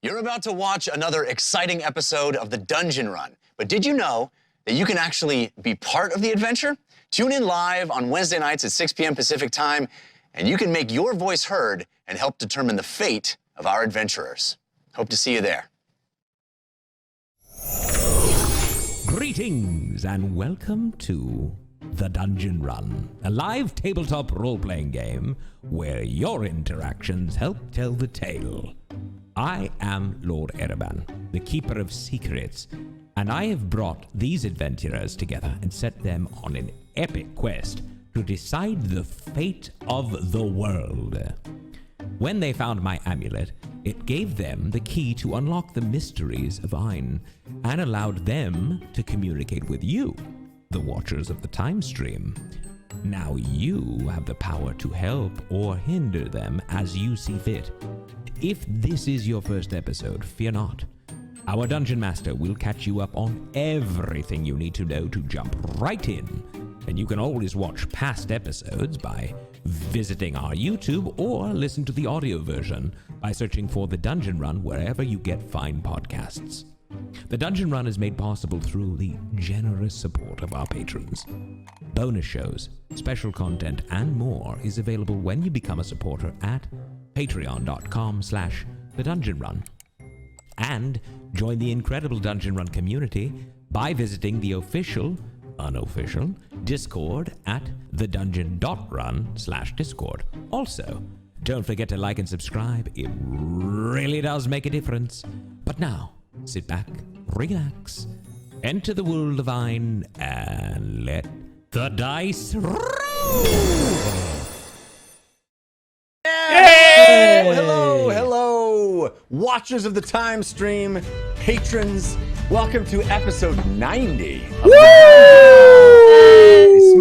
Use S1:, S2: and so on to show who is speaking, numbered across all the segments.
S1: You're about to watch another exciting episode of the Dungeon Run, but did you know that you can actually be part of the adventure? Tune in live on Wednesday nights at 6 p.m. Pacific time, and you can make your voice heard and help determine the fate of our adventurers. Hope to see you there.
S2: Greetings and welcome to The Dungeon Run, a live tabletop role-playing game where your interactions help tell the tale. I am Lord Ereban, the Keeper of Secrets, and I have brought these adventurers together and set them on an epic quest to decide the fate of the world. When they found my amulet, it gave them the key to unlock the mysteries of Ayn and allowed them to communicate with you, the Watchers of the Time Stream. Now you have the power to help or hinder them as you see fit. If this is your first episode, fear not. Our Dungeon Master will catch you up on everything you need to know to jump right in. And you can always watch past episodes by visiting our YouTube or listen to the audio version by searching for The Dungeon Run wherever you get fine podcasts. The Dungeon Run is made possible through the generous support of our patrons. Bonus shows, special content, and more is available when you become a supporter at patreon.com/thedungeonrun. And join the incredible Dungeon Run community by visiting the unofficial Discord at thedungeon.run/Discord. Also, don't forget to like and subscribe. It really does make a difference. But now, sit back, relax, enter the world of Ayn, and let the dice roll!
S1: Yay! Hello! Watchers of the Time Stream, patrons, welcome to episode 90.
S3: Woo!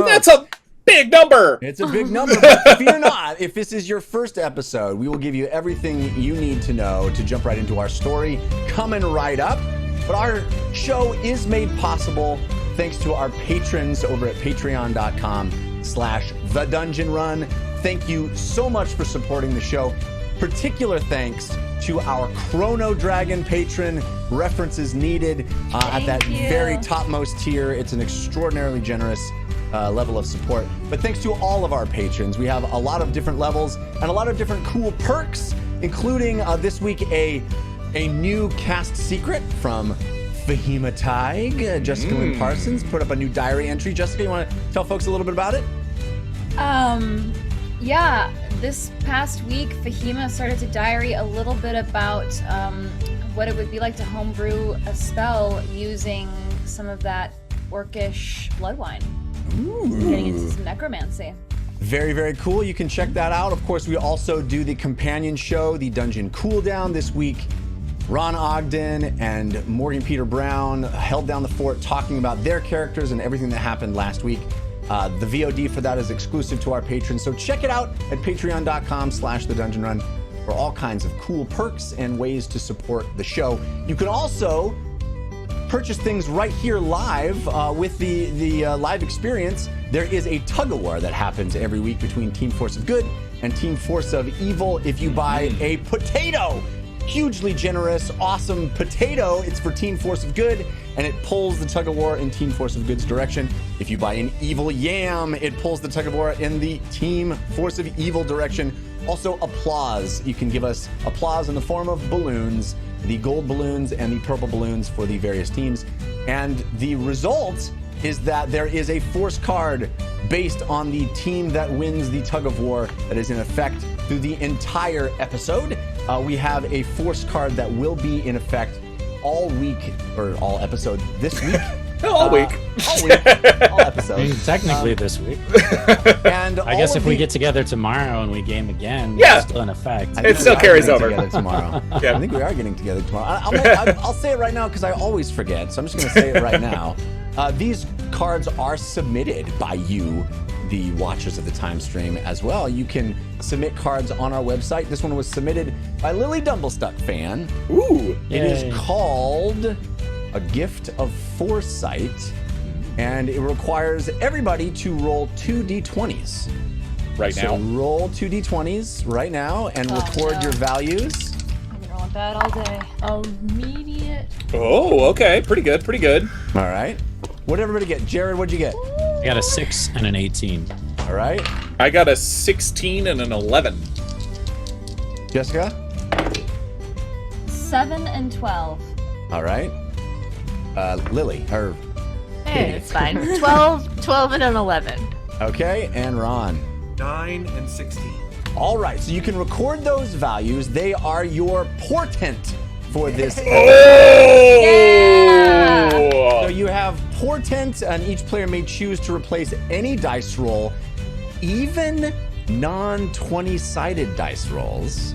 S3: That's a big number!
S1: It's a big number, but fear not. If this is your first episode, we will give you everything you need to know to jump right into our story coming right up. But our show is made possible thanks to our patrons over at patreon.com/thedungeonrun. Thank you so much for supporting the show. Particular thanks to our Chrono Dragon patron. References needed at that very topmost tier. It's an extraordinarily generous level of support. But thanks to all of our patrons. We have a lot of different levels and a lot of different cool perks, including this week a new cast secret from Fahima Tig. Jessica Lynn Parsons put up a new diary entry. Jessica, you want to tell folks a little bit about it?
S4: Yeah, this past week, Fahima started to diary a little bit about what it would be like to homebrew a spell using some of that orcish blood wine. Ooh. Getting into some necromancy.
S1: Very, very cool. You can check that out. Of course, we also do the companion show, the Dungeon Cooldown. This week, Ron Ogden and Morgan Peter Brown held down the fort talking about their characters and everything that happened last week. The VOD for that is exclusive to our patrons, so check it out at patreon.com/thedungeonrun for all kinds of cool perks and ways to support the show. You can also purchase things right here live with the live experience. There is a tug-of-war that happens every week between Team Force of Good and Team Force of Evil. If you buy a potato, hugely generous, awesome potato, it's for Team Force of Good, and it pulls the tug-of-war in Team Force of Good's direction. If you buy an evil yam, it pulls the tug-of-war in the Team Force of Evil direction. Also, applause. You can give us applause in the form of balloons, the gold balloons and the purple balloons for the various teams. And the result is that there is a force card based on the team that wins the tug-of-war that is in effect through the entire episode. We have a force card that will be in effect all week, or all episode this week.
S3: All week.
S1: All week. All episodes.
S5: I mean, technically this week.
S1: And
S5: I guess if we get together tomorrow and we game again,
S3: yeah,
S5: it's still in effect.
S3: It still carries over.
S1: Tomorrow.
S3: Yeah.
S1: I think we are getting together tomorrow. I'll say it right now because I always forget, so I'm just going to say it right now. These cards are submitted by you, the Watchers of the Time Stream, as well. You can submit cards on our website. This one was submitted by Lily Dumblestuck fan.
S3: Ooh.
S1: It is called A Gift of Foresight, and it requires everybody to roll 2d20s.
S3: Right now?
S1: So roll 2d20s right now and record your values.
S4: I'm gonna roll want that all day.
S6: Immediate.
S3: Oh, okay. Pretty good. Pretty good.
S1: All right. What did everybody get? Jared, what'd you get?
S5: I got a 6 and an 18.
S1: All right.
S3: I got a 16 and an 11.
S1: Jessica?
S4: 7 and 12.
S1: All right. Lily, or
S6: Hey, it's fine. 12 and an 11.
S1: okay, and Ron.
S7: 9 and 16.
S1: All right, so you can record those values. They are your portent for this. So you have portent, and each player may choose to replace any dice roll, even non-20-sided dice rolls,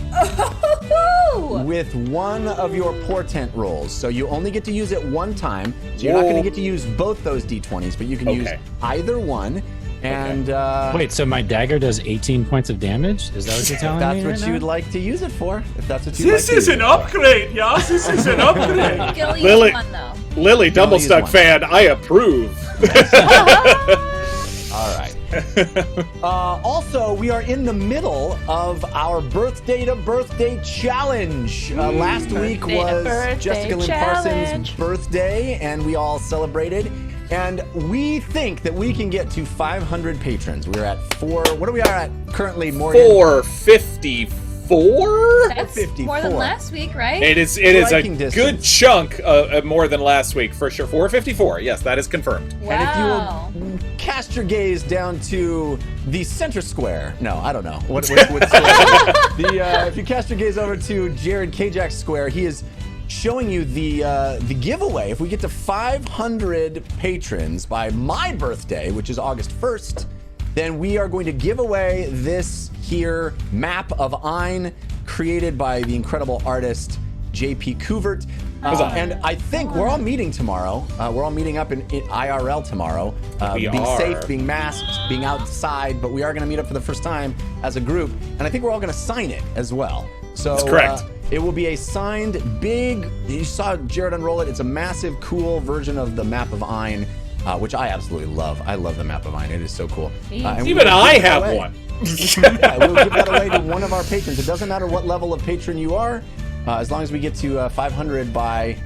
S1: with one of your portent rolls. So you only get to use it one time. So you're not going to get to use both those d20s, but you can use either one. And
S5: Wait, so my dagger does 18 points of damage? Is that what you're telling
S1: that's
S5: me?
S1: what
S5: right
S1: you would
S5: now?
S1: like to use it for, if that's what you
S7: This is an upgrade, yeah? This is an upgrade.
S4: Gilly
S3: Lily-
S4: one though.
S3: Lily,
S1: You only use
S3: Dumblestuck
S1: one.
S3: fan, I approve.
S1: All right. Also, we are in the middle of our birthday to birthday challenge. Last week
S6: Birthday to
S1: was
S6: birthday
S1: Jessica Lynn
S6: challenge.
S1: Parsons' birthday, and we all celebrated. And we think that we can get to 500 patrons. We're at what are we at currently, Morgan?
S3: 454?
S4: That's
S1: 54.
S4: more than last week, right?
S3: It is a
S1: Striking
S3: good
S1: distance.
S3: chunk more than last week, for sure. 454, yes, that is confirmed.
S4: Wow.
S1: And if you will cast your gaze down to the center square. No, I don't know. What square? If you cast your gaze over to Jared Kajak's square, he is showing you the giveaway. If we get to 500 patrons by my birthday, which is August 1st, then we are going to give away this here map of Ein, created by the incredible artist JP Couvert. And I think we're all meeting tomorrow. We're all meeting up in IRL tomorrow.
S3: We
S1: being
S3: are.
S1: safe, being masked, being outside, but we are going to meet up for the first time as a group. And I think we're all going to sign it as well. So
S3: That's correct.
S1: It will be a signed big, you saw Jared unroll it. It's a massive, cool version of the map of Ein, which I absolutely love. I love the map of Ein. It is so cool. And we
S3: Even
S1: will
S3: I
S1: give that
S3: have
S1: away.
S3: one.
S1: Yeah, we'll give that away to one of our patrons. It doesn't matter what level of patron you are. As long as we get to 500 by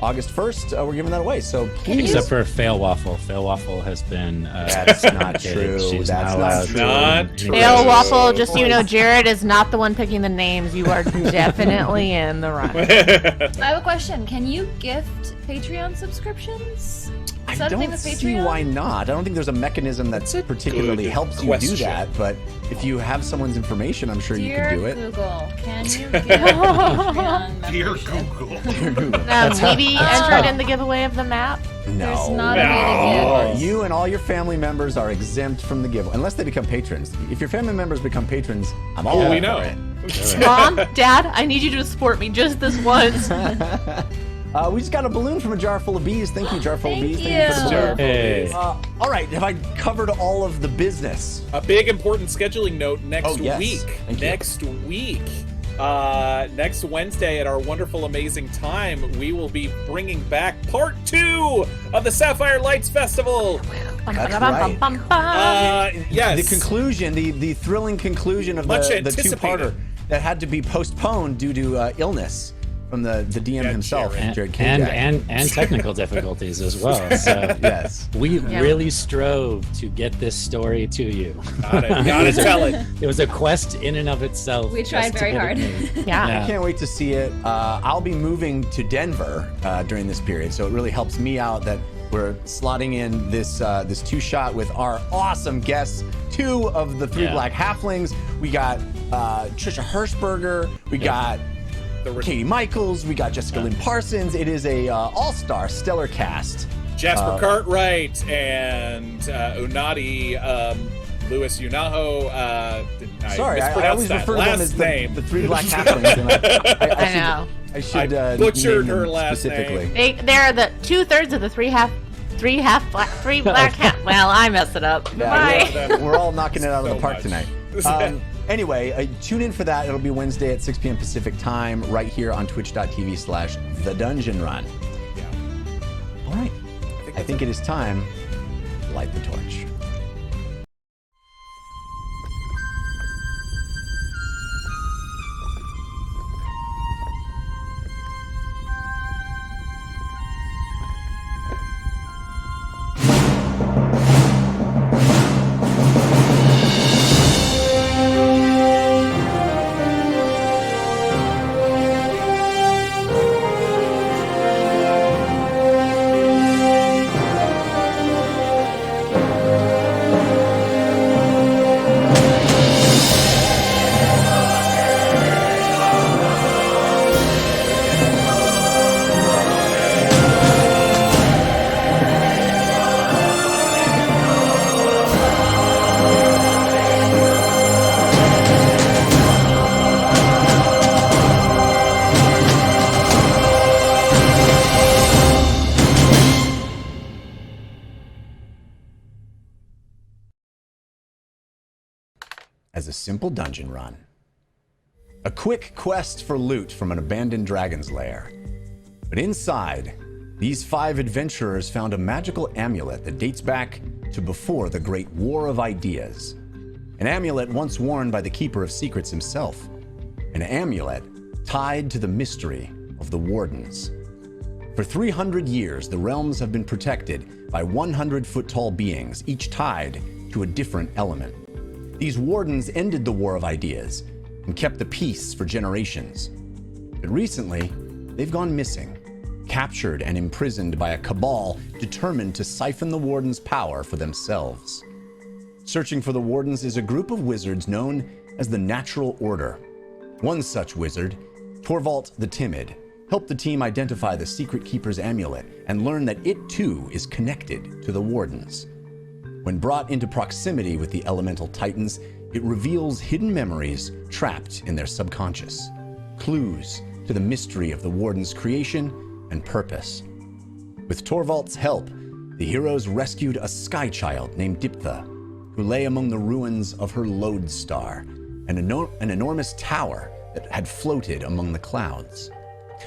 S1: August 1st, we're giving that away. So please.
S5: Except for Fail Waffle. Fail Waffle has been.
S1: That's not true.
S5: She's
S1: That's
S5: not
S1: not
S5: allowed
S1: true.
S5: to-
S3: Not true.
S6: Dale Waffle, just so you know, Jared is not the one picking the names. You are definitely in the run.
S4: I have a question. Can you gift Patreon subscriptions?
S1: I
S4: Is that a thing
S1: don't
S4: with
S1: see
S4: Patreon?
S1: why not. I don't think there's a mechanism that
S3: That's a
S1: particularly
S3: good
S1: helps you
S3: question.
S1: do that. But if you have someone's information, I'm sure you
S4: Dear
S1: can do it.
S4: Google, can you give Patreon
S7: Dear
S4: membership?
S7: Google.
S6: Maybe entered in the giveaway of the map.
S4: There's
S1: No.
S4: not a way to give.
S1: You and all your family members are exempt from the giveaway, unless they become patrons. If your family members become patrons, I'm all
S3: we
S1: for
S3: know.
S1: it.
S6: Mom, Dad, I need you to support me just this once.
S1: We just got a balloon from a jar full of bees. Thank you, jar full of
S4: Thank
S1: bees.
S4: you.
S1: Thank you for the balloon.
S5: Hey.
S1: All right, have I covered all of the business?
S3: A big important scheduling note next
S1: Oh, yes.
S3: week.
S1: Thank you.
S3: Next week. Next Wednesday at our wonderful, amazing time, we will be bringing back part 2 of the Sapphire Lights Festival.
S1: That's right.
S3: Yes.
S1: The conclusion, the thrilling conclusion of
S3: Much
S1: the
S3: anticipated.
S1: two-parter that had to be postponed due to illness from the DM
S3: Yeah,
S1: himself,
S3: Jared.
S1: Jared Kajak.
S5: and technical difficulties as well. So
S1: Yes.
S5: we really strove to get this story to you.
S3: Gotta tell it.
S5: It was a quest in and of itself.
S4: We tried
S5: just to
S4: very
S5: get
S4: hard.
S5: it made.
S6: Yeah.
S1: I can't wait to see it. I'll be moving to Denver during this period, so it really helps me out that we're slotting in this this two-shot with our awesome guests, 2 of the 3
S5: Yeah.
S1: Black Halflings. We got Trisha Hirschberger. We got Katie Michaels. We got Jessica Lynn Parsons. It is a all-star stellar cast.
S3: Jasper Cartwright and Unadi Louis Unaho.
S1: Sorry, I
S3: mispronounced
S1: always
S3: that
S1: refer to them
S3: last
S1: as
S3: name.
S1: the 3 Black Halflings. And
S6: I know.
S1: I should
S3: I butchered
S1: name
S3: her
S1: them
S3: last
S1: specifically.
S6: They're the 2/3 of the three black hat. Well, I messed it up.
S1: Yeah,
S6: Bye.
S1: we're all knocking it out of
S3: So
S1: the park
S3: much.
S1: tonight. Anyway, tune in for that. It'll be Wednesday at 6 p.m. Pacific time, right here on twitch.tv/thedungeonrun.
S3: Yeah.
S1: All right. I think it is time to light the torch. as a simple dungeon run. A quick quest for loot from an abandoned dragon's lair. But inside, these 5 adventurers found a magical amulet that dates back to before the Great War of Ideas. An amulet once worn by the Keeper of Secrets himself. An amulet tied to the mystery of the Wardens. For 300 years, the realms have been protected by 100-foot-tall beings, each tied to a different element. These Wardens ended the War of Ideas and kept the peace for generations. But recently, they've gone missing, captured and imprisoned by a cabal determined to siphon the Wardens' power for themselves. Searching for the Wardens is a group of wizards known as the Natural Order. One such wizard, Torvald the Timid, helped the team identify the Secret Keeper's amulet and learn that it too is connected to the Wardens. When brought into proximity with the elemental titans, it reveals hidden memories trapped in their subconscious, clues to the mystery of the Warden's creation and purpose. With Torvald's help, the heroes rescued a sky child named Diptha, who lay among the ruins of her lodestar, an enormous tower that had floated among the clouds.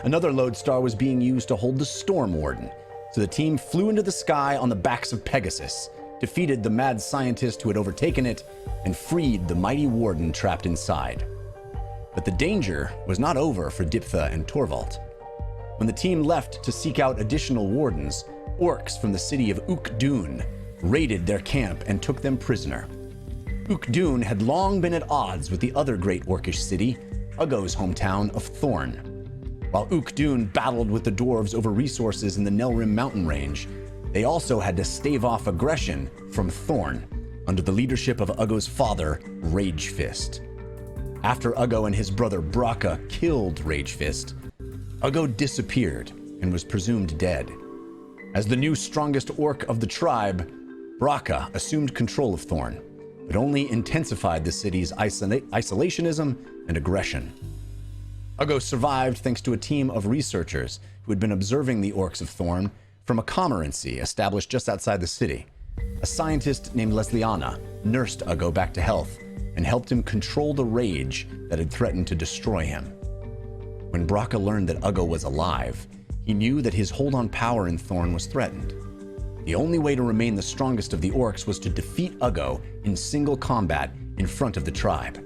S1: Another lodestar was being used to hold the Storm Warden, so the team flew into the sky on the backs of Pegasus, defeated the mad scientist who had overtaken it, and freed the mighty Warden trapped inside. But the danger was not over for Diptha and Torvald. When the team left to seek out additional Wardens, orcs from the city of Ukdun raided their camp and took them prisoner. Ukdun had long been at odds with the other great orcish city, Uggo's hometown of Thorn. While Ukdun battled with the dwarves over resources in the Nelrim mountain range, they also had to stave off aggression from Thorn under the leadership of Uggo's father, Ragefist. After Uggo and his brother Braca killed Ragefist, Uggo disappeared and was presumed dead. As the new strongest orc of the tribe, Braca assumed control of Thorn, but only intensified the city's isolationism and aggression. Uggo survived thanks to a team of researchers who had been observing the orcs of Thorn from a commorancy established just outside the city. A scientist named Lesliana nursed Uggo back to health and helped him control the rage that had threatened to destroy him. When Braca learned that Uggo was alive, he knew that his hold on power in Thorn was threatened. The only way to remain the strongest of the orcs was to defeat Uggo in single combat in front of the tribe.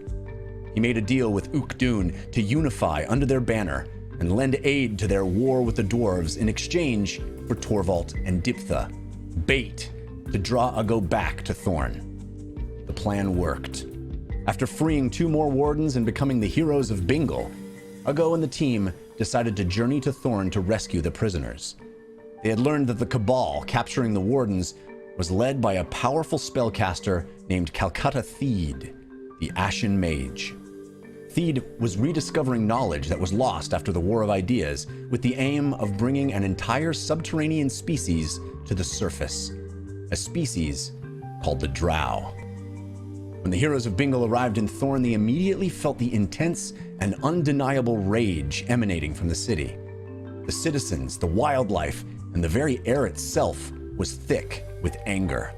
S1: He made a deal with Ukdun to unify under their banner and lend aid to their war with the dwarves in exchange for Torvald and Diptha, bait to draw Uggo back to Thorn. The plan worked. After freeing 2 more Wardens and becoming the Heroes of Bingle, Uggo and the team decided to journey to Thorn to rescue the prisoners. They had learned that the Cabal capturing the Wardens was led by a powerful spellcaster named Calcutta Theed, the Ashen Mage. Theed was rediscovering knowledge that was lost after the War of Ideas with the aim of bringing an entire subterranean species to the surface, a species called the Drow. When the Heroes of Bingle arrived in Thorn, they immediately felt the intense and undeniable rage emanating from the city. The citizens, the wildlife, and the very air itself was thick with anger.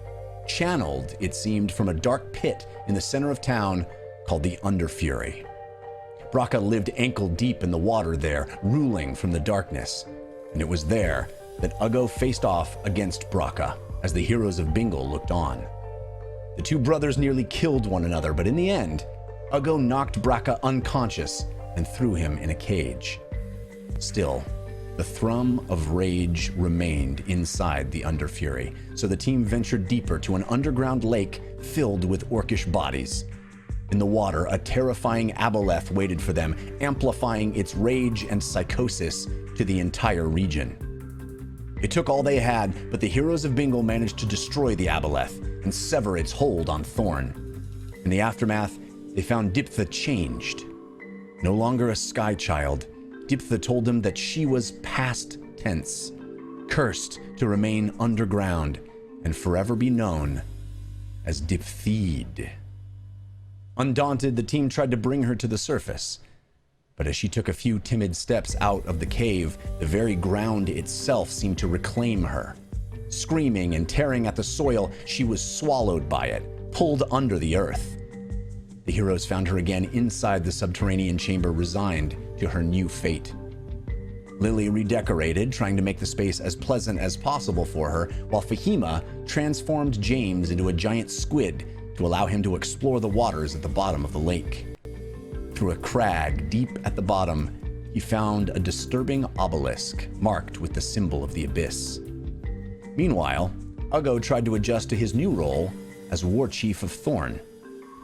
S1: Channeled, it seemed, from a dark pit in the center of town called the Underfury. Braca lived ankle deep in the water there, ruling from the darkness. And it was there that Uggo faced off against Braca as the Heroes of Bingle looked on. The 2 brothers nearly killed one another, but in the end, Uggo knocked Braca unconscious and threw him in a cage. Still, the thrum of rage remained inside the Underfury, so the team ventured deeper to an underground lake filled with orcish bodies. In the water, a terrifying aboleth waited for them, amplifying its rage and psychosis to the entire region. It took all they had, but the Heroes of Bingle managed to destroy the aboleth and sever its hold on Thorn. In the aftermath, they found Diptha changed. No longer a sky child, Diptha told them that she was past tense, cursed to remain underground and forever be known as Diptheed. Undaunted, the team tried to bring her to the surface. But as she took a few timid steps out of the cave, the very ground itself seemed to reclaim her. Screaming and tearing at the soil, she was swallowed by it, pulled under the earth. The heroes found her again inside the subterranean chamber, resigned to her new fate. Lily redecorated, trying to make the space as pleasant as possible for her, while Fahima transformed James into a giant squid to allow him to explore the waters at the bottom of the lake. Through a crag deep at the bottom, he found a disturbing obelisk marked with the symbol of the abyss. Meanwhile, Uggo tried to adjust to his new role as War Chief of Thorn.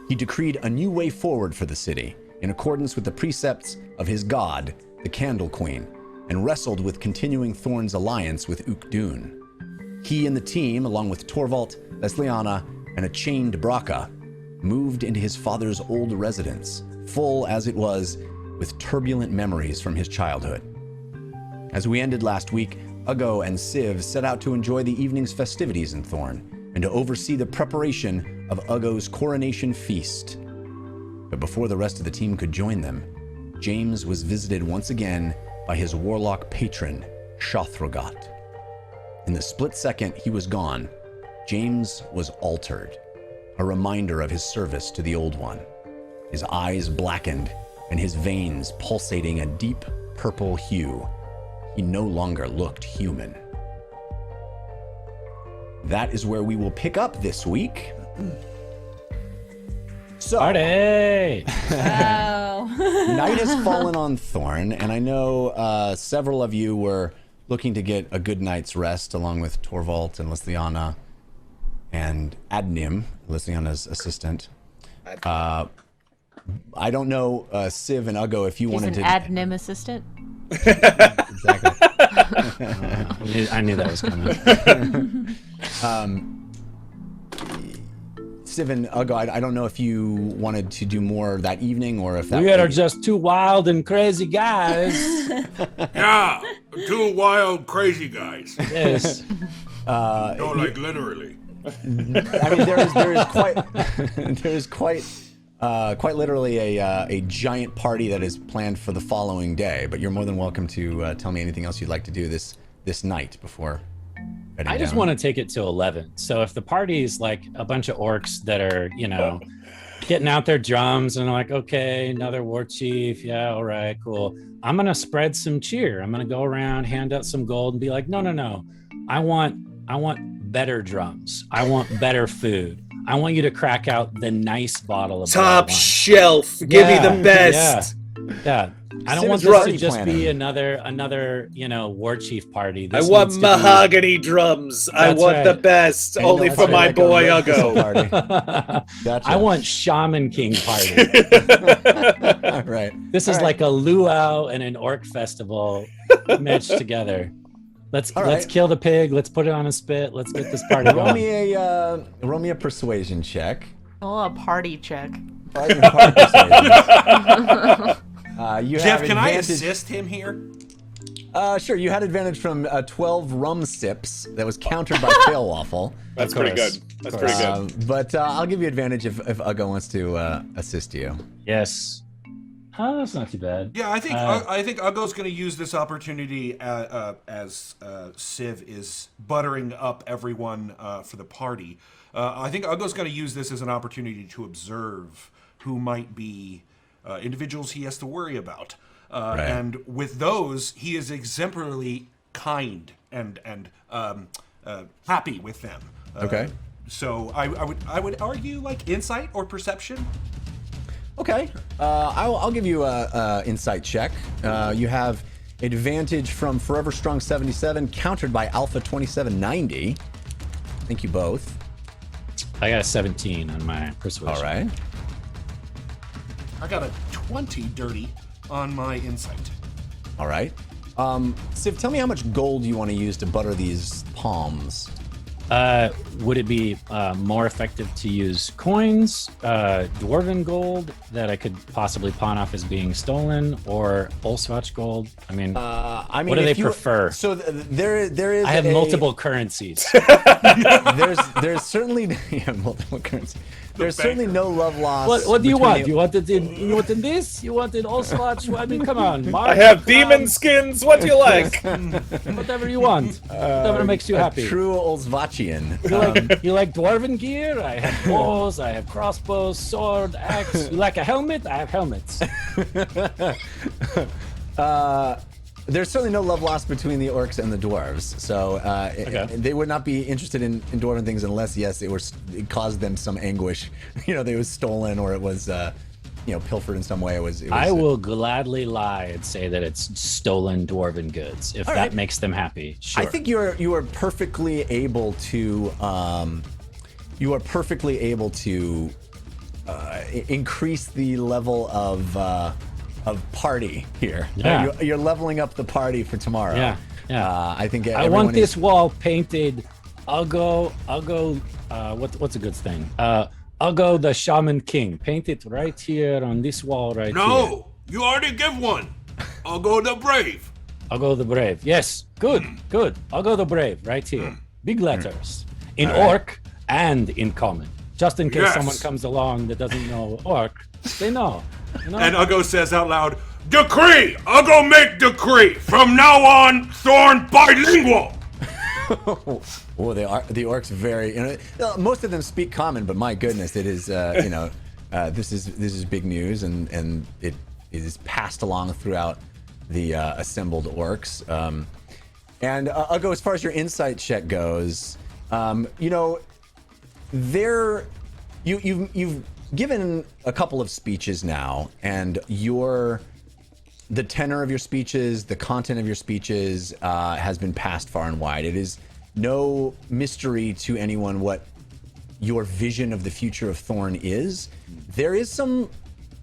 S1: He decreed a new way forward for the city, in accordance with the precepts of his god, the Candle Queen, and wrestled with continuing Thorn's alliance with Ukdun. He and the team, along with Torvald, Lesliana, and a chained Braka, moved into his father's old residence, full as it was with turbulent memories from his childhood. As we ended last week, Uggo and Civ set out to enjoy the evening's festivities in Thorn and to oversee the preparation of Uggo's coronation feast. But before the rest of the team could join them, James was visited once again by his warlock patron, Shothragot. In the split second he was gone, James was altered, a reminder of his service to the Old One. His eyes blackened and his veins pulsating a deep purple hue. He no longer looked human. That is where we will pick up this week. So,
S5: Party!
S4: Wow.
S1: night has fallen on Thorn, and I know several of you were looking to get a good night's rest, along with Torvald and Lesliana and Adnim, Lesliana's assistant. I don't know, Civ and Uggo, if you
S6: He's
S1: wanted
S6: an
S1: to...
S6: admin assistant.
S1: Exactly.
S5: I knew that was coming.
S1: Civ and Uggo, I don't know if you wanted to do more that evening, or if that...
S5: We are just two wild and crazy guys.
S7: Yeah, two wild, crazy guys.
S5: Yes.
S7: No, like literally.
S1: I mean, there is quite literally a giant party that is planned for the following day. But you're more than welcome to tell me anything else you'd like to do this night before heading
S5: I just
S1: down.
S5: want to take it to 11. So if the party is like a bunch of orcs that are, getting out their drums and like, okay, another war chief. Yeah, all right, cool. I'm going to spread some cheer. I'm going to go around, hand out some gold and be like, no. I want better drums. I want better food. I want you to crack out the nice bottle of
S3: Top
S5: wine.
S3: shelf. Give me the best.
S5: Yeah. I don't want
S1: Civ
S5: this
S1: is
S5: to just
S1: planning.
S5: be another, war chief party.
S3: I
S5: This
S3: want
S5: needs to be-
S3: mahogany drums. I
S5: That's
S3: want
S5: right.
S3: the best.
S1: And
S3: Only
S1: that's
S3: for
S1: right,
S3: my
S1: like a
S3: boy
S1: red
S3: Uggo.
S1: party. Gotcha.
S5: I want Shaman King party.
S1: Right.
S5: This is
S1: All right.
S5: like a luau and an orc festival matched together. Let's
S1: right.
S5: kill the pig. Let's put it on a spit. Let's get this party
S1: Roll
S5: going.
S1: me a persuasion check.
S6: Oh, a party check.
S1: Party persuasion. You
S7: Jeff,
S1: have
S7: can I
S1: advantage-
S7: assist him here?
S1: Sure. You had advantage from 12 rum sips that was countered by Fail Waffle.
S3: That's pretty good. That's pretty good.
S1: But I'll give you advantage if Uggo wants to assist you.
S5: Yes. Oh, that's not too bad.
S7: Yeah, I think Uggo's going to use this opportunity as Civ is buttering up everyone for the party. I think Uggo's going to use this as an opportunity to observe who might be individuals he has to worry about. And with those, he is exemplarily kind and happy with them.
S1: Okay.
S7: So I would argue like insight or perception.
S1: Okay. I'll give you a insight check. You have advantage from Forever Strong 77, countered by Alpha 2790. Thank you both.
S5: I got a 17 on my persuasion.
S1: All right.
S7: I got a 20 dirty on my insight.
S1: All right. Civ, tell me how much gold you want to use to butter these palms.
S5: Would it be more effective to use coins, dwarven gold that I could possibly pawn off as being stolen, or Olswatch gold? I mean,
S1: I I mean,
S5: What do
S1: if
S5: they prefer?
S1: So there is.
S5: I have multiple currencies.
S1: There's certainly multiple currencies. There's certainly no love loss.
S5: What do you want?
S1: between
S5: You want it in this? You want it all slots? I mean, come on. Mark,
S3: I have demon skins. What do you like?
S5: whatever you want. Whatever makes you happy.
S1: True Olsvachian.
S5: You like dwarven gear? I have bows. I have crossbows, sword, axe. You like a helmet? I have helmets.
S1: There's certainly no love lost between the orcs and the dwarves, so they would not be interested in dwarven things unless, yes, it caused them some anguish. They was stolen or it was, pilfered in some way. It was
S5: I will gladly lie and say that it's stolen dwarven goods if that makes them happy. Sure.
S1: I think you are perfectly able to increase the level of party here.
S5: Yeah.
S1: You're leveling up the party for tomorrow.
S5: Yeah.
S1: I think
S5: I want this wall painted Uggo, what's a good thing? Uggo the Shaman King. Paint it right here on this wall right here.
S7: No, you already give one. Uggo the Brave.
S5: Uggo the Brave. Yes, good. Uggo the Brave right here. Big letters. In orc and in common. Just in case someone comes along that doesn't know orc, they know.
S7: And Uggo says out loud, "Decree! Uggo make decree! From now on, Thorn bilingual!"
S1: Oh, the orcs very. Most of them speak common, but my goodness, it is. This is big news, and it is passed along throughout the assembled orcs. And Uggo, as far as your insight check goes, you've given a couple of speeches now, and the tenor of your speeches, the content of your speeches has been passed far and wide. It is no mystery to anyone what your vision of the future of Thorn is. There is some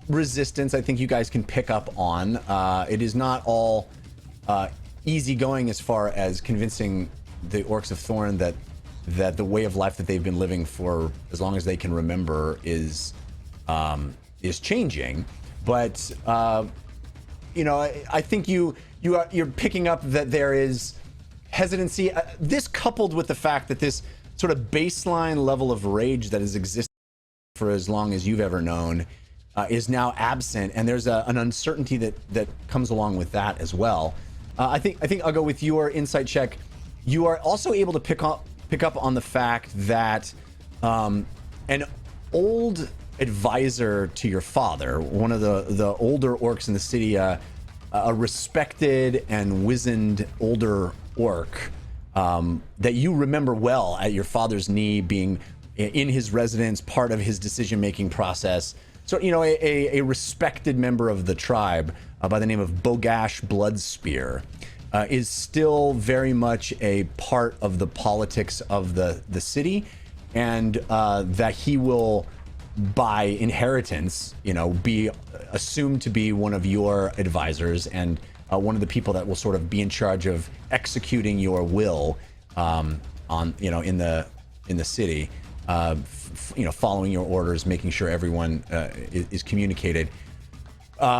S1: resistance I think you guys can pick up on. It is not all easy going as far as convincing the orcs of Thorn that the way of life that they've been living for as long as they can remember is changing. But I think you're picking up that there is hesitancy. This coupled with the fact that this sort of baseline level of rage that has existed for as long as you've ever known is now absent, and there's an uncertainty that comes along with that as well. I think Uggo, with your insight check, you are also able to pick up on the fact that an old advisor to your father, one of the older orcs in the city, a respected and wizened older orc that you remember well at your father's knee, being in his residence, part of his decision-making process. So, a respected member of the tribe by the name of Bogash Bloodspear is still very much a part of the politics of the city, and that he will, by inheritance, be assumed to be one of your advisors and one of the people that will sort of be in charge of executing your will in the city, following your orders, making sure everyone is communicated.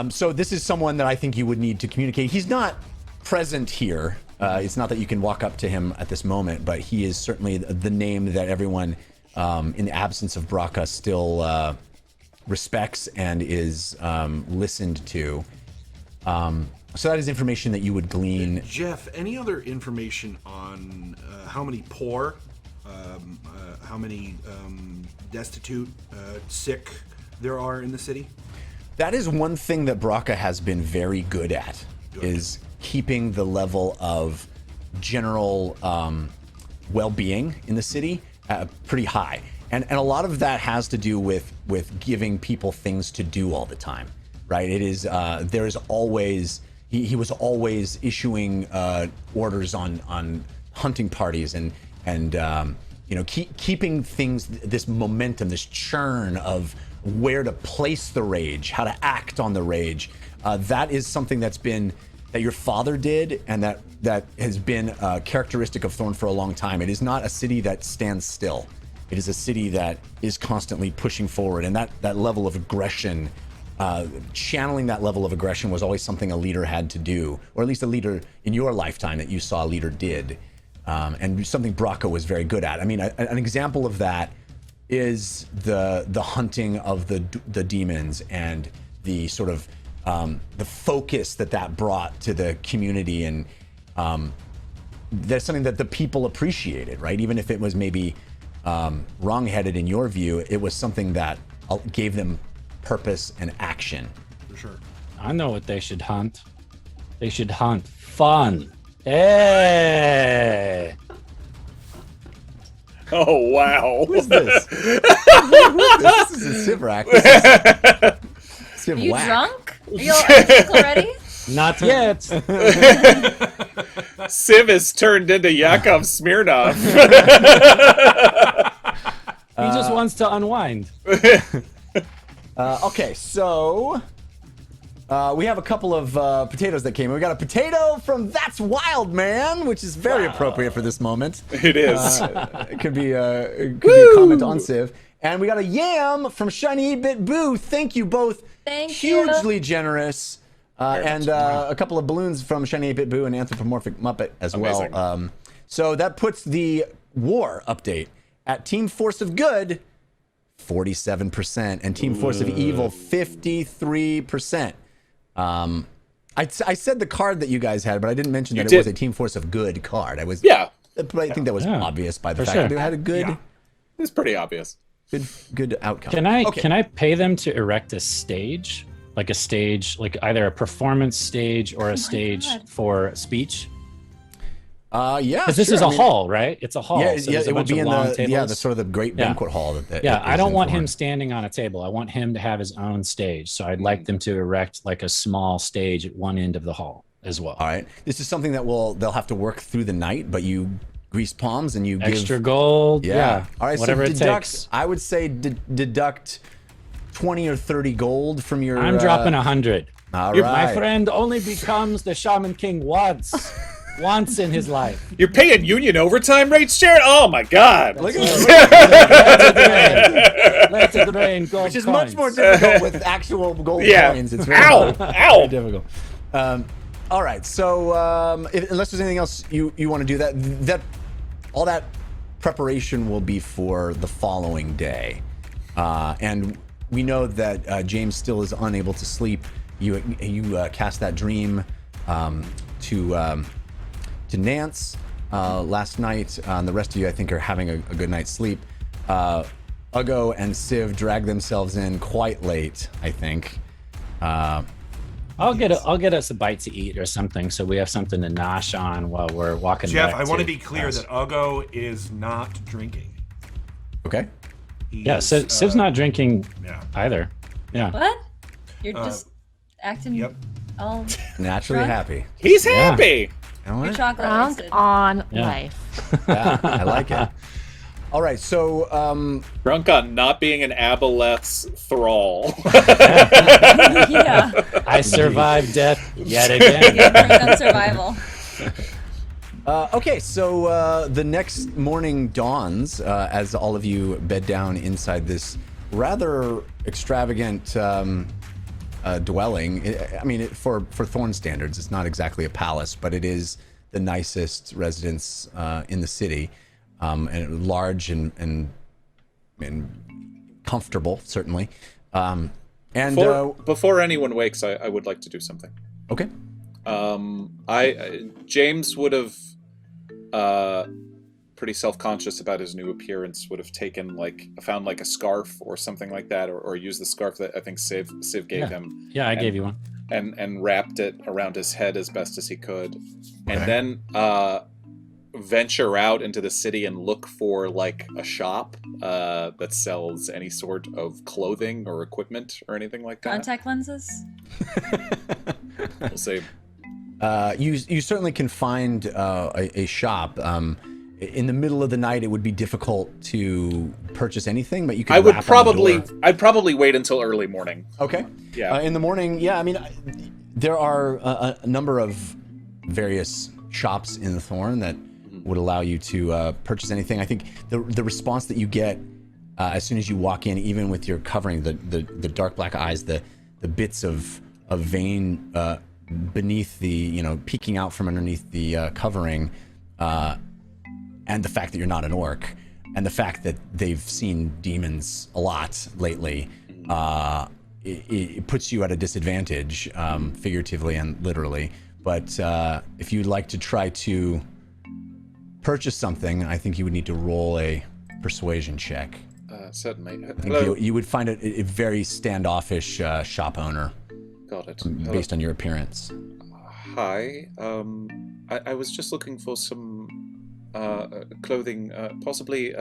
S1: So this is someone that I think you would need to communicate. He's not present here. It's not that you can walk up to him at this moment, but he is certainly the name that everyone, in the absence of Braca, still respects and is listened to. So that is information that you would glean.
S7: Jeff, any other information on how many poor, how many destitute, sick there are in the city?
S1: That is one thing that Braca has been very good at, is keeping the level of general well-being in the city pretty high. And a lot of that has to do with giving people things to do all the time, right? It is, there is always, he was always issuing orders on hunting parties and keeping things, this momentum, this churn of where to place the rage, how to act on the rage. That is something that your father did, and that has been characteristic of Thorn for a long time. It is not a city that stands still. It is a city that is constantly pushing forward, and that level of aggression channeling that level of aggression was always something a leader had to do, or at least a leader in your lifetime that you saw a leader did, and something Bracco was very good at. I mean, an example of that is the hunting of the demons and the sort of the focus that brought to the community, and that's something that the people appreciated, right? Even if it was maybe wrong-headed in your view, it was something that gave them purpose and action.
S7: For sure.
S5: I know what they should hunt. They should hunt fun. Hey!
S3: Oh, wow.
S1: Who is this? This is a Sivrak. This is Civ
S4: Are you
S1: Whack.
S4: drunk? Are you drunk already?
S5: Not yet.
S3: Civ has turned into Yakov Smirnov.
S5: He just wants to unwind.
S1: Okay, so we have a couple of potatoes that came in. We got a potato from That's Wild Man, which is very appropriate for this moment.
S3: It is.
S1: It could be a comment on Civ. And we got a yam from Shiny 8-Bit Boo. Thank you both.
S4: Thank you.
S1: Hugely generous. And a couple of balloons from Shiny 8-Bit Boo and Anthropomorphic Muppet as
S3: Amazing.
S1: well. So that puts the war update at Team Force of Good 47% and Team Force of Evil 53%. I said the card that you guys had, but I didn't mention that it was a Team Force of Good card. But I think that was obvious by the fact that they had a good,
S3: It's pretty obvious.
S1: good outcome.
S5: Can I pay them to erect a stage? Like a stage, like either a performance stage or a stage for speech?
S1: Yeah,
S5: Because this is a hall, right? It's a hall.
S1: Yeah,
S5: so
S1: yeah,
S5: there's a
S1: it would
S5: bunch
S1: be
S5: of
S1: in
S5: long
S1: the
S5: tables.
S1: the sort of the great banquet hall. That
S5: I
S1: is
S5: don't
S1: in
S5: want
S1: Thorn.
S5: him standing on a table. I want him to have his own stage. So I'd like them to erect like a small stage at one end of the hall as well.
S1: All right, this is something that they'll have to work through the night, but you grease palms and you
S5: Extra
S1: give
S5: gold.
S1: Yeah. All right,
S5: whatever
S1: so
S5: it
S1: deduct.
S5: takes.
S1: I would say deduct 20 or 30 gold from your.
S5: I'm dropping 100.
S1: All
S5: My
S1: right,
S5: friend only becomes the Shaman King once in his life.
S3: You're paying union overtime rates, Jared? Oh my god.
S1: Look at that.
S5: Let it rain, gold
S1: Which is
S5: coins.
S1: much more difficult with actual gold
S3: Yeah.
S1: coins. It's very,
S3: Ow!
S1: very
S3: Ow!
S1: difficult. All right, so unless there's anything else you want to do, that all that preparation will be for the following day, and we know that James still is unable to sleep. You cast that dream to Nance last night. The rest of you, I think, are having a good night's sleep. Uggo and Civ drag themselves in quite late, I think.
S5: I'll get us a bite to eat or something, so we have something to nosh on while we're walking.
S7: Jeff,
S5: back
S7: I want to
S5: to
S7: be clear
S5: us.
S7: that Uggo is not drinking.
S1: Okay.
S7: He
S5: Yeah,
S7: is,
S5: Civ's not drinking
S7: Yeah.
S5: either. Yeah.
S4: What? You're just acting
S7: Yep.
S4: all
S1: Naturally
S4: Drunk?
S1: happy.
S3: He's happy.
S1: You know what?
S4: chocolate
S6: Drunk
S4: wasted.
S6: on
S5: Yeah.
S6: life.
S1: Yeah, I like it. All right, so
S3: Drunk on not being an Aboleth's thrall.
S4: Yeah.
S5: I survived death yet again.
S4: Drunk on survival.
S1: okay, so the next morning dawns as all of you bed down inside this rather extravagant dwelling. I mean, for Thorn standards, it's not exactly a palace, but it is the nicest residence in the city, and large and comfortable, certainly.
S3: Before anyone wakes, I would like to do something.
S1: Okay.
S3: James would have pretty self-conscious about his new appearance, would have found a scarf or something like that, or used the scarf that I think Civ gave him.
S5: Yeah, I gave you one.
S3: And wrapped it around his head as best as he could. And then venture out into the city and look for a shop that sells any sort of clothing or equipment or anything like that.
S4: Contact lenses?
S3: We'll see.
S1: You certainly can find a shop. In the middle of the night, it would be difficult to purchase anything, but you could.
S3: I'd
S1: rap on the door.
S3: probably wait until early morning.
S1: Okay.
S3: Yeah.
S1: In the morning, yeah. I mean, there are a number of various shops in the Thorn that would allow you to purchase anything. I think the response that you get as soon as you walk in, even with your covering, the dark black eyes, the the bits of vein beneath the, peeking out from underneath the covering, and the fact that you're not an orc, and the fact that they've seen demons a lot lately, it puts you at a disadvantage, figuratively and literally. But if you'd like to try to purchase something, I think you would need to roll a persuasion check.
S3: Certainly.
S1: I think you would find it a very standoffish shop owner.
S3: Got it.
S1: Based on your appearance.
S3: Hi. I was just looking for some clothing, possibly.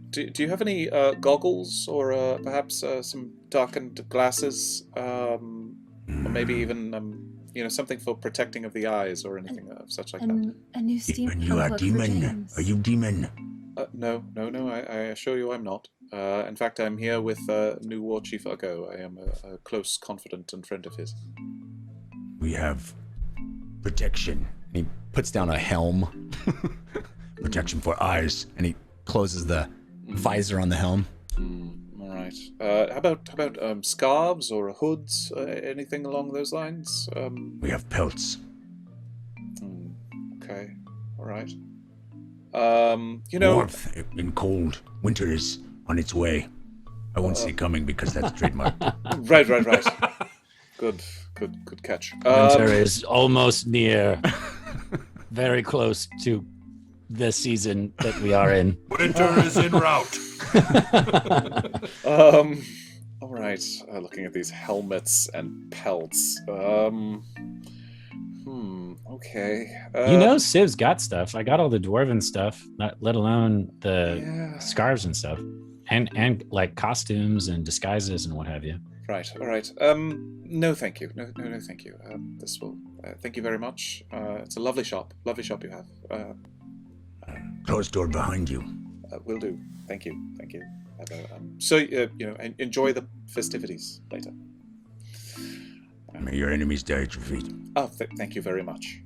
S3: Do you have any goggles or perhaps some darkened glasses, or maybe even something for protecting of the eyes or anything of such like that?
S4: A new steam.
S8: And you are demon? Are you demon?
S3: No. I assure you, I'm not. In fact, I'm here with new War Chief Uggo. I am a close confidant and friend of his.
S8: We have protection.
S1: And he puts down a helm.
S8: Protection for eyes.
S1: And he closes the visor on the helm.
S3: All right. How about scarves or hoods? Anything along those lines?
S8: We have pelts.
S3: Okay. All right.
S8: Warmth in cold. Winter is on its way. I won't say coming because that's trademark.
S3: Right. Good catch.
S5: Winter is almost near. Very close to the season that we are in.
S7: Winter is en route.
S3: All right. Looking at these helmets and pelts. Okay.
S5: Civ's got stuff. I got all the dwarven stuff, not let alone the scarves and stuff, and like costumes and disguises and what have you.
S3: Right. All right. No, thank you. No, thank you. This will. Thank you very much. It's a lovely shop. Lovely shop you have.
S8: Closed door behind you.
S3: Will do. Thank you. So enjoy the festivities later.
S8: May your enemies die at your feet.
S3: Oh, thank you very much.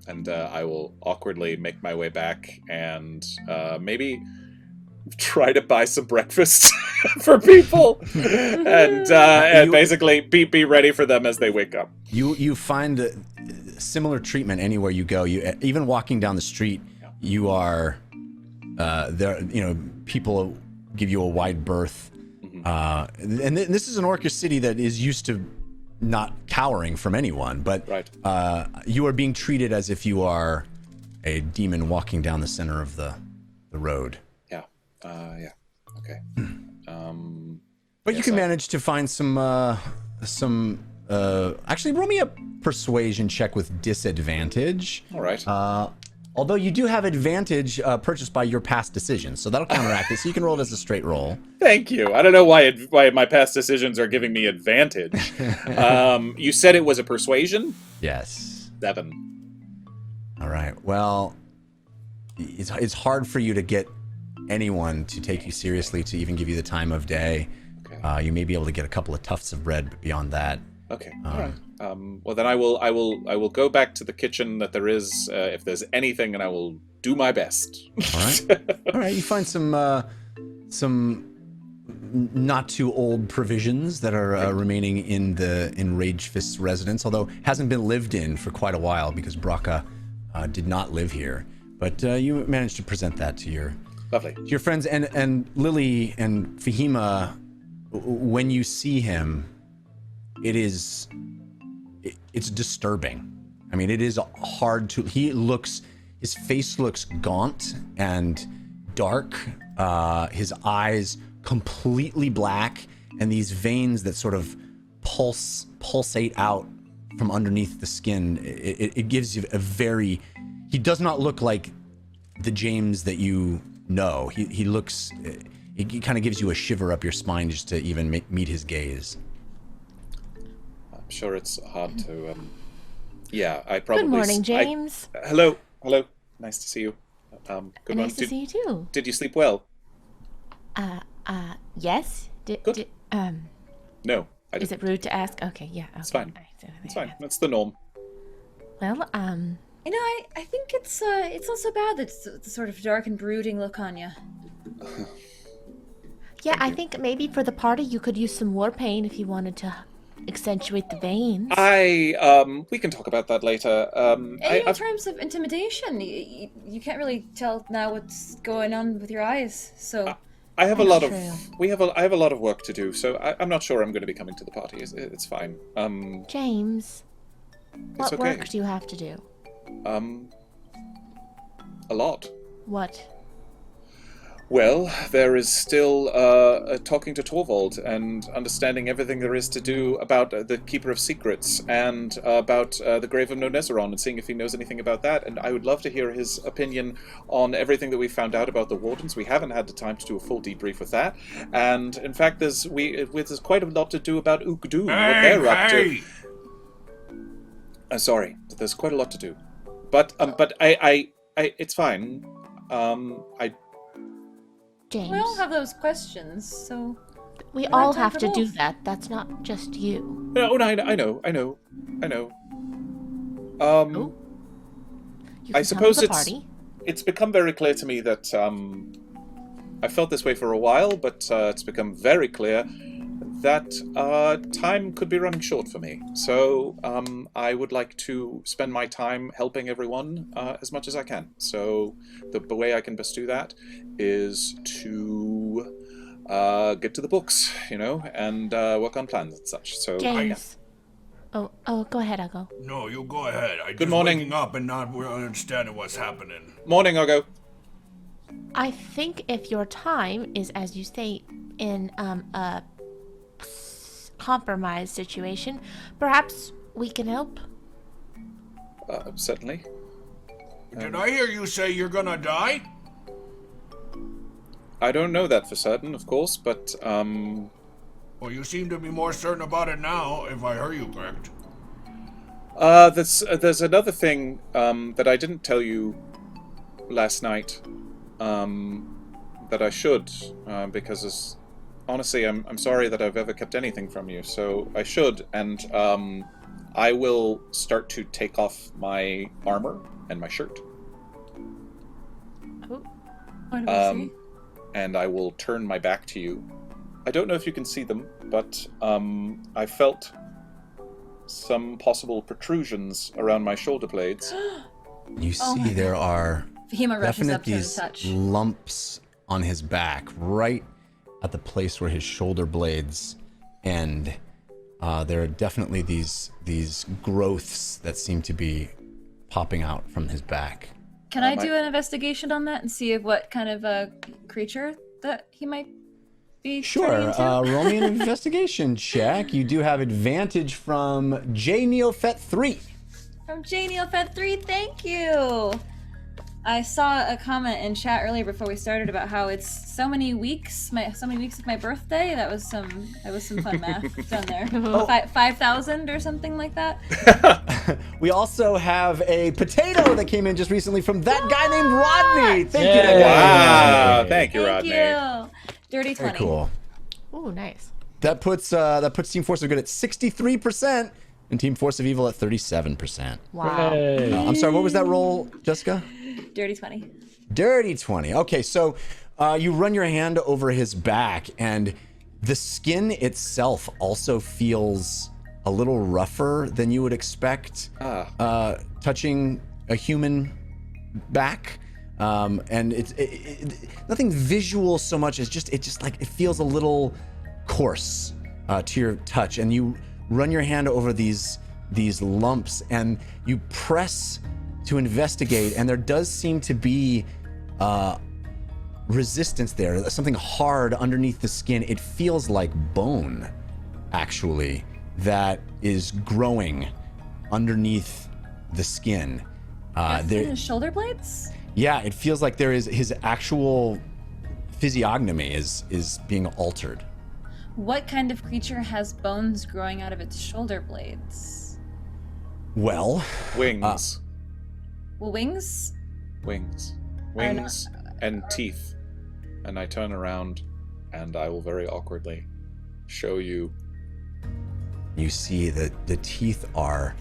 S3: And I will awkwardly make my way back and maybe try to buy some breakfast for people, and basically be ready for them as they wake up.
S1: You find similar treatment anywhere you go. You even walking down the street, you are there. People give you a wide berth. And this is an orcish city that is used to not cowering from anyone, but you are being treated as if you are a demon walking down the center of the road. Okay. But you can manage to find some actually roll me a persuasion check with disadvantage.
S3: All right.
S1: Although you do have advantage purchased by your past decisions, so that'll counteract it. So you can roll it as a straight roll.
S3: Thank you. I don't know why my past decisions are giving me advantage. You said it was a persuasion?
S1: Yes.
S3: 7.
S1: All right. Well, it's hard for you to get anyone to take you seriously, to even give you the time of day. Okay. You may be able to get a couple of tufts of bread, but beyond that.
S3: Okay. All right. Well, then I will go back to the kitchen that there is, if there's anything, and I will do my best.
S1: All right. All right. You find some not too old provisions that are remaining in Ragefist's residence, although hasn't been lived in for quite a while because Braca did not live here. But you managed to present that to your friends, and Lily and Fahima. When you see him, it's disturbing. I mean, it is hard to. His face looks gaunt and dark. His eyes completely black, and these veins that sort of pulsate out from underneath the skin. It gives you a very. He does not look like the James that you know. He looks. It kind of gives you a shiver up your spine just to even meet his gaze.
S3: I'm sure it's hard to. I probably.
S6: Good morning, James.
S3: Hello. Nice to see you. Good morning.
S6: Nice to see you too.
S3: Did you sleep well?
S6: Yes.
S3: Good. No.
S6: Is it rude to ask? Okay, yeah. Okay.
S3: It's fine. It's fine. That's the norm.
S6: Well,
S4: I think it's not so bad. That's the sort of dark and brooding look on you.
S6: Yeah,
S3: Thank
S6: I
S3: you.
S6: think maybe for the party you could use some war paint if you wanted to accentuate the veins.
S3: We can talk about that later.
S4: And in terms of intimidation, you can't really tell now what's going on with your eyes. So
S3: I have a
S6: That's
S3: lot
S6: true.
S3: of I have a lot of work to do, so I'm not sure I'm going to be coming to the party. It's fine.
S6: James, what
S3: okay.
S6: work do you have to do?
S3: A lot.
S6: What?
S3: Well, there is still talking to Torvald and understanding everything there is to do about the Keeper of Secrets and about the Grave of Nonezeron and seeing if he knows anything about that. And I would love to hear his opinion on everything that we found out about the Wardens. We haven't had the time to do a full debrief with that. And in fact, there's quite a lot to do about Uggo, what they're up to. Sorry, there's quite a lot to do. But I it's fine.
S6: James.
S4: we all have those questions. So
S6: We
S4: have
S6: all
S4: time
S6: have
S4: for
S6: to do
S4: both.
S6: that. That's not just you.
S3: No, I know.
S6: Oh. You
S3: I
S6: can
S3: suppose
S6: come to the party.
S3: it's become very clear to me that I felt this way for a while, but it's become very clear that time could be running short for me. So I would like to spend my time helping everyone as much as I can. So the way I can best do that is to get to the books, and work on plans and such. So
S6: James. Oh, go ahead, Uggo.
S7: No, you go ahead. I
S3: Good
S7: just
S3: morning.
S7: waking up and not really understanding what's happening.
S3: Morning, Uggo.
S6: I think if your time is, as you say, in a compromised situation, perhaps we can help.
S3: Certainly.
S7: Did I hear you say you're gonna die?
S3: I don't know that for certain, of course, but
S7: Well, you seem to be more certain about it now, if I heard you correct.
S3: there's another thing that I didn't tell you last night that I should, because honestly, I'm sorry that I've ever kept anything from you. So I should, and I will start to take off my armor and my shirt,
S4: what do we see?
S3: and I will turn my back to you. I don't know if you can see them, but I felt some possible protrusions around my shoulder blades.
S1: You
S4: Oh
S1: see
S4: my
S1: there are
S4: Fahima rushes
S1: definite
S4: up to
S1: these
S4: touch.
S1: lumps on his back, right at the place where his shoulder blades end. There are definitely these growths that seem to be popping out from his back.
S4: Can I do an investigation on that and see if what kind of a creature that he might be
S1: Sure.
S4: turning into?
S1: Roll me an investigation check. You do have advantage from J. Neofet 3.
S4: From J. Neofet 3, thank you! I saw a comment in chat earlier before we started about how it's so many weeks of my birthday. That was some fun math done there. 5,000 or something like that.
S1: We also have a potato that came in just recently from that guy named Rodney. Thank you, that
S5: Yay.
S1: guy.
S3: Wow, thank you,
S4: Thank
S3: Rodney.
S4: you. Dirty 20.
S1: Very cool.
S6: Ooh, nice.
S1: That puts Team Force of Good at 63% and Team Force of Evil at 37%.
S6: Wow.
S5: Hey.
S1: I'm sorry, what was that roll, Jessica?
S4: Dirty 20.
S1: Dirty 20. Okay, so you run your hand over his back, and the skin itself also feels a little rougher than you would expect touching a human back. And it's nothing visual so much as it feels a little coarse to your touch, and you run your hand over these lumps and you press to investigate, and there does seem to be resistance there, something hard underneath the skin. It feels like bone, actually, that is growing underneath the skin.
S4: In his shoulder blades?
S1: Yeah, it feels like there is his actual physiognomy is being altered.
S4: What kind of creature has bones growing out of its shoulder blades?
S1: Well,
S3: Wings.
S4: Well, wings?
S3: Wings.
S4: Are not-
S3: Wings and teeth. And I turn around and I will very awkwardly show you.
S1: you see that the teeth are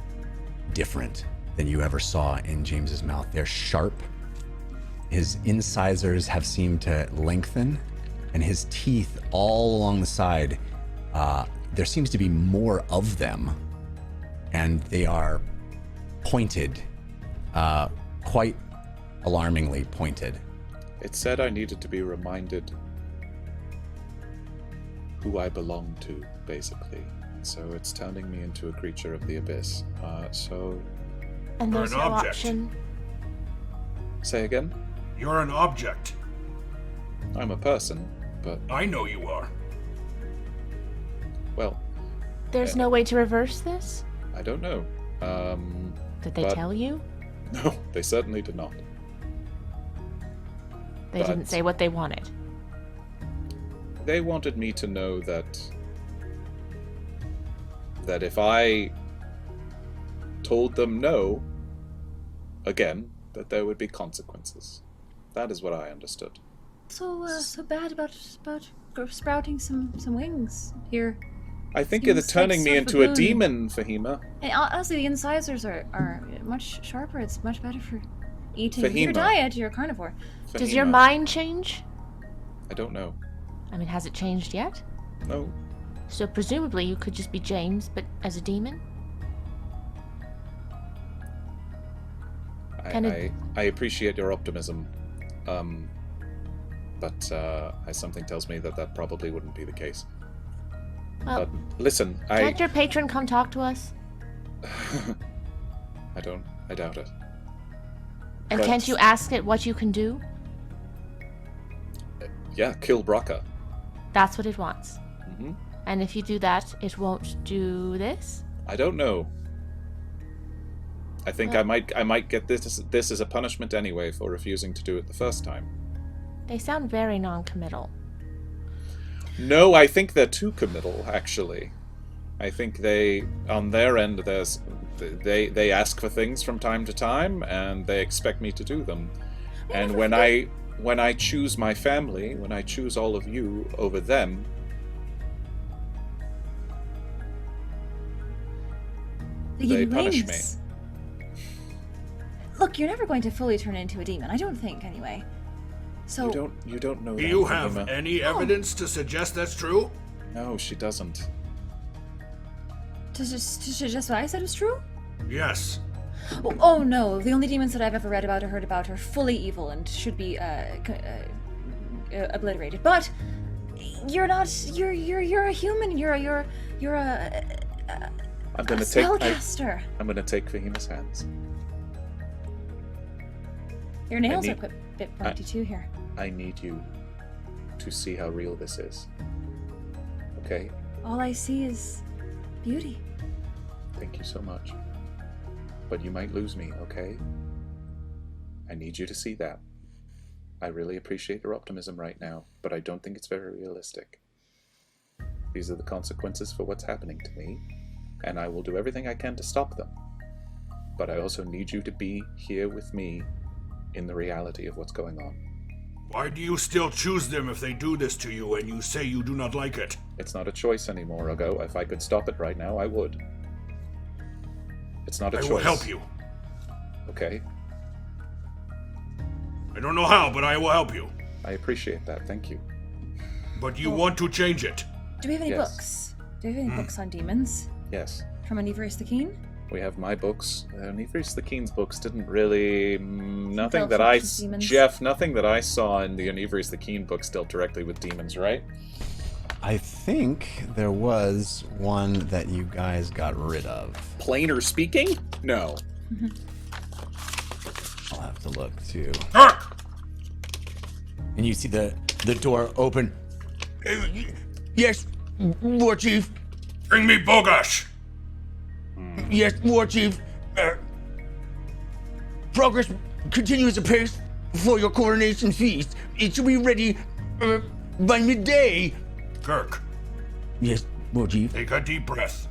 S1: different than you ever saw in James's mouth. They're sharp. His incisors have seemed to lengthen, and his teeth all along the side. There seems to be more of them, and they are pointed, quite alarmingly pointed.
S3: It said I needed to be reminded who I belong to, basically. So it's turning me into a creature of the abyss.
S6: And there's
S7: an
S6: no
S7: object.
S6: option.
S3: Say again?
S7: You're an object.
S3: I'm a person, but,
S7: I know you are.
S3: well,
S6: There's no way to reverse this?
S3: I don't know.
S6: Did they
S3: But-
S6: tell you?
S3: No, they certainly did not.
S6: They
S3: but-
S6: didn't say what they wanted.
S3: They wanted me to know that if I told them no, again, that there would be consequences. That is what I understood.
S4: So bad about sprouting some wings here.
S3: I think
S4: Seems
S3: it's turning
S4: like
S3: me
S4: sort of a
S3: into a
S4: boon.
S3: demon, Fahima.
S4: And honestly, the incisors are much sharper. It's much better for eating. With your
S3: Fahima.
S4: diet, you're a carnivore.
S6: Does your
S3: Fahima,
S6: mind change?
S3: I don't know.
S6: I mean, has it changed yet?
S3: No.
S6: So presumably you could just be James, but as a demon?
S3: I appreciate your optimism. But something tells me that probably wouldn't be the case.
S6: Well,
S3: But listen,
S6: can't your patron come talk to us?
S3: I doubt it.
S6: And
S3: But-
S6: can't you ask it what you can do?
S3: Yeah, kill Brocca.
S6: That's what it wants.
S3: Hmm.
S6: And if you do that, it won't do this?
S3: I don't know. I think
S6: Well-
S3: I might get this as a punishment anyway for refusing to do it the first time.
S6: They sound very non-committal.
S3: No, I think they're too committal, actually. I think on their end, they ask for things from time to time, and they expect me to do them. And when I choose my family, when I choose all of you over them,
S4: They give
S3: They
S4: you
S3: punish
S4: wings. Look, you're never going to fully turn into a demon. I don't think, anyway. So
S3: you don't know.
S7: Do
S3: that,
S7: you have
S3: Fahima.
S7: any evidence to suggest that's true?
S3: No, she doesn't.
S4: to suggest what I said was true?
S7: Yes.
S4: Oh no, the only demons that I've ever read about or heard about are fully evil and should be obliterated. But you're not. You're a human. You're a
S3: I'm gonna take.
S4: spellcaster.
S3: I'm gonna take Fahima's hands.
S4: Your nails
S3: need-
S4: are a bit pointy too here.
S3: I need you to see how real this is. Okay?
S4: All I see is beauty.
S3: Thank you so much. But you might lose me, okay? I need you to see that. I really appreciate your optimism right now, but I don't think it's very realistic. These are the consequences for what's happening to me, and I will do everything I can to stop them. But I also need you to be here with me in the reality of what's going on.
S7: Why do you still choose them if they do this to you and you say you do not like it?
S3: It's not a choice anymore, Uggo. If I could stop it right now, I would. It's not a choice.
S7: I will help you.
S3: Okay?
S7: I don't know how, but I will help you.
S3: I appreciate that. Thank you.
S7: But you want to change it.
S4: Do we have any
S3: Yes.
S4: books? Do we have any books on demons?
S3: Yes.
S4: From Anivarius the Keen?
S3: We have my books. Nefris the Keen's books didn't really... nothing
S4: Dealt
S3: that
S4: with demons.
S3: Jeff, nothing that I saw in the Anivarius the Keen books dealt directly with demons, right?
S1: I think there was one that you guys got rid of.
S3: Plainer speaking? No.
S1: I'll have to look too.
S7: Hark!
S1: And you see the door open. Yes, War Chief.
S7: Bring me Bogash!
S1: Yes, War Chief. Progress continues apace for your coronation feast. It should be ready by midday.
S7: Kirk,
S1: Yes, War Chief.
S7: take a deep breath.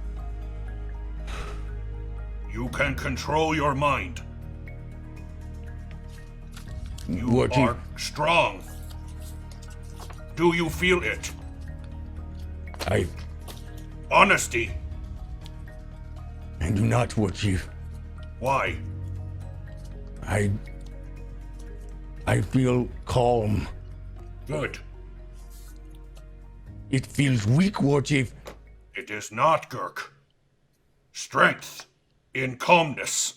S7: You can control your mind. You
S1: War Chief.
S7: are strong. Do you feel it?
S1: I
S7: Honesty.
S1: do not, War Chief.
S7: Why?
S1: I feel calm.
S7: Good.
S8: It feels weak, War Chief.
S7: It is not, Gurk. Strength in calmness.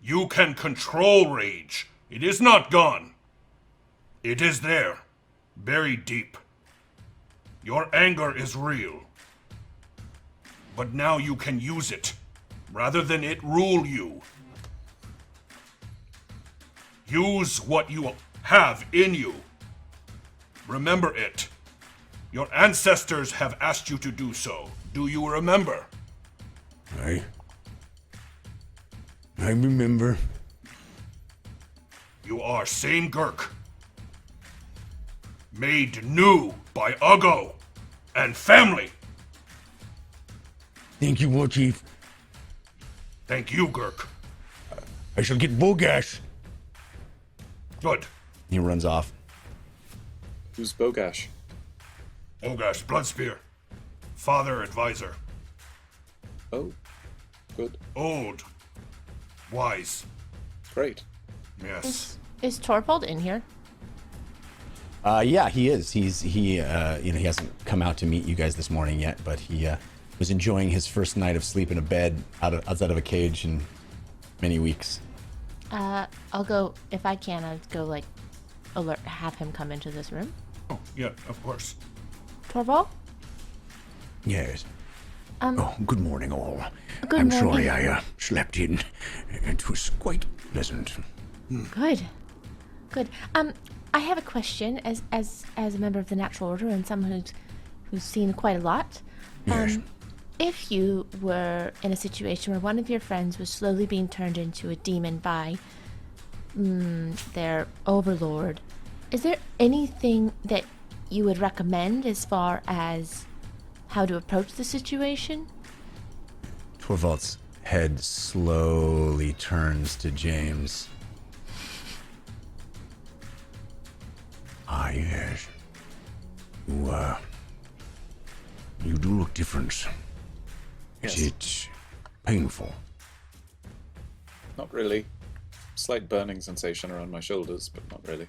S7: You can control rage. It is not gone. It is there, buried deep. Your anger is real. But now you can use it, rather than it rule you. Use what you have in you. Remember it. Your ancestors have asked you to do so. Do you remember?
S8: I remember.
S7: You are same Gurk. Made new by Uggo and family.
S8: Thank you, War Chief.
S7: Thank you, Gurk.
S8: I shall get Bogash.
S7: Good.
S1: He runs off.
S3: Who's Bogash?
S7: Bogash, Bloodspear. Father advisor.
S3: Oh, good.
S7: Old. Wise.
S3: Great.
S7: Yes.
S6: Is Torvald in here?
S1: Yeah, he is. He hasn't come out to meet you guys this morning yet, but he was enjoying his first night of sleep in a bed outside of a cage in many weeks.
S6: I'll go, if I can, I'll go, have him come into this room.
S7: Oh, yeah, of course.
S6: Torvald?
S8: Yes. Oh, good morning, all.
S6: Good
S8: I'm
S6: morning.
S8: sorry I slept in. It was quite pleasant.
S6: Good. I have a question as a member of the Natural Order and someone who's seen quite a lot.
S8: Yes.
S6: If you were in a situation where one of your friends was slowly being turned into a demon by their overlord, is there anything that you would recommend as far as how to approach the situation?
S1: Torvald's head slowly turns to James.
S8: Ah, yes. You do look different.
S3: Yes.
S8: Is it painful?
S3: Not really. Slight burning sensation around my shoulders, but not really.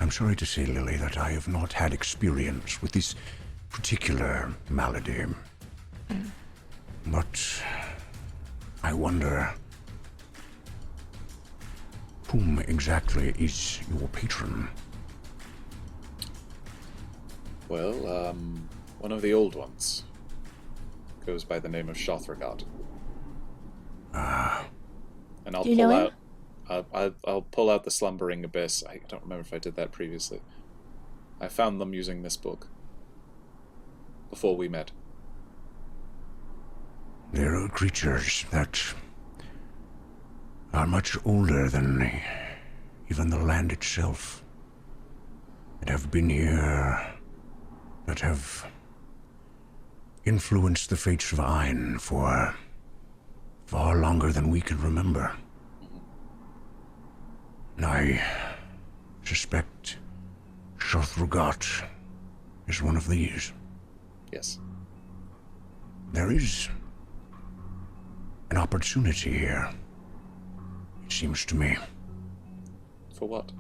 S8: I'm sorry to say, Lily, that I have not had experience with this particular malady. But I wonder, whom exactly is your patron?
S3: Well, one of the old ones. Goes by the name of Shothragot. And I'll
S6: Do you
S3: pull
S6: know him?
S3: out. I'll pull out the Slumbering Abyss. I don't remember if I did that previously. I found them using this book before we met.
S8: There are creatures that are much older than even the land itself, that have been here, that have influenced the fates of Ain for far longer than we can remember. And I suspect Shothragot is one of these.
S3: Yes.
S8: There is an opportunity here, it seems to me.
S3: For what?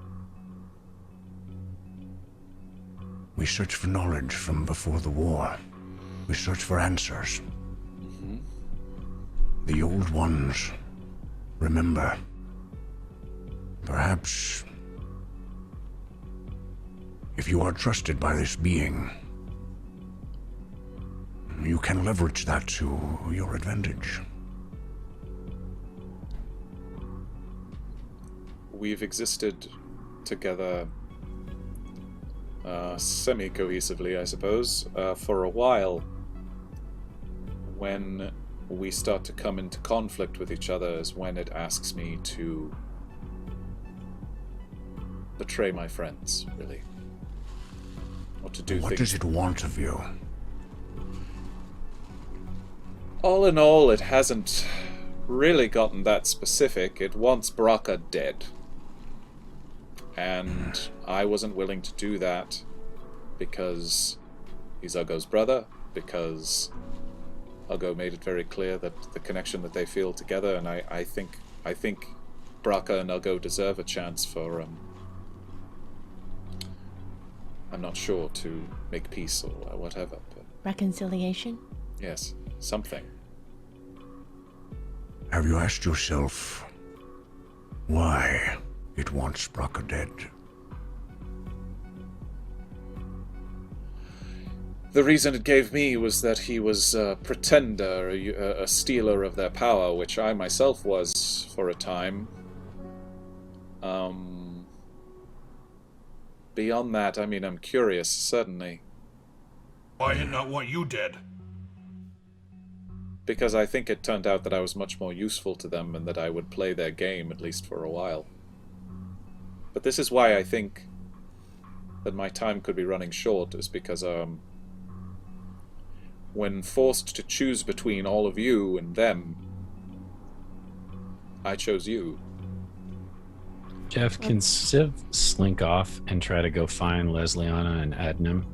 S8: We search for knowledge from before the war. We search for answers. The old ones remember. Perhaps if you are trusted by this being, you can leverage that to your advantage.
S3: We've existed together semi-cohesively, I suppose, for a while. When we start to come into conflict with each other is when it asks me to betray my friends, really. Or to do
S8: What
S3: things.
S8: does it want of you?
S3: All in all, it hasn't really gotten that specific. It wants Braca dead. And I wasn't willing to do that because he's Uggo's brother, because Uggo made it very clear that the connection that they feel together, and I think Braca and Uggo deserve a chance for I'm not sure, to make peace or whatever, but
S6: Reconciliation?
S3: yes, something.
S8: Have you asked yourself why it wants Brocka dead?
S3: The reason it gave me was that he was a pretender, a stealer of their power, which I myself was for a time. Beyond that, I mean, I'm curious, certainly.
S7: Why did not want you dead?
S3: Because I think it turned out that I was much more useful to them and that I would play their game, at least for a while. But this is why I think that my time could be running short, is because, when forced to choose between all of you and them, I chose you.
S5: Jeff, can Civ slink off and try to go find Lesliana and Adnim?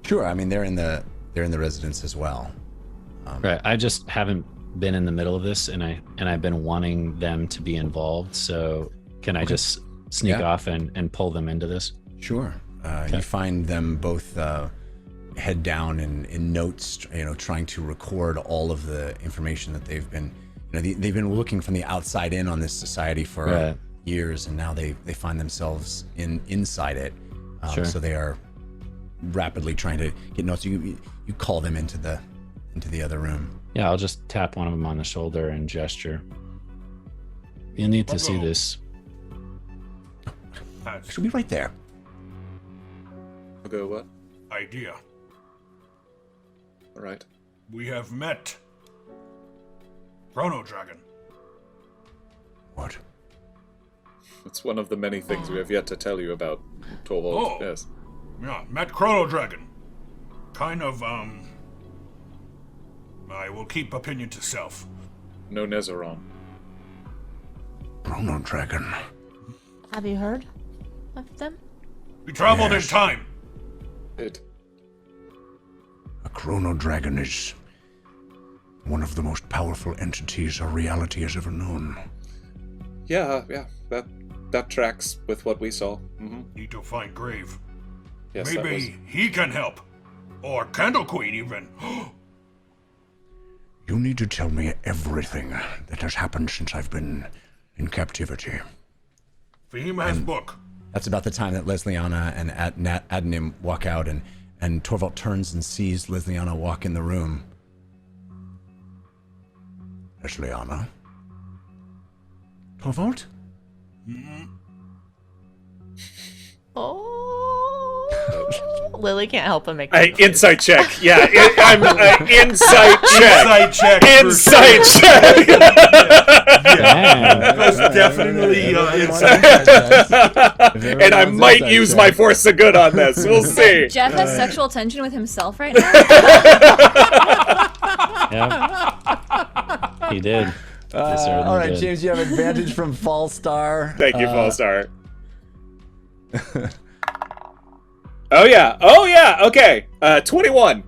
S1: Sure. I mean, they're in the residence as well.
S5: Right. I just haven't been in the middle of this, and I've been wanting them to be involved. So can I just sneak off and pull them into this?
S1: Sure. You find them both head down in notes, trying to record all of the information that they've been, they've been looking from the outside in on this society for years, and now they find themselves inside it. So they are rapidly trying to get notes. You call them into the other room.
S5: Yeah, I'll just tap one of them on the shoulder and gesture. You need to see this.
S1: She'll be right there.
S3: Uggo, what?
S7: Idea.
S3: All right.
S7: We have met Chrono Dragon.
S8: What?
S3: It's one of the many things we have yet to tell you about Torvald.
S7: Oh.
S3: Yes.
S7: Yeah, met Chrono Dragon. Kind of, I will keep opinion to self.
S3: No Nezeron.
S8: Chrono Dragon.
S6: Have you heard of them?
S7: We traveled in
S8: Yes.
S7: time.
S8: A Chrono Dragon is one of the most powerful entities our reality has ever known.
S3: Yeah, that tracks with what we saw.
S7: Need to find Grave.
S3: Yes, that was...
S7: Maybe he can help. Or Candle Queen, even.
S8: You need to tell me everything that has happened since I've been in captivity.
S7: Fahima has book.
S1: That's about the time that Lesliana and Adnim walk out, and Torvald turns and sees Lesliana walk in the room.
S8: Lesliana?
S1: Torvald?
S6: Oh. Lily can't help but make that
S3: Insight check. Yeah, I'm insight check.
S7: Insight check.
S3: Insight check.
S7: Yeah. That's definitely insight.
S3: And I might use my force of good on this. We'll see.
S4: Jeff has sexual tension with himself right now.
S5: Yeah. He did.
S1: All right, James, you have advantage from Fall Star.
S3: Thank you, Fallstar. Oh yeah. Okay. 21.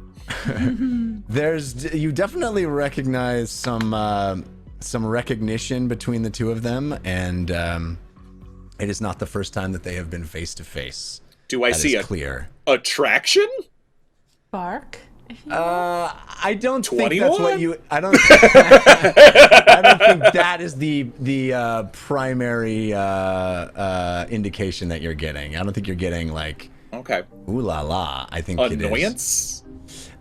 S1: You definitely recognize some recognition between the two of them, and it is not the first time that they have been face to face.
S3: Do I
S1: That
S3: see
S1: is clear?
S3: Attraction?
S6: Bark.
S1: I don't
S3: 21?
S1: think that's what you. I don't. I don't think that is the primary indication that you're getting. I don't think you're getting like.
S3: Okay.
S1: Ooh la la! I think
S3: Annoyance?
S1: it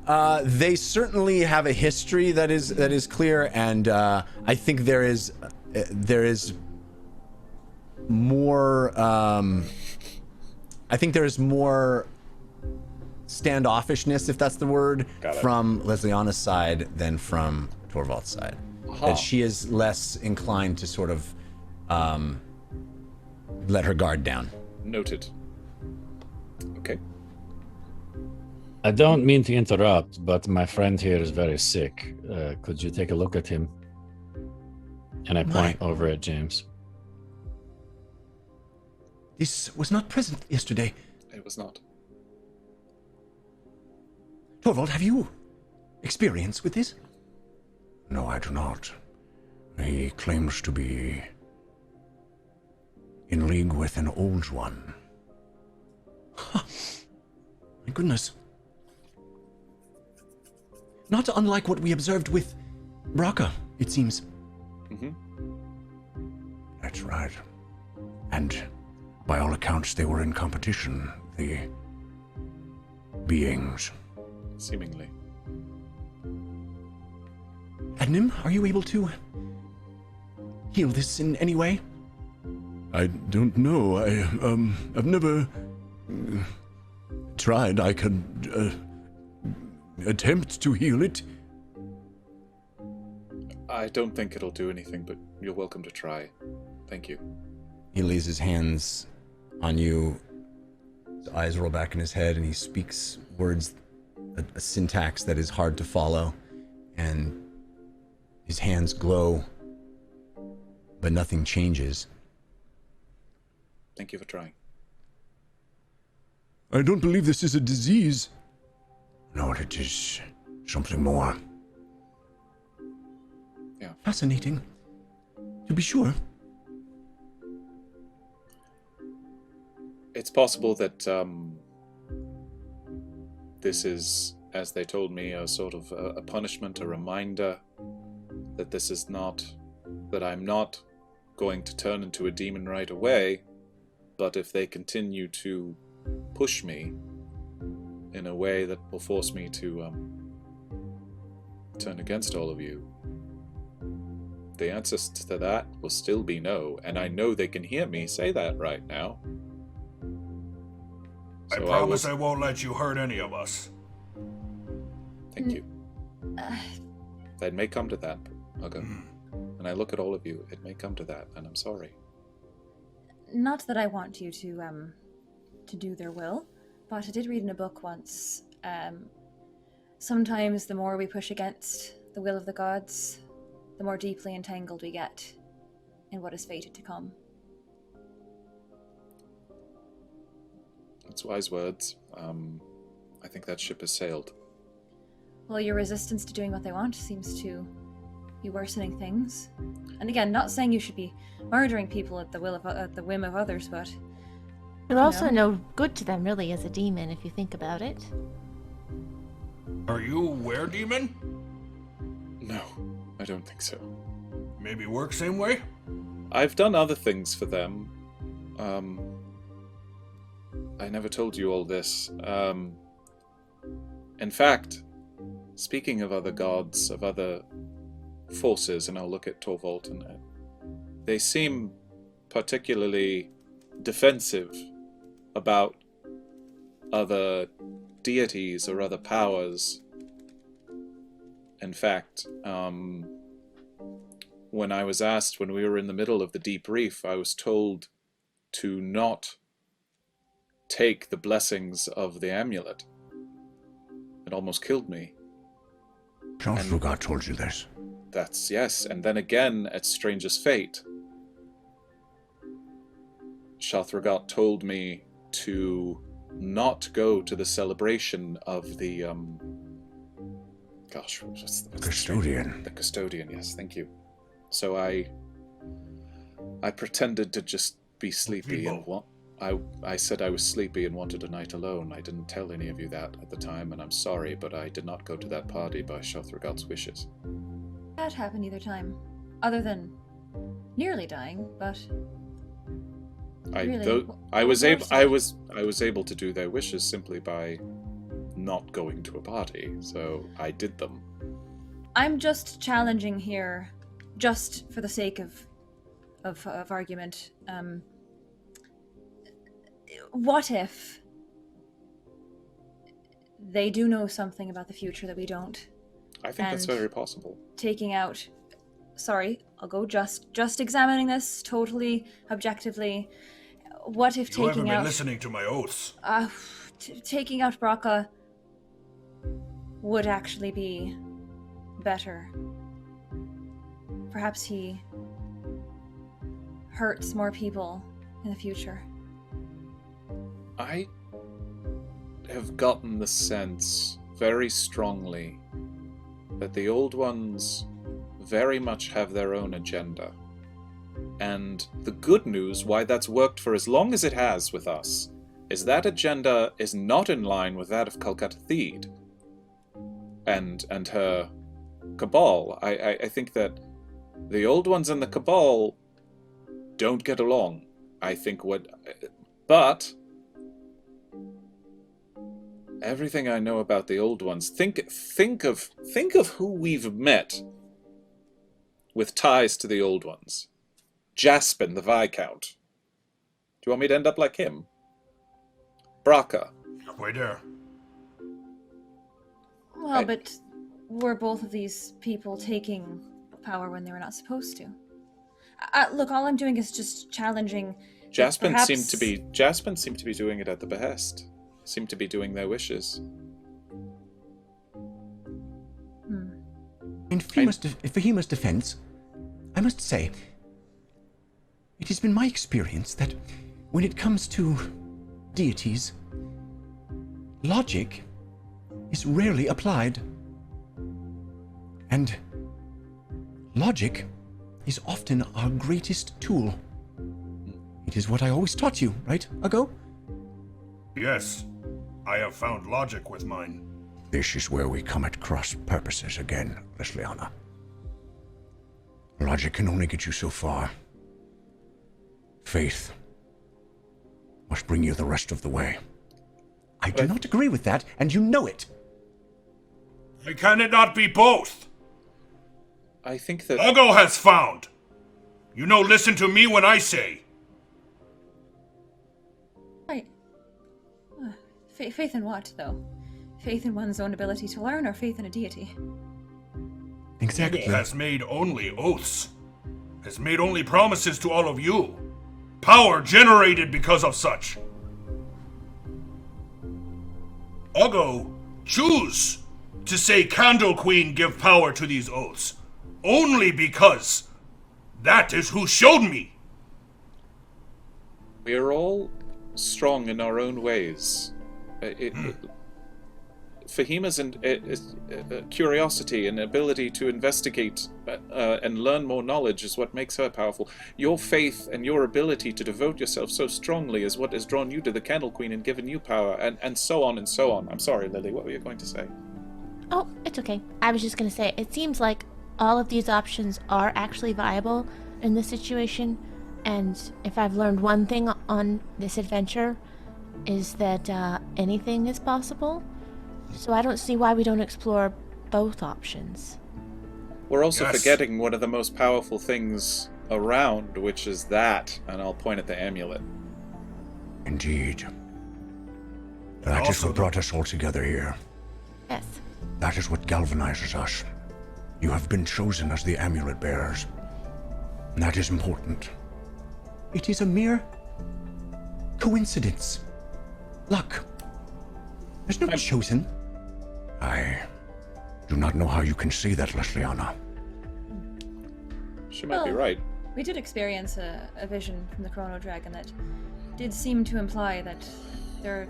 S1: is. They certainly have a history that is clear, and I think there is more. I think there is more standoffishness, if that's the word, from Lesliana's side than from Torvald's side. That she is less inclined to sort of let her guard down.
S3: Noted. Okay.
S5: I don't mean to interrupt, but my friend here is very sick. Could you take a look at him? And I point over at James.
S1: This was not present yesterday.
S3: It was not.
S1: Torvald, have you experience with this?
S8: No, I do not. He claims to be in league with an old one.
S1: My goodness. Not unlike what we observed with Braca, it seems.
S3: Mm-hmm.
S8: That's right. And by all accounts, they were in competition, the beings.
S3: Seemingly.
S1: Adnim, are you able to heal this in any way?
S9: I don't know. I've never tried. I could attempt to heal it.
S3: I don't think it'll do anything, but you're welcome to try. Thank you.
S1: He lays his hands on you. His eyes roll back in his head, and he speaks words, a syntax that is hard to follow. And his hands glow, but nothing changes.
S3: Thank you for trying.
S9: I don't believe this is a disease.
S8: No, it is something more.
S3: Yeah.
S1: Fascinating, to be sure.
S3: It's possible that this is, as they told me, a sort of a punishment, a reminder that this is not, that I'm not going to turn into a demon right away, but if they continue to push me in a way that will force me to turn against all of you, the answer to that will still be no, and I know they can hear me say that right now.
S7: I promise I won't let you hurt any of us.
S3: Thank you. It may come to that, Uggo. And I look at all of you, it may come to that, and I'm sorry.
S4: Not that I want you to do their will, but I did read in a book once, sometimes the more we push against the will of the gods, the more deeply entangled we get in what is fated to come.
S3: That's wise words. I think that ship has sailed.
S4: Well, your resistance to doing what they want seems to be worsening things. And again, not saying you should be murdering people at the whim of others, but
S6: You're also no good to them, really, as a demon, if you think about it.
S7: Are you a were-demon?
S3: No, I don't think so.
S7: Maybe work same way?
S3: I've done other things for them. I never told you all this. In fact, speaking of other gods, of other forces, and I'll look at Torvald, and they seem particularly defensive about other deities or other powers. In fact, when I was asked, when we were in the middle of the deep reef, I was told to not take the blessings of the amulet. It almost killed me.
S8: Shothragot told you this.
S3: That's yes, and then again at Strangest Fate, Shothragot told me to not go to the celebration of the what's the
S8: Custodian.
S3: The custodian, yes, thank you. So I pretended to just be sleepy and I said I was sleepy and wanted a night alone. I didn't tell any of you that at the time, and I'm sorry, but I did not go to that party by Shothragot's wishes.
S4: that happened either time, other than nearly dying, but
S3: I was able to do their wishes simply by not going to a party, so I did them.
S4: I'm just challenging here, just for the sake of argument. What if they do know something about the future that we don't?
S3: I think that's very possible.
S4: Taking out, I'll go just examining this totally objectively. What if
S7: You haven't
S4: taking
S7: been
S4: out
S7: listening to my oaths.
S4: taking out Braca would actually be better? Perhaps he hurts more people in the future.
S3: I have gotten the sense very strongly that the old ones very much have their own agenda. And the good news, why that's worked for as long as it has with us, is that agenda is not in line with that of Calcutta Theed and her cabal. I think that the old ones and the cabal don't get along. I think but everything I know about the old ones, think of who we've met with ties to the old ones. Jaspin, the Viscount. Do you want me to end up like him? Braca.
S7: Wait there.
S4: Well, but were both of these people taking power when they were not supposed to? Look, all I'm doing is just challenging.
S3: Jaspin seemed to be doing it at the behest. Seemed to be doing their wishes.
S8: In Fahima's defense, I must say, it has been my experience that when it comes to deities, logic is rarely applied. And logic is often our greatest tool. It is what I always taught you, right, Uggo?
S7: Yes, I have found logic with mine.
S8: This is where we come at cross purposes again, Lesliana. Logic can only get you so far. Faith must bring you the rest of the way. I do not agree with that, and you know it.
S7: Why can it not be both?
S3: I think that
S7: Uggo has found. You know, listen to me when I say.
S4: Right. Faith in what, though? Faith in one's own ability to learn, or faith in a deity?
S8: Exactly.
S7: Uggo has made only oaths. Has made only promises to all of you. Power generated because of such. Uggo choose to say Candle Queen give power to these oaths. Only because that is who showed me.
S3: we are all strong in our own ways. Fahima's curiosity and ability to investigate and learn more knowledge is what makes her powerful. Your faith and your ability to devote yourself so strongly is what has drawn you to the Candle Queen and given you power, and so on and so on. I'm sorry, Lily, what were you going to say?
S6: Oh, it's okay. I was just going to say, it seems like all of these options are actually viable in this situation, and if I've learned one thing on this adventure, is that anything is possible. So I don't see why we don't explore both options.
S3: We're also forgetting one of the most powerful things around, which is that, and I'll point at the amulet.
S8: Indeed. That is what brought us all together here.
S6: Yes.
S8: That is what galvanizes us. You have been chosen as the amulet bearers. And that is important. It is a mere coincidence. Luck. There's no chosen. I do not know how you can say that, Lesliana.
S3: She might be right.
S4: We did experience a vision from the Chrono Dragon that did seem to imply that there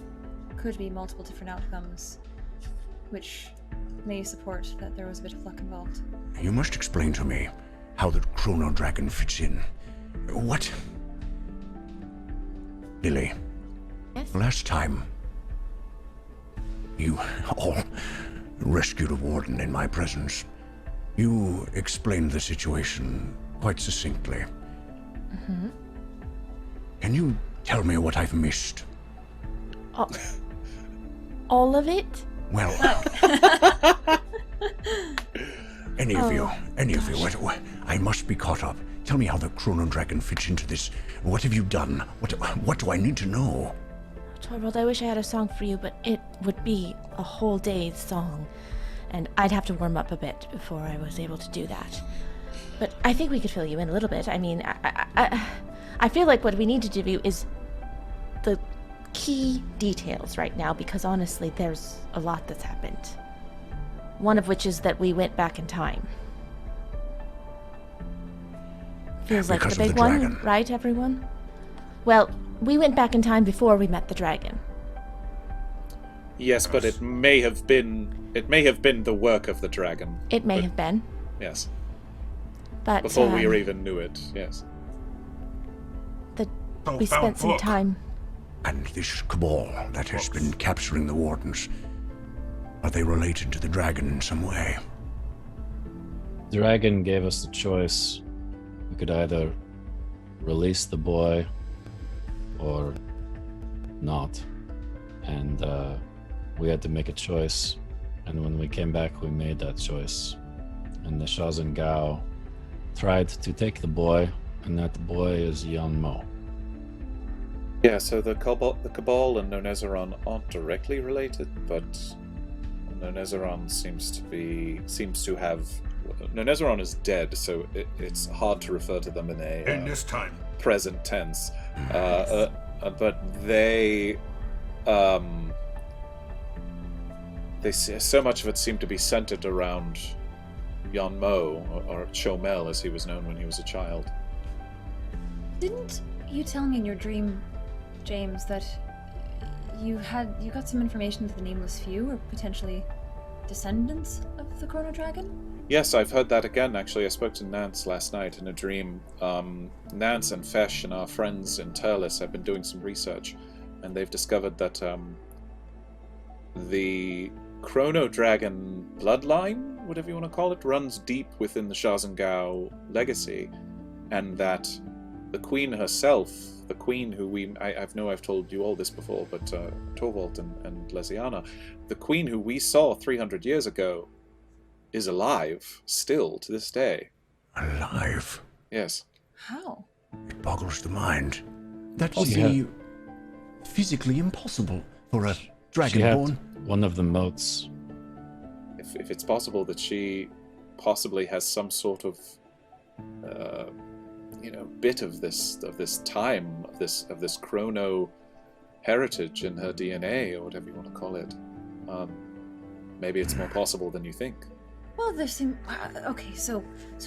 S4: could be multiple different outcomes, which may support that there was a bit of luck involved.
S8: You must explain to me how the Chrono Dragon fits in. What? Lily.
S6: Yes?
S8: Last time, you all rescued a warden in my presence. You explained the situation quite succinctly.
S6: Mm-hmm.
S8: Can you tell me what I've missed?
S6: All of it?
S8: Well, any of you, what, I must be caught up. Tell me how the Chrono Dragon fits into this. What have you done? What do I need to know?
S6: Torvald, I wish I had a song for you, but it would be a whole day's song, and I'd have to warm up a bit before I was able to do that. But I think we could fill you in a little bit. I mean, I feel like what we need to do is the key details right now, because honestly, there's a lot that's happened. One of which is that we went back in time. Feels like the big one, right, everyone? Well, we went back in time before we met the dragon.
S3: Yes, but it may have been the work of the dragon.
S6: It may have been.
S3: Yes.
S6: But
S3: before we even knew it, yes.
S6: We spent some time
S8: And this cabal that has been capturing the wardens, are they related to the dragon in some way?
S5: Dragon gave us the choice. We could either release the boy or not. And we had to make a choice. And when we came back, we made that choice. And the Shothragot tried to take the boy, and that boy is Yon Mo.
S3: Yeah, so the Cabal and Nonezeron aren't directly related, but Nonezeron seems to have. Nonezeron is dead, so it's hard to refer to them in
S7: this time
S3: present tense. But they so much of it seemed to be centered around Yon Mo, or Chomel as he was known when he was a child.
S4: Didn't you tell me in your dream, James, that you got some information that the Nameless Few are potentially descendants of the Chrono Dragon?
S3: Yes, I've heard that again, actually. I spoke to Nance last night in a dream. Nance and Fesh and our friends in Turles have been doing some research, and they've discovered that the Chrono Dragon bloodline, whatever you want to call it, runs deep within the Shothragot legacy, and that the Queen herself, the Queen who I've told you all this before, but Torvald and Lesiana, the Queen who we saw 300 years ago is alive, still, to this day.
S8: Alive?
S3: Yes.
S4: How?
S8: It boggles the mind.
S1: That would be physically impossible for a dragonborn.
S5: One of the motes.
S3: If it's possible that she possibly has some sort of bit of this time, of this chrono heritage in her DNA, or whatever you want to call it, maybe it's more possible than you think.
S4: Well, there's some. Okay, so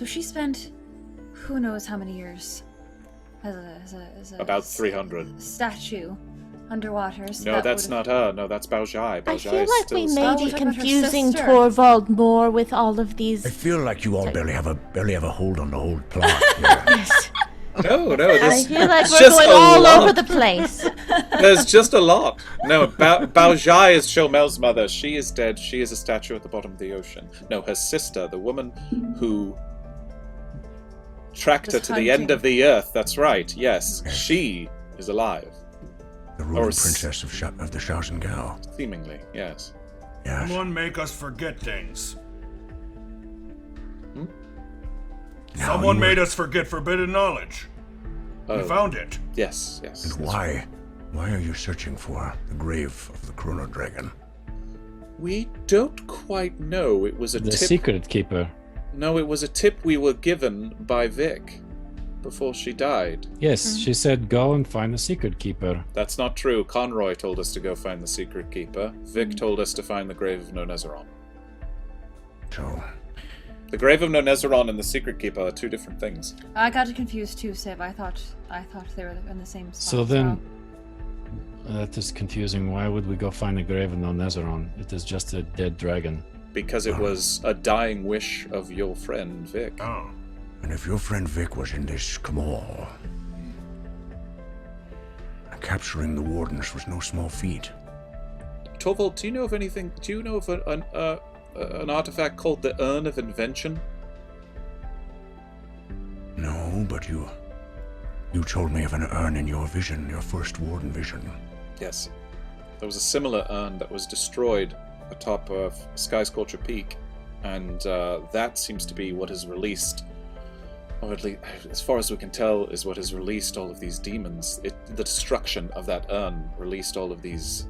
S4: she spent who knows how many years as a
S3: about 300
S4: statue underwater. So
S3: no, that's not her. No, that's Baojai.
S6: I
S3: Baojai
S6: feel
S3: is
S6: like
S3: still
S6: we
S3: a
S6: may
S3: statue.
S6: be confusing Torvald more with all of these.
S8: I feel like you all barely have a hold on the whole plot here.
S6: Yes.
S3: No,
S6: I feel like we're going all over the place.
S3: There's just a lot. No, Baojai is Shomel's mother. She is dead. She is a statue at the bottom of the ocean. No, her sister, the woman who tracked her to the end of the earth. That's right. Yes, she is alive.
S8: The ruling princess of the Shothragot.
S3: Seemingly, yes.
S8: Yes.
S7: Someone make us forget things.
S8: Now
S7: Someone made us forget forbidden knowledge. We found it.
S3: Yes.
S8: And why? Why are you searching for the grave of the Chrono Dragon?
S3: We don't quite know. It was a
S5: The
S3: tip.
S5: secret keeper.
S3: No, it was a tip we were given by Vic before she died.
S5: Yes, she said go and find the secret keeper.
S3: That's not true. Conroy told us to go find the secret keeper. Vic told us to find the grave of Nonezeron.
S8: So,
S3: the grave of Nonezeron and the secret keeper are two different things.
S4: I got confused too, Siv. I thought they were in the same spot.
S5: So then, that is confusing. Why would we go find the grave of Nonezeron? It is just a dead dragon.
S3: Because it was a dying wish of your friend, Vic.
S7: Oh.
S8: and if your friend Vic was in this cabal, capturing the wardens was no small feat.
S3: Torvald, do you know of anything? Do you know of an artifact called the Urn of Invention?
S8: No, but you told me of an urn in your vision, your first warden vision.
S3: Yes. There was a similar urn that was destroyed atop of Skyscorcher Peak, and that seems to be what has released, or at least, as far as we can tell, is what has released all of these demons. The destruction of that urn released all of these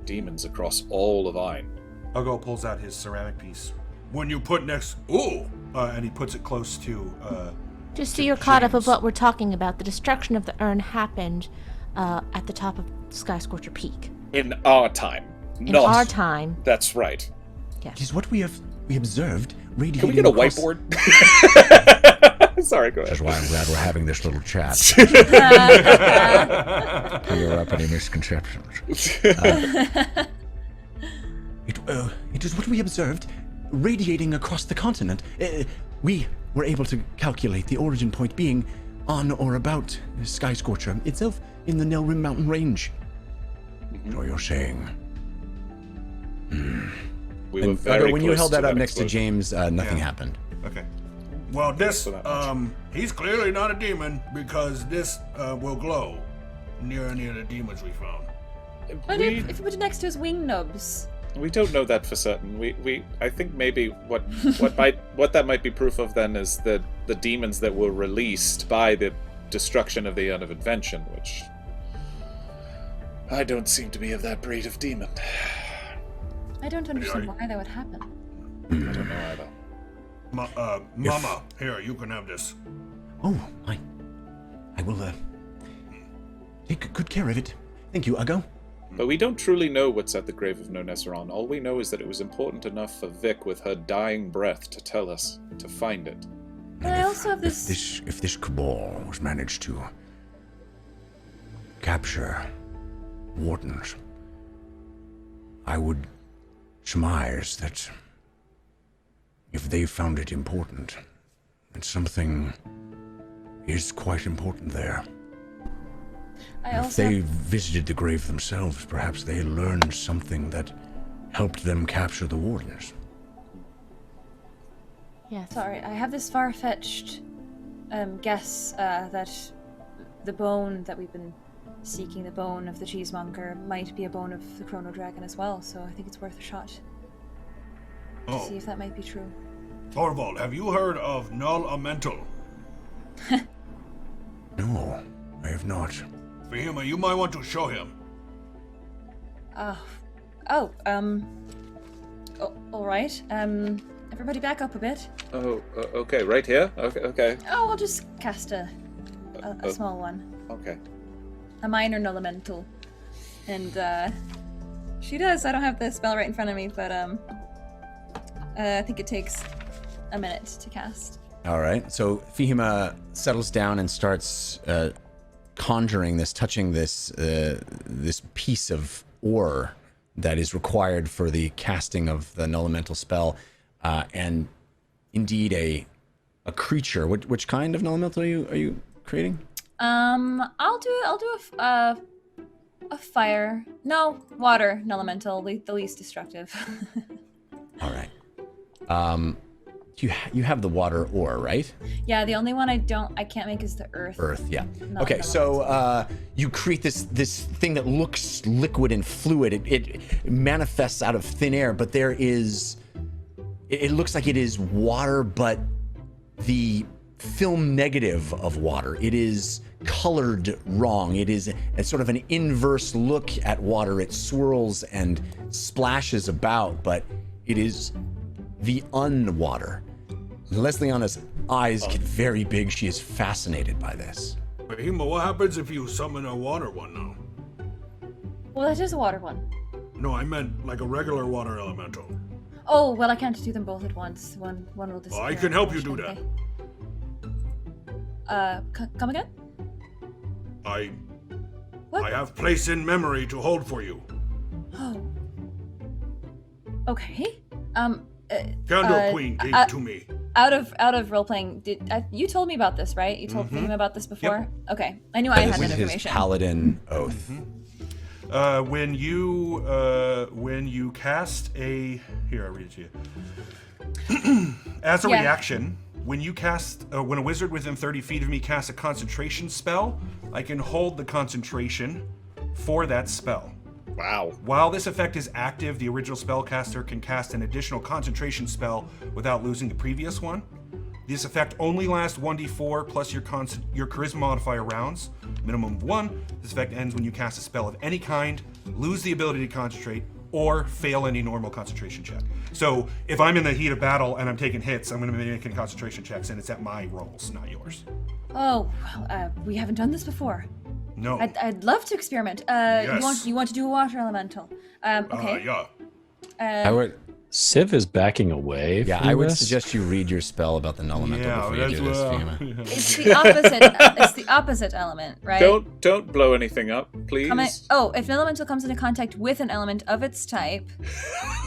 S3: demons across all of Ayn.
S7: Uggo pulls out his ceramic piece. When you put next... Ooh! And he puts it close to...
S6: Just so you're caught up with what we're talking about, the destruction of the urn happened at the top of Skyscorcher Peak.
S3: In our time.
S6: In our time.
S3: That's right.
S6: Yes.
S1: It is what we observed radiating.
S3: Can we get a
S1: across...
S3: whiteboard? Sorry, go ahead.
S8: Which is why I'm glad we're having this little chat. Clear up any misconceptions.
S1: It is what we observed radiating across the continent. We were able to calculate the origin point being on or about Skyscorcher itself in the Nelrim mountain range.
S8: So you're saying...
S3: We were
S1: And
S3: very
S1: when you
S3: close
S1: held
S3: to
S1: that up next
S3: explosion.
S1: to James, nothing
S7: Yeah.
S1: happened.
S7: Okay. Well, this,
S3: For that much.
S7: he's clearly not a demon because this will glow near any of the demons we found.
S4: But if you put it next to his wing nubs.
S3: We don't know that for certain. I think maybe what that might be proof of then is that the demons that were released by the destruction of the Urn of Invention, which I don't seem to be of that breed of demon.
S4: I don't understand why that would happen.
S3: I don't know either.
S7: Mama, here, you can have this.
S1: Oh, I will take good care of it. Thank you, Uggo.
S3: But we don't truly know what's at the grave of Nonesseron. All we know is that it was important enough for Vic, with her dying breath, to tell us to find it.
S4: But I also have this.
S8: If this cabal was managed to capture wardens, I would surmise that if they found it important, that something is quite important there. If they visited the grave themselves, perhaps they learned something that helped them capture the wardens.
S6: Yes.
S4: Sorry, I have this far-fetched guess that the bone that we've been seeking, the bone of the cheesemonger, might be a bone of the Chrono Dragon as well, so I think it's worth a shot to see if that might be true.
S7: Torvald, have you heard of Null Elemental?
S8: No, I have not.
S7: Fahima, you might want to show him.
S4: All right. Everybody back up a bit.
S3: Oh, okay, right here? Okay.
S4: Oh, I'll just cast a small one.
S3: Okay.
S4: A minor elemental. And, she does. I don't have the spell right in front of me, but, I think it takes a minute to cast.
S1: All right. So Fahima settles down and starts conjuring this, touching this this piece of ore that is required for the casting of the null elemental spell, and indeed a creature. Which kind of null elemental are you creating?
S4: I'll do a fire. No, water elemental, the least destructive.
S1: All right. You have the water ore, right?
S4: Yeah, the only one I can't make is the earth.
S1: Earth, yeah.
S4: Not
S1: Okay,
S4: the
S1: so you create this thing that looks liquid and fluid. It manifests out of thin air, but there is... It looks like it is water, but the film negative of water. It is colored wrong. It is a sort of an inverse look at water. It swirls and splashes about, but it is the unwater. Lesliana's eyes get very big. She is fascinated by this.
S7: Fahima, what happens if you summon a water one now?
S4: Well, that is a water one.
S7: No, I meant like a regular water elemental.
S4: Oh, well, I can't do them both at once. One will disappear.
S7: I can help you do that.
S4: Come again? What?
S7: I have place in memory to hold for you.
S4: Oh. Okay.
S7: Candle Queen gave it to me.
S4: Out of role playing, you told me about this, right? You told me about this before.
S7: Yep.
S4: Okay, I knew I had
S1: This
S4: that
S1: is his
S4: information.
S1: paladin oath.
S7: When you cast a... Here, I'll read it to you. As a reaction, when a wizard within 30 feet of me casts a concentration spell, I can hold the concentration for that spell.
S3: Wow.
S7: While this effect is active, the original spellcaster can cast an additional concentration spell without losing the previous one. This effect only lasts 1d4 plus your charisma modifier rounds, minimum of 1. This effect ends when you cast a spell of any kind, lose the ability to concentrate, or fail any normal concentration check. So if I'm in the heat of battle and I'm taking hits, I'm going to be making concentration checks, and it's at my rolls, not yours.
S4: Oh, well, we haven't done this before.
S7: No.
S4: I'd love to experiment.
S7: Yes.
S4: You want to do a water elemental? Okay.
S7: Yeah.
S1: I would,
S5: Civ is backing away.
S1: yeah,
S5: from
S1: I would
S5: this.
S1: suggest you read your spell about the null elemental
S7: Yeah,
S1: before you
S7: that's
S1: do this,
S7: what...
S1: Fahima.
S4: It's the opposite. It's the opposite element, right?
S3: Don't blow anything up, please.
S4: If an elemental comes into contact with an element of its type,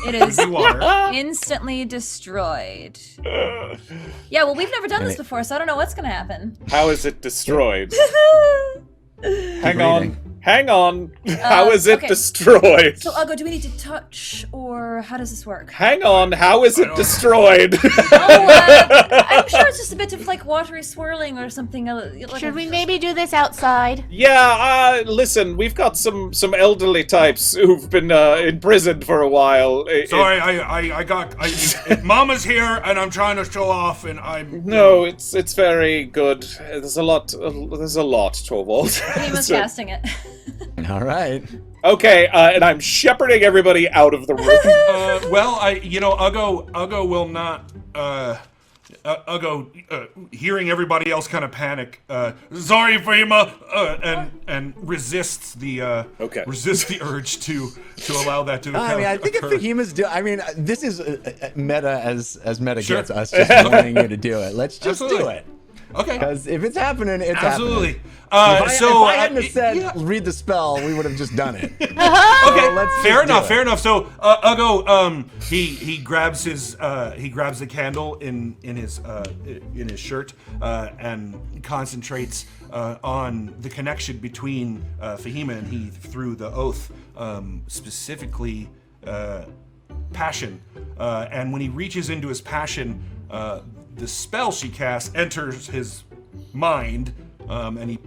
S4: it is
S7: Water.
S4: instantly destroyed. Yeah, well, we've never done this before, so I don't know what's gonna happen.
S3: How is it destroyed? Hang Hang on. How is it
S4: okay.
S3: destroyed?
S4: So, Uggo, do we need to touch, or how does this work?
S3: Hang on. How is it destroyed?
S4: I'm sure it's just a bit of like watery swirling or something. Like
S6: Should we maybe do this outside?
S3: Yeah, listen, we've got some elderly types who've been imprisoned for a while.
S7: Sorry, Mama's here, and I'm trying to show off, and I'm...
S3: No, it's very good. There's a lot, Torvald.
S4: He was casting it.
S1: All right.
S3: Okay, and I'm shepherding everybody out of the room.
S7: Well, Uggo will not, Uggo, hearing everybody else kind of panic, sorry, Fahima, and resists the, resists the urge to allow that to
S1: I mean, I think if
S7: occur.
S1: Fahima's this is meta as meta
S7: Sure.
S1: gets us just wanting you to do it. Let's just do
S7: Absolutely.
S1: it.
S7: Okay.
S1: Because if it's happening, it's
S7: Absolutely.
S1: happening. If I hadn't have said
S7: yeah.
S1: read the spell, we would have just done it.
S7: Okay,
S1: let's
S7: fair
S1: just do
S7: enough.
S1: it.
S7: Fair enough. So Uggo, he grabs the candle in his shirt and concentrates on the connection between Fahima and he through the oath, specifically passion. And when he reaches into his passion, the spell she casts enters his mind, and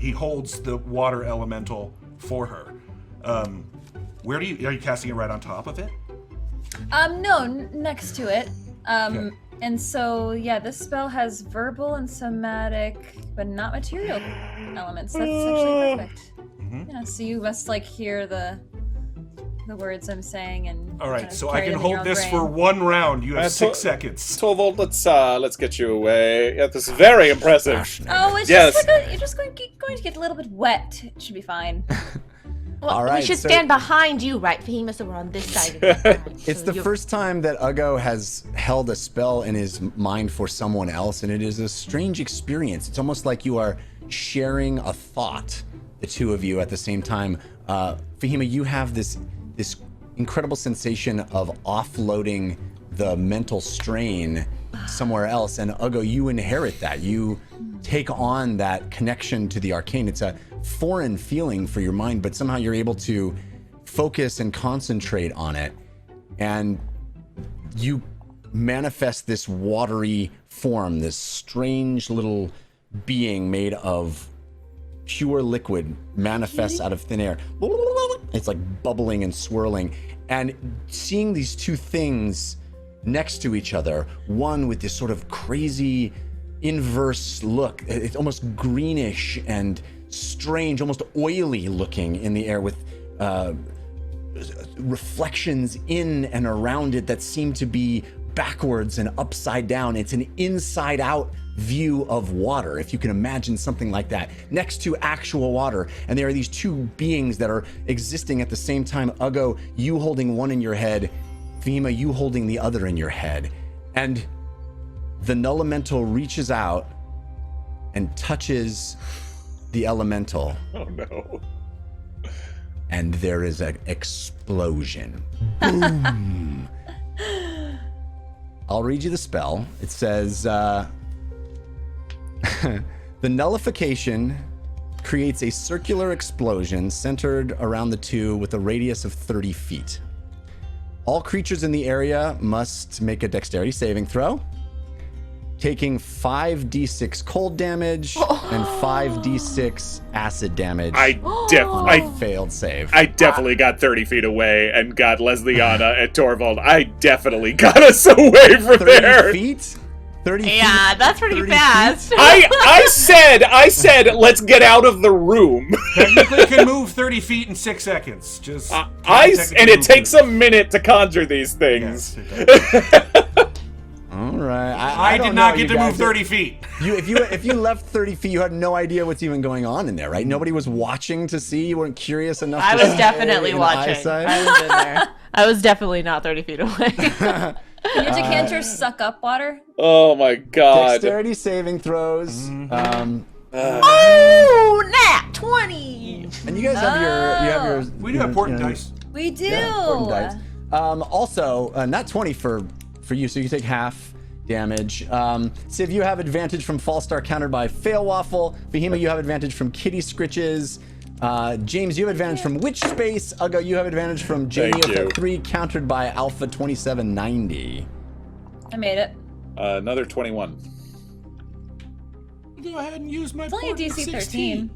S7: he holds the water elemental for her. Are you casting it right on top of it?
S4: No, next to it.
S7: Okay.
S4: And so, yeah, this spell has verbal and somatic, but not material elements. That's actually perfect.
S7: Mm-hmm.
S4: Yeah, so you must like hear the words I'm saying and.
S7: All right,
S4: kind of
S7: so I
S4: carry
S7: can
S4: them in your
S7: hold
S4: own
S7: this
S4: brain.
S7: for 1 round. You have 6
S3: To-
S7: seconds.
S3: Torvald, let's get you away. Yeah, this is very impressive.
S4: Oh, it's
S3: Yes.
S4: just like you're just going to get a little bit wet. It should be fine.
S6: Well,
S1: All right,
S6: we should
S1: so-
S6: stand behind you, right, Fahima, so we're on this side of the
S1: It's the first time that Uggo has held a spell in his mind for someone else, and it is a strange experience. It's almost like you are sharing a thought, the two of you at the same time. Fahima, you have this incredible sensation of offloading the mental strain somewhere else, and Uggo, you inherit that. You take on that connection to the arcane. It's a foreign feeling for your mind, but somehow you're able to focus and concentrate on it, and you manifest this watery form, this strange little being made of pure liquid manifests out of thin air. It's like bubbling and swirling, and seeing these two things next to each other, one with this sort of crazy inverse look, it's almost greenish and strange, almost oily looking in the air, with reflections in and around it that seem to be backwards and upside down. It's an inside out view of water, if you can imagine something like that, next to actual water. And there are these two beings that are existing at the same time. Uggo, you holding one in your head, Fahima, you holding the other in your head. And the null elemental reaches out and touches the elemental.
S3: Oh no.
S1: And there is an explosion. Boom. I'll read you the spell. It says, the nullification creates a circular explosion centered around the two with a radius of 30 feet. All creatures in the area must make a dexterity saving throw, taking 5d6 cold damage and 5d6 acid damage on a failed save.
S3: I definitely got 30 feet away and got Lesliana and Torvald. I definitely got us away from
S1: 30
S3: there.
S1: feet? 30 feet?
S6: Yeah, that's pretty
S1: 30
S6: fast.
S3: I said, let's get out of the room.
S7: Technically can move 30 feet in 6 seconds. Just
S3: and it takes a minute to conjure these things.
S1: All right.
S7: I did not get to move 30 feet.
S1: If you left 30 feet, you had no idea what's even going on in there, right? Nobody was watching to see. You weren't curious enough.
S6: I
S1: to
S6: was
S1: stay
S6: definitely
S1: in
S6: watching.
S1: eyesight?
S6: I was in there. I was definitely not 30 feet away.
S4: Can your decanters suck up water?
S3: Oh my god.
S1: Dexterity saving throws.
S6: Oh, nat 20.
S1: And you guys have your.
S7: We do have portent dice.
S4: We do.
S1: Yeah, portent dice. Also, not 20 for you, so you take half damage. Civ, you have advantage from False Start countered by Fail Waffle. Fahima, you have advantage from Kitty Scritches. James, you have advantage from which space? Uggo, you have advantage from Jamie
S3: Thank you.
S1: at 3, countered by Alpha 2790.
S4: I made it.
S3: Another 21.
S7: Go ahead and use my.
S4: It's only a DC 13.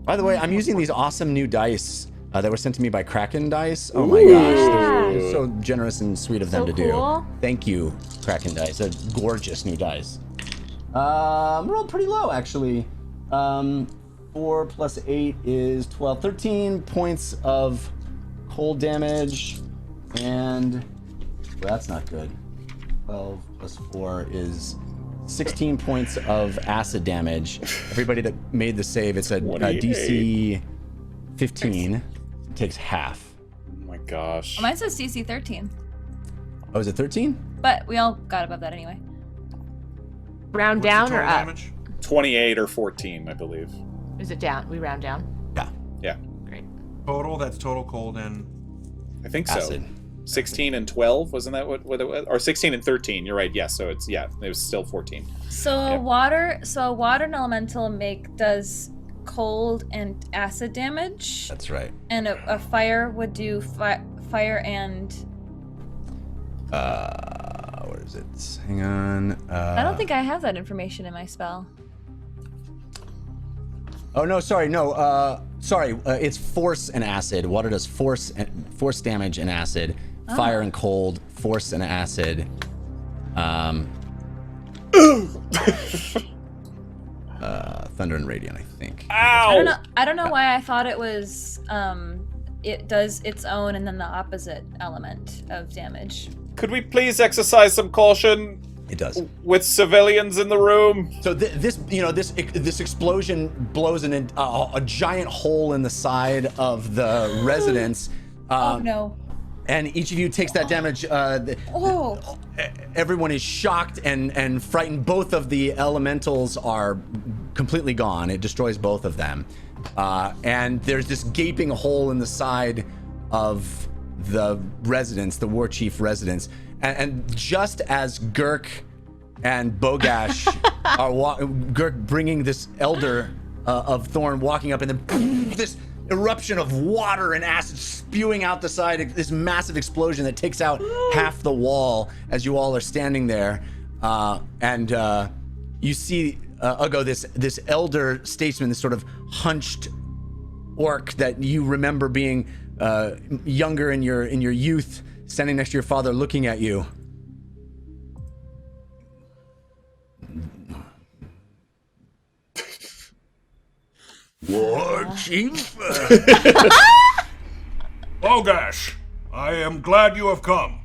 S1: By the way, I'm using these awesome new dice that were sent to me by Kraken Dice. Oh my gosh, they're so generous and sweet of them to
S6: cool.
S1: do. Thank you, Kraken Dice. They're gorgeous new dice. Rolled pretty low actually. 4 plus 8 is 12. 13 points of cold damage, and well, that's not good. 12 plus 4 is 16 points of acid damage. Everybody that made the save, it's a DC 15. Takes half.
S3: Oh my gosh.
S4: Mine says DC 13,
S1: Oh, is it 13?
S4: but we all got above that anyway.
S6: Round
S7: What's the
S6: down or
S7: total
S6: up?
S7: damage?
S3: 28 or 14, I believe.
S6: Is it down? We round down.
S1: Yeah.
S3: Yeah,
S6: Great.
S7: Total. That's total cold and.
S3: I think
S1: Acid.
S3: so. 16 and 12, wasn't that what it was? Or 16 and 13, you're right. Yes, so it was still 14.
S4: So
S3: Yeah.
S4: a water and elemental does cold and acid damage,
S1: That's right.
S4: and a fire would do fire and.
S1: Where is it? Hang on.
S4: I don't think I have that information in my spell.
S1: Oh no, sorry, no. Sorry, it's force and acid. Water does force damage and acid. Fire and cold, force and acid. Thunder and radiant, I think.
S3: Ow!
S4: I don't know why I thought it was it does its own and then the opposite element of damage.
S3: Could we please exercise some caution
S1: It does.
S3: with civilians in the room?
S1: So this explosion blows a giant hole in the side of the residence.
S4: Oh no.
S1: And each of you takes that damage. Everyone is shocked and frightened. Both of the elementals are completely gone. It destroys both of them. And there's this gaping hole in the side of the residence, the War Chief residence. And just as Girk and Bogash are Girk bringing this Elder of Thorn walking up, and then this eruption of water and acid spewing out the side, this massive explosion that takes out half the wall as you all are standing there. And you see Uggo, this elder statesman, this sort of hunched orc that you remember being younger in your youth, standing next to your father looking at you.
S8: War Chief?
S7: Bogash, I am glad you have come.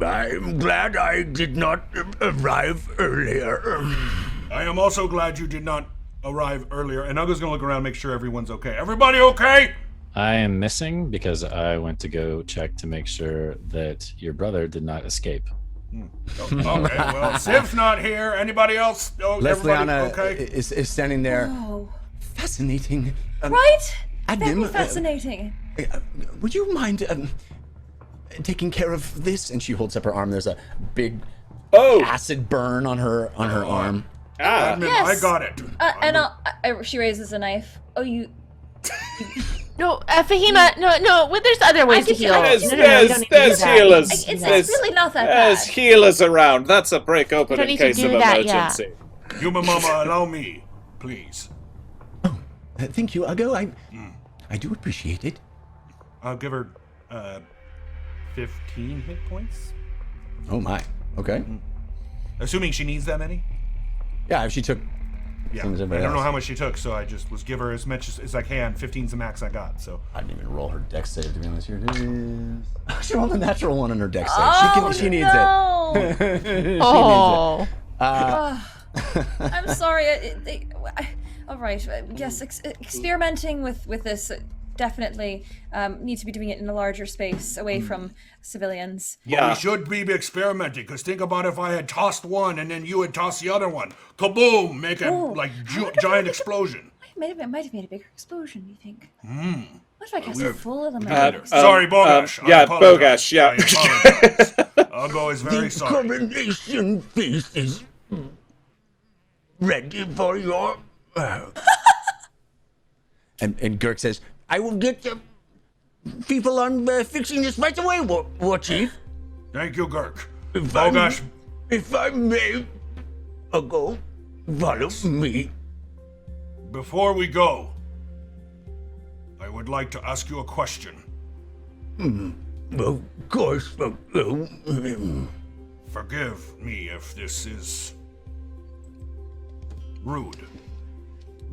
S8: I'm glad I did not arrive earlier.
S7: I am also glad you did not arrive earlier. And Uggo's gonna look around and make sure everyone's okay. Everybody okay?
S5: I am missing because I went to go check to make sure that your brother did not escape.
S7: Okay, well, Siv's not here. Anybody else? Oh, everybody
S1: Lesliana
S7: okay?
S1: is standing there.
S4: Oh.
S1: Fascinating.
S4: Right?
S1: Admin,
S4: Very fascinating.
S1: Would you mind taking care of this? And she holds up her arm. There's a big acid burn on her arm.
S7: Admin,
S4: Yes.
S7: I got it.
S4: And she raises a knife. Oh, you.
S6: No, Fahima, no, well, there's other ways to heal.
S3: There's
S6: No, you don't need to do
S3: there's
S6: that.
S3: healers.
S4: It's
S3: There's-
S4: really not that
S3: There's
S4: bad.
S3: healers around. That's a break open
S6: You don't
S3: in
S6: need to
S3: case
S6: do
S3: of
S6: that, yeah.
S3: emergency.
S7: Human Mama, allow me, please.
S1: Thank you, Uggo. I do appreciate it.
S7: I'll give her 15 hit points.
S1: Oh my. Okay.
S7: Assuming she needs that many?
S1: Yeah, if she took.
S7: Yeah.
S1: Same as
S7: I
S1: everybody
S7: don't know
S1: else.
S7: how much she took, so I just was give her as much as I can. 15's the max I got, so.
S1: I didn't even roll her dex save, to be honest. Here it is. She rolled a natural one on her dex save.
S4: Oh,
S1: she needs
S4: no.
S1: it. She needs it.
S6: Oh.
S4: I'm sorry. All right. Yes, experimenting with this definitely need to be doing it in a larger space, away from civilians.
S7: Well, we should be experimenting, because think about if I had tossed one and then you had tossed the other one. Kaboom! Make a giant explosion.
S4: It might have made a bigger explosion. You think? What if I cast a full element?
S7: Sorry, Bogash. I
S3: yeah,
S7: apologize.
S3: Bogash, yeah.
S7: I apologize. Uggo is very
S8: The
S7: sorry.
S8: coronation feast is ready for your
S1: And Girk says, I will get the people on fixing this right away, War Chief.
S7: Thank you, Girk.
S8: If I may, Uggo, follow me.
S7: Before we go, I would like to ask you a question.
S8: Of course.
S7: Forgive me if this is rude,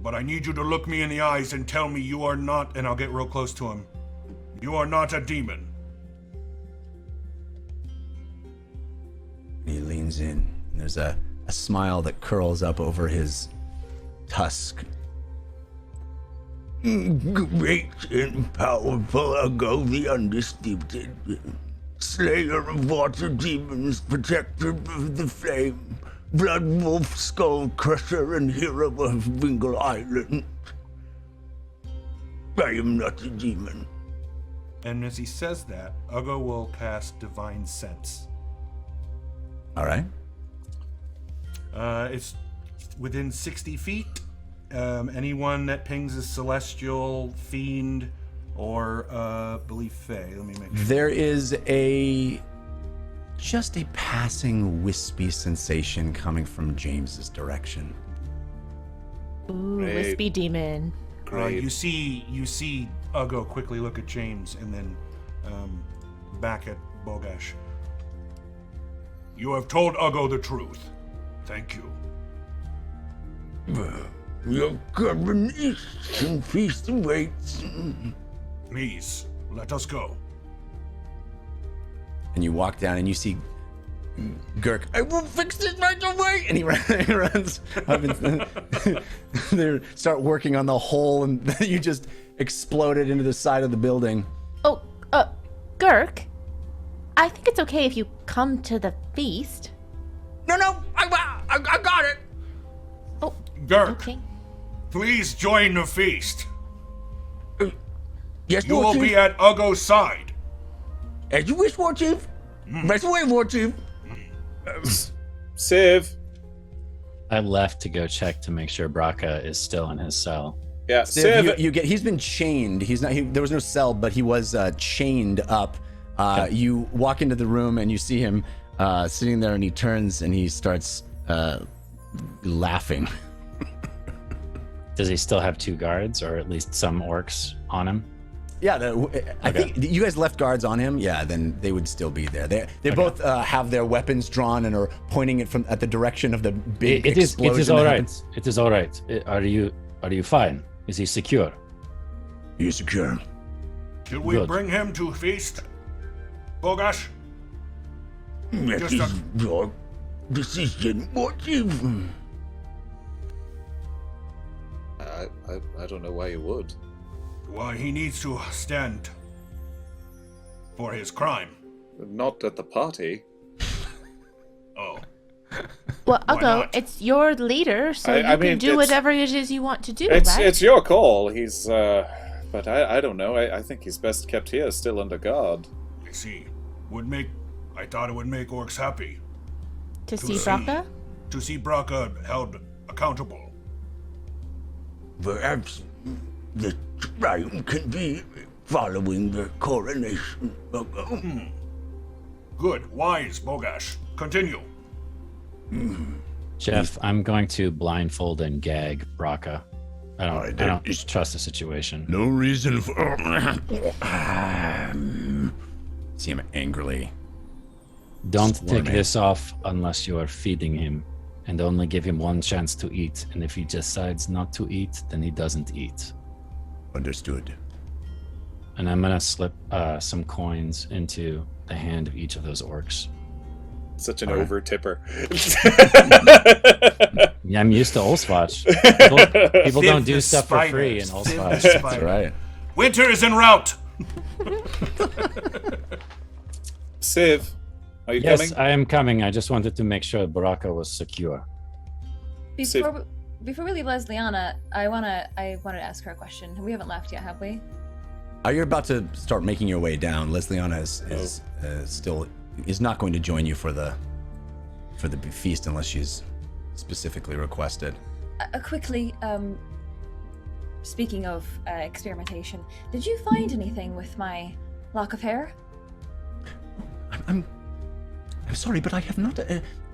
S7: but I need you to look me in the eyes and tell me you are not, and I'll get real close to him, you are not a demon.
S1: He leans in, and there's a smile that curls up over his tusk.
S8: Great and powerful Uggo the Undisputed, slayer of water demons, protector of the flame, blood wolf, skull crusher, and hero of Bingle Island. I am not a demon.
S7: And as he says that, Uggo will cast Divine Sense.
S1: All right.
S7: It's within 60 feet. Anyone that pings is celestial, fiend, or believe Fae. Let me make sure.
S1: There is just a passing wispy sensation coming from James's direction.
S6: Ooh,
S3: Great.
S6: wispy demon.
S7: You see Uggo quickly look at James and then back at Bogash. You have told Uggo the truth. Thank you.
S8: Your coronation feast awaits.
S7: Please, let us go.
S1: And you walk down and you see Girk. I will fix this right away. And he runs up and they start working on the hole, and you just exploded into the side of the building.
S6: Oh, Girk, I think it's okay if you come to the feast.
S8: No, I got it.
S6: Oh,
S7: Girk,
S6: okay.
S7: please join the feast.
S8: Yes,
S7: You
S8: War
S7: will
S8: Chief.
S7: be at Uggo's side.
S8: As you wish, War Chief. Rest away, War Chief.
S3: Civ.
S5: I left to go check to make sure Braca is still in his cell.
S3: Yeah,
S1: Civ,
S3: Civ.
S1: you get. He's been chained. There was no cell, but he was chained up. You walk into the room and you see him sitting there, and he turns and he starts laughing.
S5: Does he still have 2 guards, or at least some orcs on him?
S1: Yeah, I think you guys left guards on him. Yeah, then they would still be there. They both have their weapons drawn and are pointing it at the direction of the big explosion.
S5: It is all
S1: that
S5: right.
S1: happens.
S5: It is all right. Are you fine? Is he secure?
S8: You're secure.
S7: Should we
S5: Good.
S7: bring him to feast? Bogash?
S8: That
S7: Just
S8: is your decision, War Chief.
S3: I don't know why you would.
S7: Why, he needs to stand for his crime.
S3: Not at the party.
S7: Oh.
S6: Well,
S7: Why
S6: Uggo,
S7: not?
S6: it's your leader, so
S3: I
S6: you
S3: mean,
S6: can do
S3: it's-
S6: whatever it is you want to do,
S3: It's
S6: right?
S3: it's your call. He's but I don't know. I think he's best kept here, still under guard.
S7: I see. I thought it would make orcs happy
S6: to see
S7: see.
S6: Braca?
S7: to see Braca held accountable.
S8: Perhaps the triumph can be following the coronation.
S7: Good, wise, Bogash. Continue.
S5: Jeff, I'm going to blindfold and gag Braca. I don't trust the situation.
S9: No reason for.
S1: See him angrily.
S5: Don't take
S1: Swarming.
S5: this off unless you are feeding him, and only give him one chance to eat. And if he decides not to eat, then he doesn't eat.
S1: Understood.
S5: And I'm gonna slip some coins into the hand of each of those orcs.
S3: Such an over tipper.
S5: Yeah, I'm used to Olswatch. People
S7: Civ
S5: don't do
S7: is
S5: stuff for free in
S7: spiders. Civ
S5: Olswatch.
S7: is
S1: That's
S7: spiders.
S1: right.
S7: Winter is en route.
S3: Civ, are you
S5: Yes,
S3: coming?
S5: I am coming. I just wanted to make sure Braca was secure.
S4: Before we leave Lesliana, I wanted to ask her a question. We haven't left yet, have we?
S1: You're about to start making your way down. Lesliana is not going to join you for the feast unless she's specifically requested.
S4: quickly, speaking of experimentation, did you find anything with my lock of hair?
S8: I'm sorry, but I have not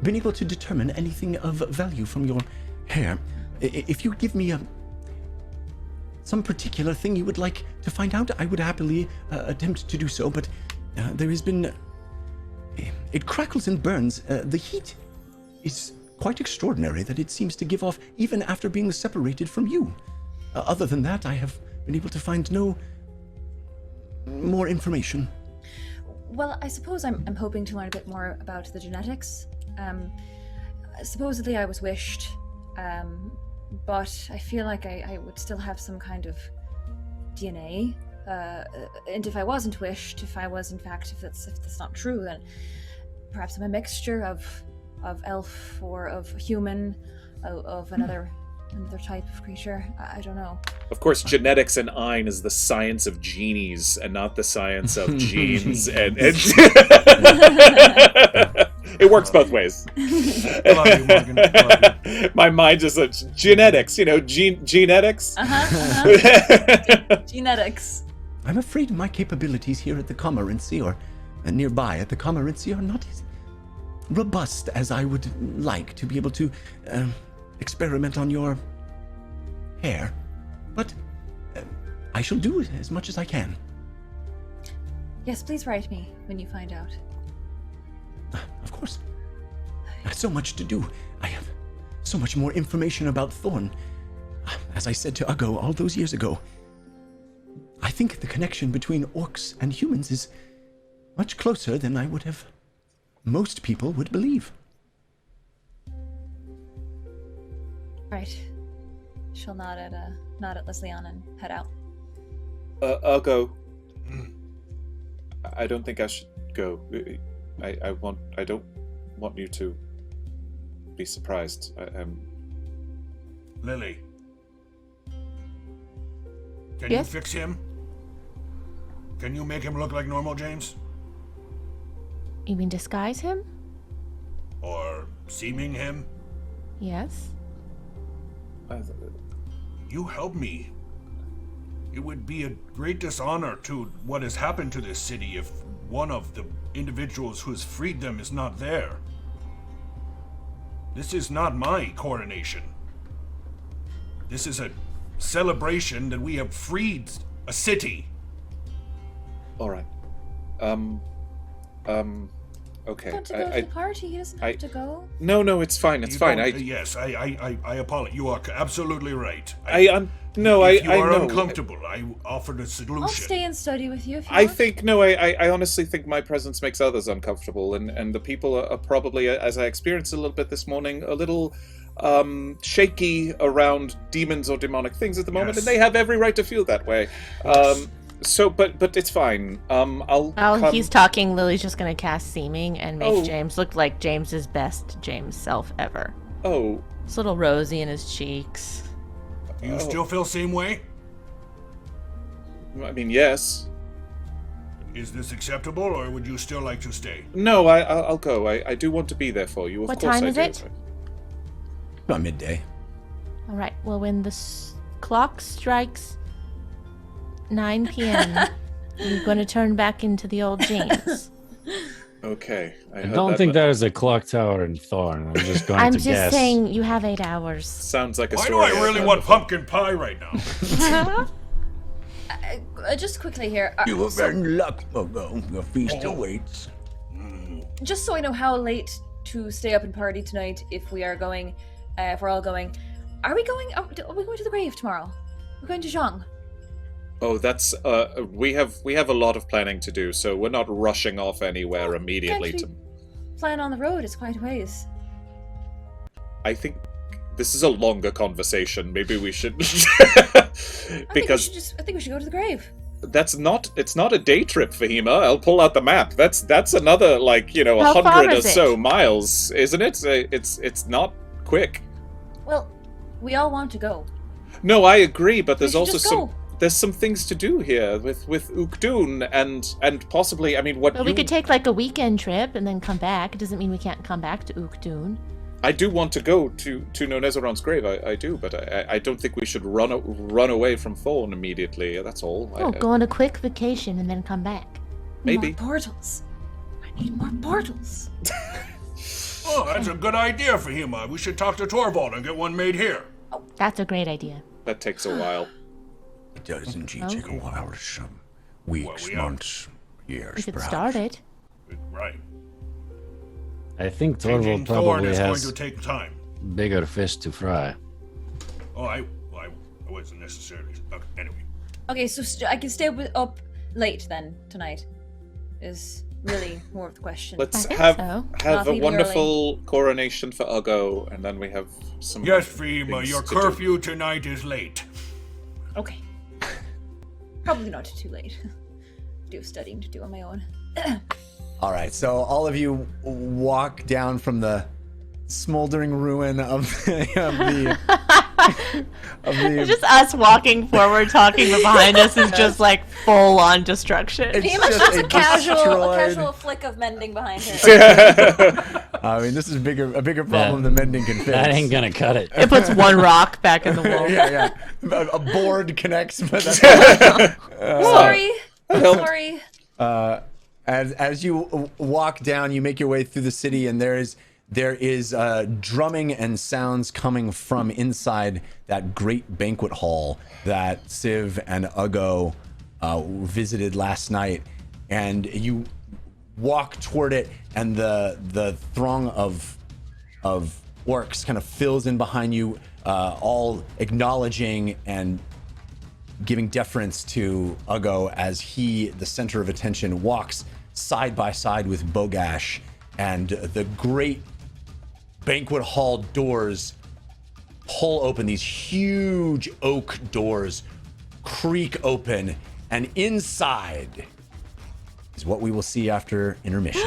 S8: been able to determine anything of value from your hair. If you give me some particular thing you would like to find out, I would happily attempt to do so, but there has been... It crackles and burns. The heat is quite extraordinary that it seems to give off even after being separated from you. Other than that, I have been able to find no more information.
S4: Well, I suppose I'm hoping to learn a bit more about the genetics. Supposedly I was wished, but I feel like I would still have some kind of DNA. And if I wasn't wished, if I was in fact, if that's not true, then perhaps I'm a mixture of elf or of human, of another type of creature. I don't know.
S3: Of course, genetics and Ein is the science of genies and not the science of genes. and It works both ways.
S7: Love you, Morgan. Love you.
S3: My mind just says genetics, genetics.
S4: Genetics.
S8: I'm afraid my capabilities here at the Comorency, or nearby at the Comorency, are not as robust as I would like to be able to experiment on your hair. But I shall do as much as I can.
S4: Yes, please write me when you find out.
S8: Of course. So much to do. I have so much more information about Thorn. As I said to Uggo all those years ago, I think the connection between orcs and humans is much closer than I would have most people would believe.
S4: Right. She'll nod at Lesliana and head out.
S3: Uggo. I don't think I should go. I don't want you to be surprised.
S7: Lily. Can
S6: Yes?
S7: you fix him? Can you make him look like normal James?
S6: You mean disguise him?
S7: Or seeming him?
S6: Yes.
S7: You help me. It would be a great dishonor to what has happened to this city if one of the individuals who has freed them is not there. This is not my coronation. This is a celebration that we have freed a city.
S3: All right. Okay.
S4: Want to go to the party? He doesn't have to go.
S3: No, it's fine. It's
S7: You
S3: fine.
S7: don't- Yes, I apologize. You are absolutely right.
S3: If you are
S7: are uncomfortable, I offered a solution.
S4: I'll stay and study with you if you
S3: I
S4: want.
S3: think no. I honestly think my presence makes others uncomfortable, and the people are probably, as I experienced a little bit this morning, a little shaky around demons or demonic things at the moment,
S7: Yes.
S3: and they have every right to feel that way. So, but it's fine. I'll.
S6: While
S3: come...
S6: he's talking, Lily's just gonna cast Seeming and make
S3: Oh.
S6: James look like James's best James self ever.
S3: Oh,
S6: It's a little rosy in his cheeks.
S7: Do you still feel same way?
S3: I mean, yes.
S7: Is this acceptable, or would you still like to stay?
S3: No, I'll go. I do want to be there for you. Of
S6: What
S3: course
S6: time
S3: I
S6: is
S3: do.
S6: it?
S8: About midday.
S6: All right. Well, when the clock strikes 9 p.m., you're going to turn back into the old James.
S3: Okay.
S5: I don't think that is a clock tower in Thorn. I'm just going
S6: I'm
S5: to
S6: just
S5: guess.
S6: saying you have 8 hours.
S3: Sounds like a
S7: Why do
S3: story.
S7: I really
S3: I've
S7: want
S3: heard before.
S7: pumpkin pie right now?
S4: Just quickly here.
S8: You are in luck, Uggo. Your feast awaits.
S4: Just so I know how late to stay up and party tonight, if we are going, if we're all going. Are we going? Are we going to the grave tomorrow? We're going to Zhang.
S3: Oh, that's we have a lot of planning to do, so we're not rushing off anywhere immediately.
S4: Can't plan on the road. It's quite a ways.
S3: I think this is a longer conversation. Maybe we should because
S4: I think we should go to the grave.
S3: it's not a day trip, Fahima. I'll pull out the map. That's another
S6: How
S3: 100
S6: far
S3: or
S6: is it?
S3: so miles, isn't it? It's not quick.
S4: Well, we all want to go.
S3: No, I agree, but there's
S4: should
S3: also
S4: just
S3: some
S4: go.
S3: there's some things to do here with Ukdun and possibly, I mean, what
S6: But we could take like a weekend trip and then come back. It doesn't mean we can't come back to Ukdun.
S3: I do want to go to Nonezaron's grave. I do, but I don't think we should run away from Thorn immediately. That's all.
S6: Oh, go on a quick vacation and then come back.
S3: Maybe.
S4: More portals. I need more portals.
S7: Oh, that's a good idea, Fahima. We should talk to Torvald and get one made here.
S6: That's a great idea.
S3: That takes a while.
S8: It does indeed take a while. Some weeks, months, years,
S6: We could
S8: perhaps.
S6: start it.
S7: Right.
S5: I think
S7: Changing
S5: Torvald
S7: Thorn
S5: probably
S7: is going
S5: has
S7: to take time.
S5: bigger fish to fry.
S7: Oh, I wasn't necessarily. Okay, anyway.
S4: Okay, so I can stay up late then tonight. Is really more of the question.
S3: Let's
S6: think
S3: have
S6: so.
S3: have a
S4: Leaving
S3: wonderful coronation for Uggo, and then we have some.
S7: Yes, Fahima,
S3: things
S7: your
S3: to do.
S7: curfew tonight is late.
S4: Okay. Probably not too late. Do studying to do on my own.
S1: All right, so all of you walk down from the smoldering ruin of the
S6: It's just us walking forward talking, but behind us is just like full on destruction.
S1: It's
S4: Pretty much
S1: just
S4: just
S1: a
S4: a casual
S1: destroyed-
S4: flick of mending behind her.
S1: I mean, this is a bigger problem than mending can fix.
S5: That ain't gonna cut it.
S6: It puts one rock back in the wall.
S1: Yeah. A board connects, but that's
S4: Sorry. Sorry.
S1: As you walk down, you make your way through the city, and there is drumming and sounds coming from inside that great banquet hall that Civ and Uggo visited last night. And you walk toward it, and the throng of orcs kind of fills in behind you, all acknowledging and giving deference to Uggo as he, the center of attention, walks side by side with Bogash, and the great banquet hall doors pull open. These huge oak doors creak open, and inside is what we will see after intermission.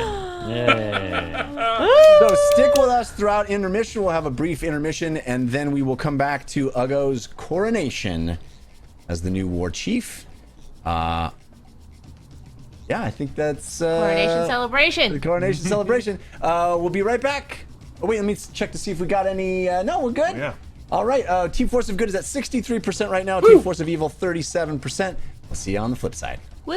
S1: So stick with us throughout intermission. We'll have a brief intermission, and then we will come back to Uggo's coronation as the new war chief. Yeah, I think that's
S6: Coronation
S1: the
S6: celebration.
S1: coronation celebration. We'll be right back. Oh wait, let me check to see if we got any. No, we're good.
S7: Yeah.
S1: All right. Team Force of Good is at 63% right now. Team Force of Evil 37%. We'll see you on the flip side.
S6: Woo!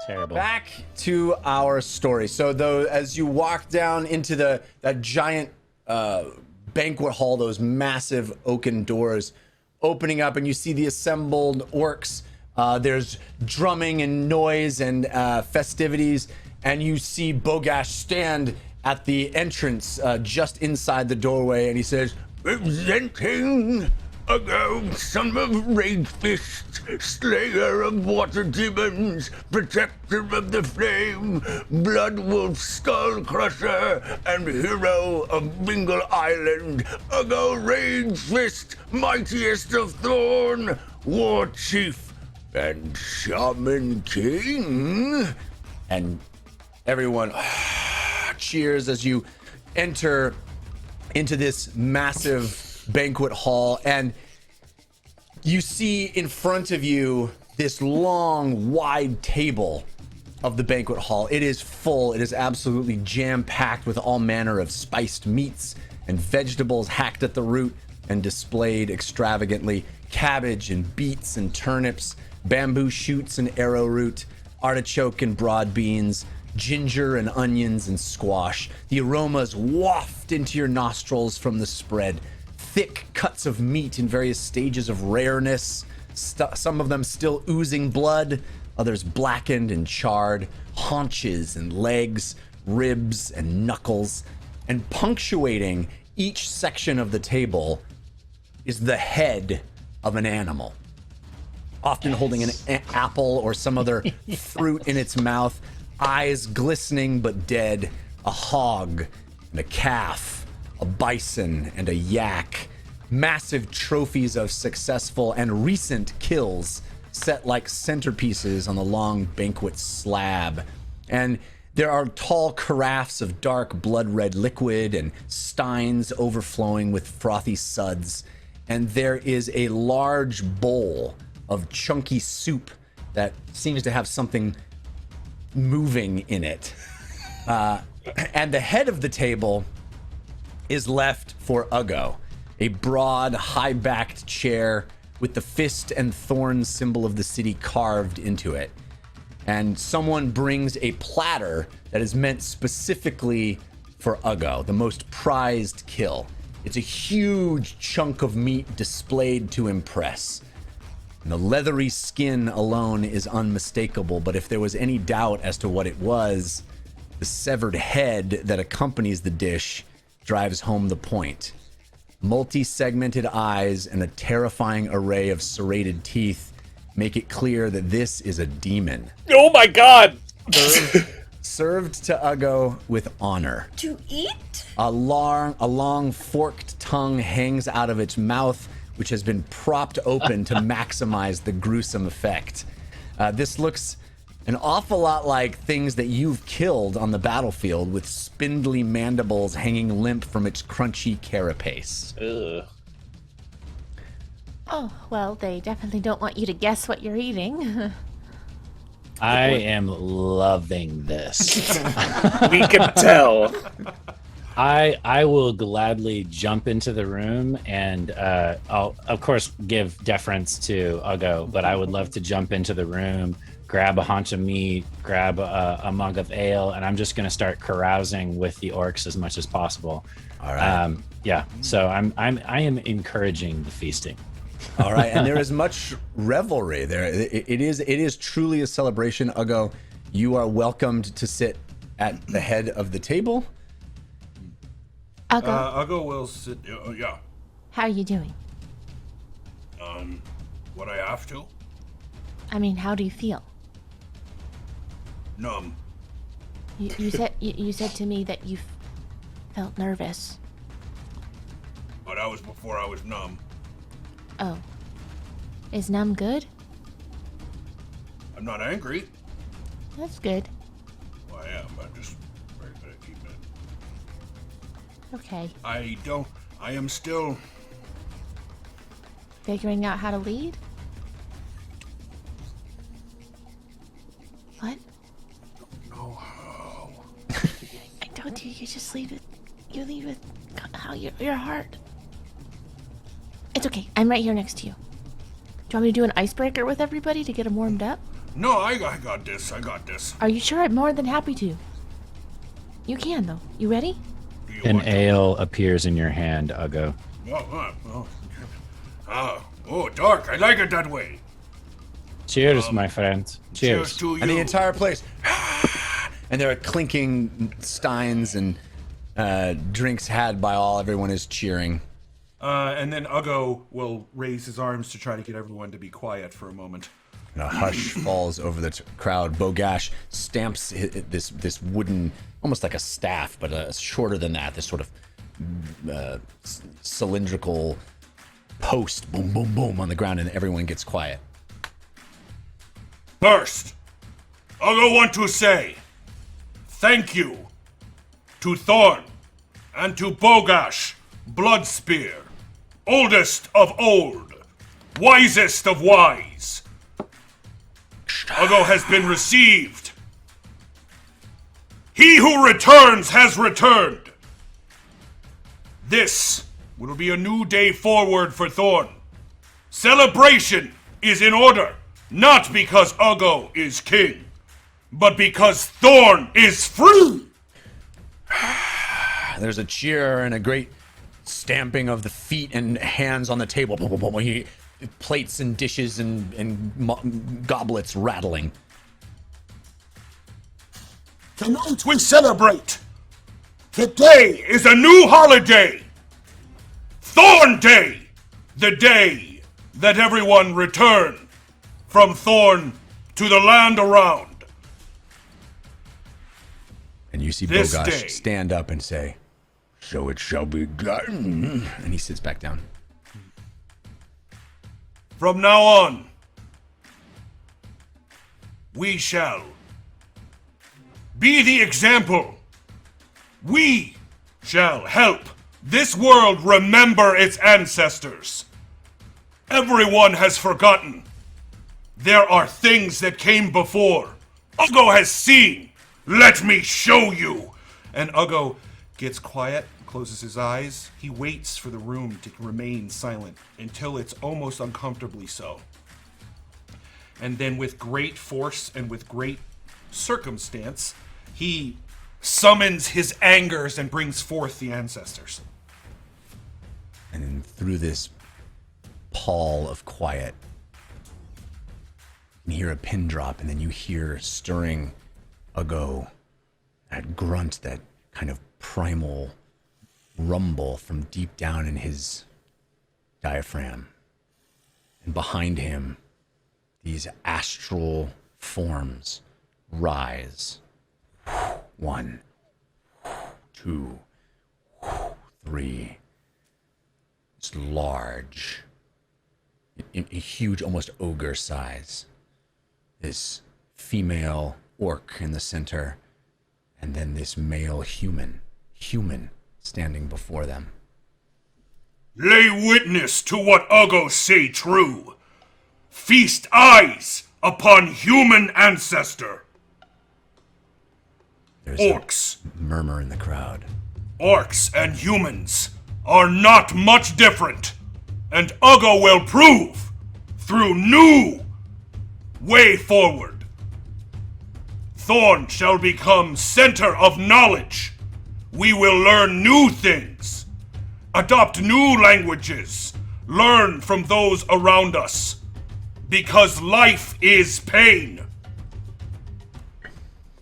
S5: Terrible.
S1: Back to our story. So, though, as you walk down into that giant banquet hall, those massive oaken doors opening up, and you see the assembled orcs. There's drumming and noise and festivities, and you see Bogash stand at the entrance just inside the doorway, and he says,
S8: "Presenting Uggo, son of Rage Fist, slayer of water demons, protector of the flame, blood wolf skull crusher, and hero of Bingle Island, Uggo Rage Fist, mightiest of Thorn, War Chief, and Shaman King."
S1: And everyone cheers as you enter into this massive banquet hall, and you see in front of you this long, wide table of the banquet hall. It is full. It is absolutely jam-packed with all manner of spiced meats and vegetables hacked at the root and displayed extravagantly. Cabbage and beets and turnips, bamboo shoots and arrowroot, artichoke and broad beans, ginger and onions and squash. The aromas waft into your nostrils from the spread. Thick cuts of meat in various stages of rareness, some of them still oozing blood, others blackened and charred, haunches and legs, ribs and knuckles. And punctuating each section of the table is the head of an animal, often holding an apple or some other fruit in its mouth, eyes glistening but dead, a hog and a calf, a bison and a yak, massive trophies of successful and recent kills set like centerpieces on the long banquet slab. And there are tall carafes of dark blood-red liquid and steins overflowing with frothy suds. And there is a large bowl of chunky soup that seems to have something moving in it. And the head of the table is left for Uggo, a broad, high-backed chair with the fist and thorn symbol of the city carved into it. And someone brings a platter that is meant specifically for Uggo, the most prized kill. It's a huge chunk of meat displayed to impress. And the leathery skin alone is unmistakable, but if there was any doubt as to what it was, the severed head that accompanies the dish drives home the point. Multi-segmented eyes and a terrifying array of serrated teeth make it clear that this is a demon.
S3: Oh my god!
S1: Served to Uggo with honor.
S4: To eat?
S1: A long forked tongue hangs out of its mouth, which has been propped open to maximize the gruesome effect. This looks an awful lot like things that you've killed on the battlefield, with spindly mandibles hanging limp from its crunchy carapace.
S3: Ugh.
S6: Oh, well, they definitely don't want you to guess what you're eating.
S5: I am loving this.
S3: We can tell.
S5: I will gladly jump into the room, and I'll of course give deference to Uggo, but I would love to jump into the room, grab a haunch of meat, grab a mug of ale, and I'm just going to start carousing with the orcs as much as possible.
S1: All right.
S5: Yeah. So I am encouraging the feasting.
S1: All right, and there is much revelry there. It is truly a celebration. Uggo, you are welcomed to sit at the head of the table.
S6: Uggo,
S7: Uggo will sit. Yeah.
S6: how are you doing?
S7: What I have to?
S6: I mean, how do you feel?
S7: Numb.
S6: You said to me that you felt nervous.
S7: But that was before I was numb.
S6: Oh. Is numb good?
S7: I'm not angry.
S6: That's good.
S7: Well, I am. I'm just very good at keeping it.
S6: Okay.
S7: I am still.
S6: Figuring out how to lead? What?
S7: know how.
S6: I don't you just leave it. You leave it how your heart. It's okay. I'm right here next to you. Do you want me to do an icebreaker with everybody to get them warmed up?
S7: No, I got this. I got this.
S6: Are you sure? I'm more than happy to. You can, though. You ready?
S7: Do you
S5: An
S7: want to-
S5: ale appears in your hand, Uggo.
S7: Oh, dark. I like it that way.
S5: Cheers, my friends. Cheers.
S7: To you.
S1: And the entire place, and there are clinking steins and drinks had by all. Everyone is cheering.
S7: And then Uggo will raise his arms to try to get everyone to be quiet for a moment.
S1: And a hush falls over the crowd. Bogash stamps this wooden, almost like a staff, but shorter than that. This sort of cylindrical post, boom, boom, boom, on the ground, and everyone gets quiet.
S7: First, Uggo want to say thank you to Thorn and to Bogash, Bloodspear, oldest of old, wisest of wise. Uggo has been received. He who returns has returned. This will be a new day forward for Thorn. Celebration is in order, not because Uggo is king, but because Thorn is free.
S1: There's a cheer and a great stamping of the feet and hands on the table. Boom, boom, boom. Plates and dishes and goblets rattling.
S7: Tonight we celebrate. Today is a new holiday. Thorn Day. The day that everyone return from Thorn to the land around.
S1: And you see
S7: This
S1: Bogash
S7: day.
S1: stand up and say, "So it shall be done." And he sits back down.
S7: From now on, we shall be the example. We shall help this world remember its ancestors. Everyone has forgotten. There are things that came before. Uggo has seen. Let me show you. And Uggo gets quiet, closes his eyes. He waits for the room to remain silent until it's almost uncomfortably so. And then with great force and with great circumstance, he summons his angers and brings forth the ancestors.
S1: And then through this pall of quiet, you hear a pin drop, and then you hear stirring Uggo, that grunt, that kind of primal rumble from deep down in his diaphragm. And behind him, these astral forms rise. 1, 2, 3. It's large, a huge, almost ogre size. This female orc in the center, and then this male human standing before them.
S7: Lay witness to what Uggo say true. Feast eyes upon human ancestor.
S1: There's
S7: Orcs.
S1: a murmur in the crowd.
S7: Orcs and humans are not much different, and Uggo will prove through new way forward. Thorn shall become center of knowledge. We will learn new things, adopt new languages, learn from those around us, because life is pain.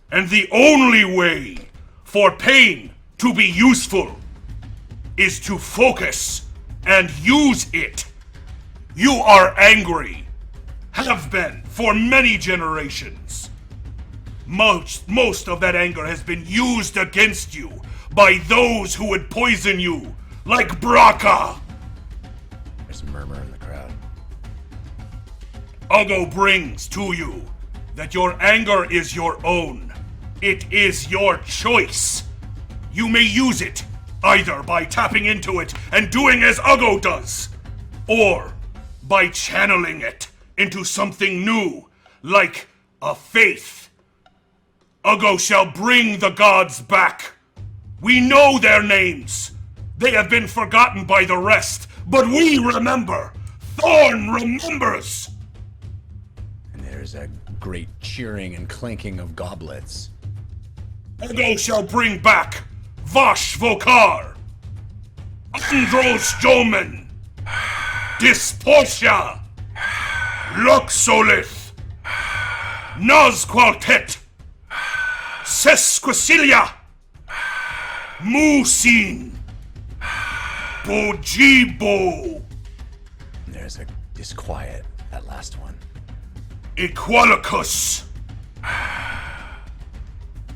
S7: And the only way for pain to be useful is to focus and use it. You are angry, have been for many generations. Most of that anger has been used against you by those who would poison you, like Braca.
S1: There's a murmur in the crowd.
S7: Uggo brings to you that your anger is your own. It is your choice. You may use it either by tapping into it and doing as Uggo does, or by channeling it into something new, like a faith. Uggo shall bring the gods back. We know their names. They have been forgotten by the rest, but we remember. Thorn remembers.
S1: And there's a great cheering and clinking of goblets.
S7: Uggo shall bring back Vash Vokar, Andros Jomen, Disportia, Luxolith, Nazqualtet, Sesquicilia, Musin, Bojibo.
S1: There's a disquiet, that last one.
S7: Equalicus,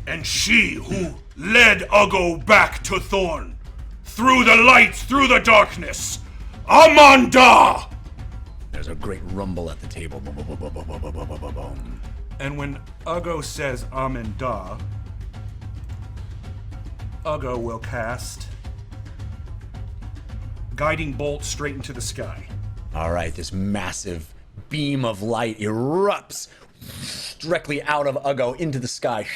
S7: and she who led Uggo back to Thorn, through the light, through the darkness, Amanda!
S1: There's a great rumble at the table. Boom, boom, boom, boom, boom, boom, boom, boom, boom.
S7: And when Uggo says Amanda, Uggo will cast Guiding Bolt straight into the sky.
S1: All right, this massive beam of light erupts directly out of Uggo into the sky,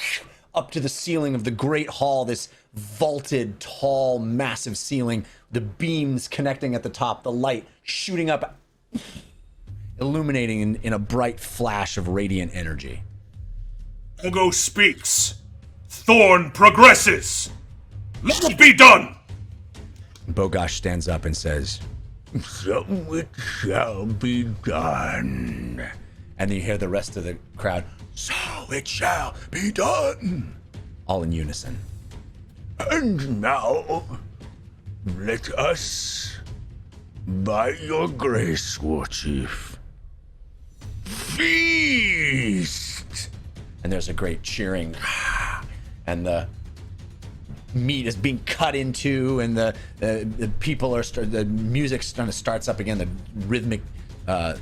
S1: up to the ceiling of the great hall, this vaulted, tall, massive ceiling, the beams connecting at the top, the light shooting up, illuminating in a bright flash of radiant energy.
S7: Uggo speaks. Thorn progresses. Let it be done.
S1: Bogosh stands up and says,
S8: So it shall be done.
S1: and then you hear the rest of the crowd, so it shall be done, all in unison.
S8: And now, let us, by your grace, War Chief, feast!
S1: And there's a great cheering, and the meat is being cut into, and the people are the music starts up again. The rhythmic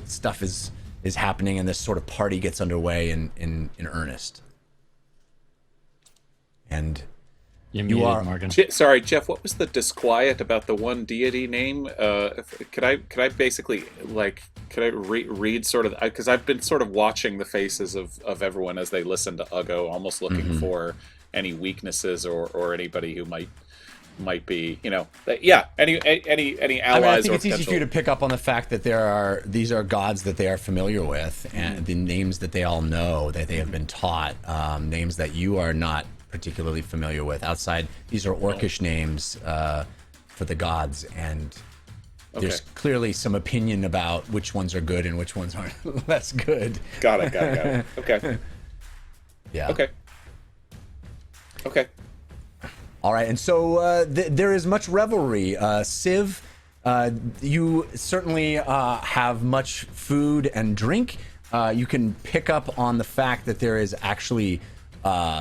S1: stuff is happening, and this sort of party gets underway in earnest. And
S5: you are Morgan.
S3: Sorry, Jeff. What was the disquiet about the one deity name? Could I basically read sort of, because I've been sort of watching the faces of everyone as they listen to Uggo, almost looking for any weaknesses or anybody who might be, any allies.
S1: I think it's easy for you to pick up on the fact that these are gods that they are familiar with, and the names that they all know, that they have been taught, names that you are not particularly familiar with. Outside, these are orcish names for the gods, and there's clearly some opinion about which ones are good and which ones aren't less good.
S3: Got it. Okay.
S1: Yeah.
S3: Okay.
S1: All right, and so there is much revelry. Civ, you certainly have much food and drink. You can pick up on the fact that there is actually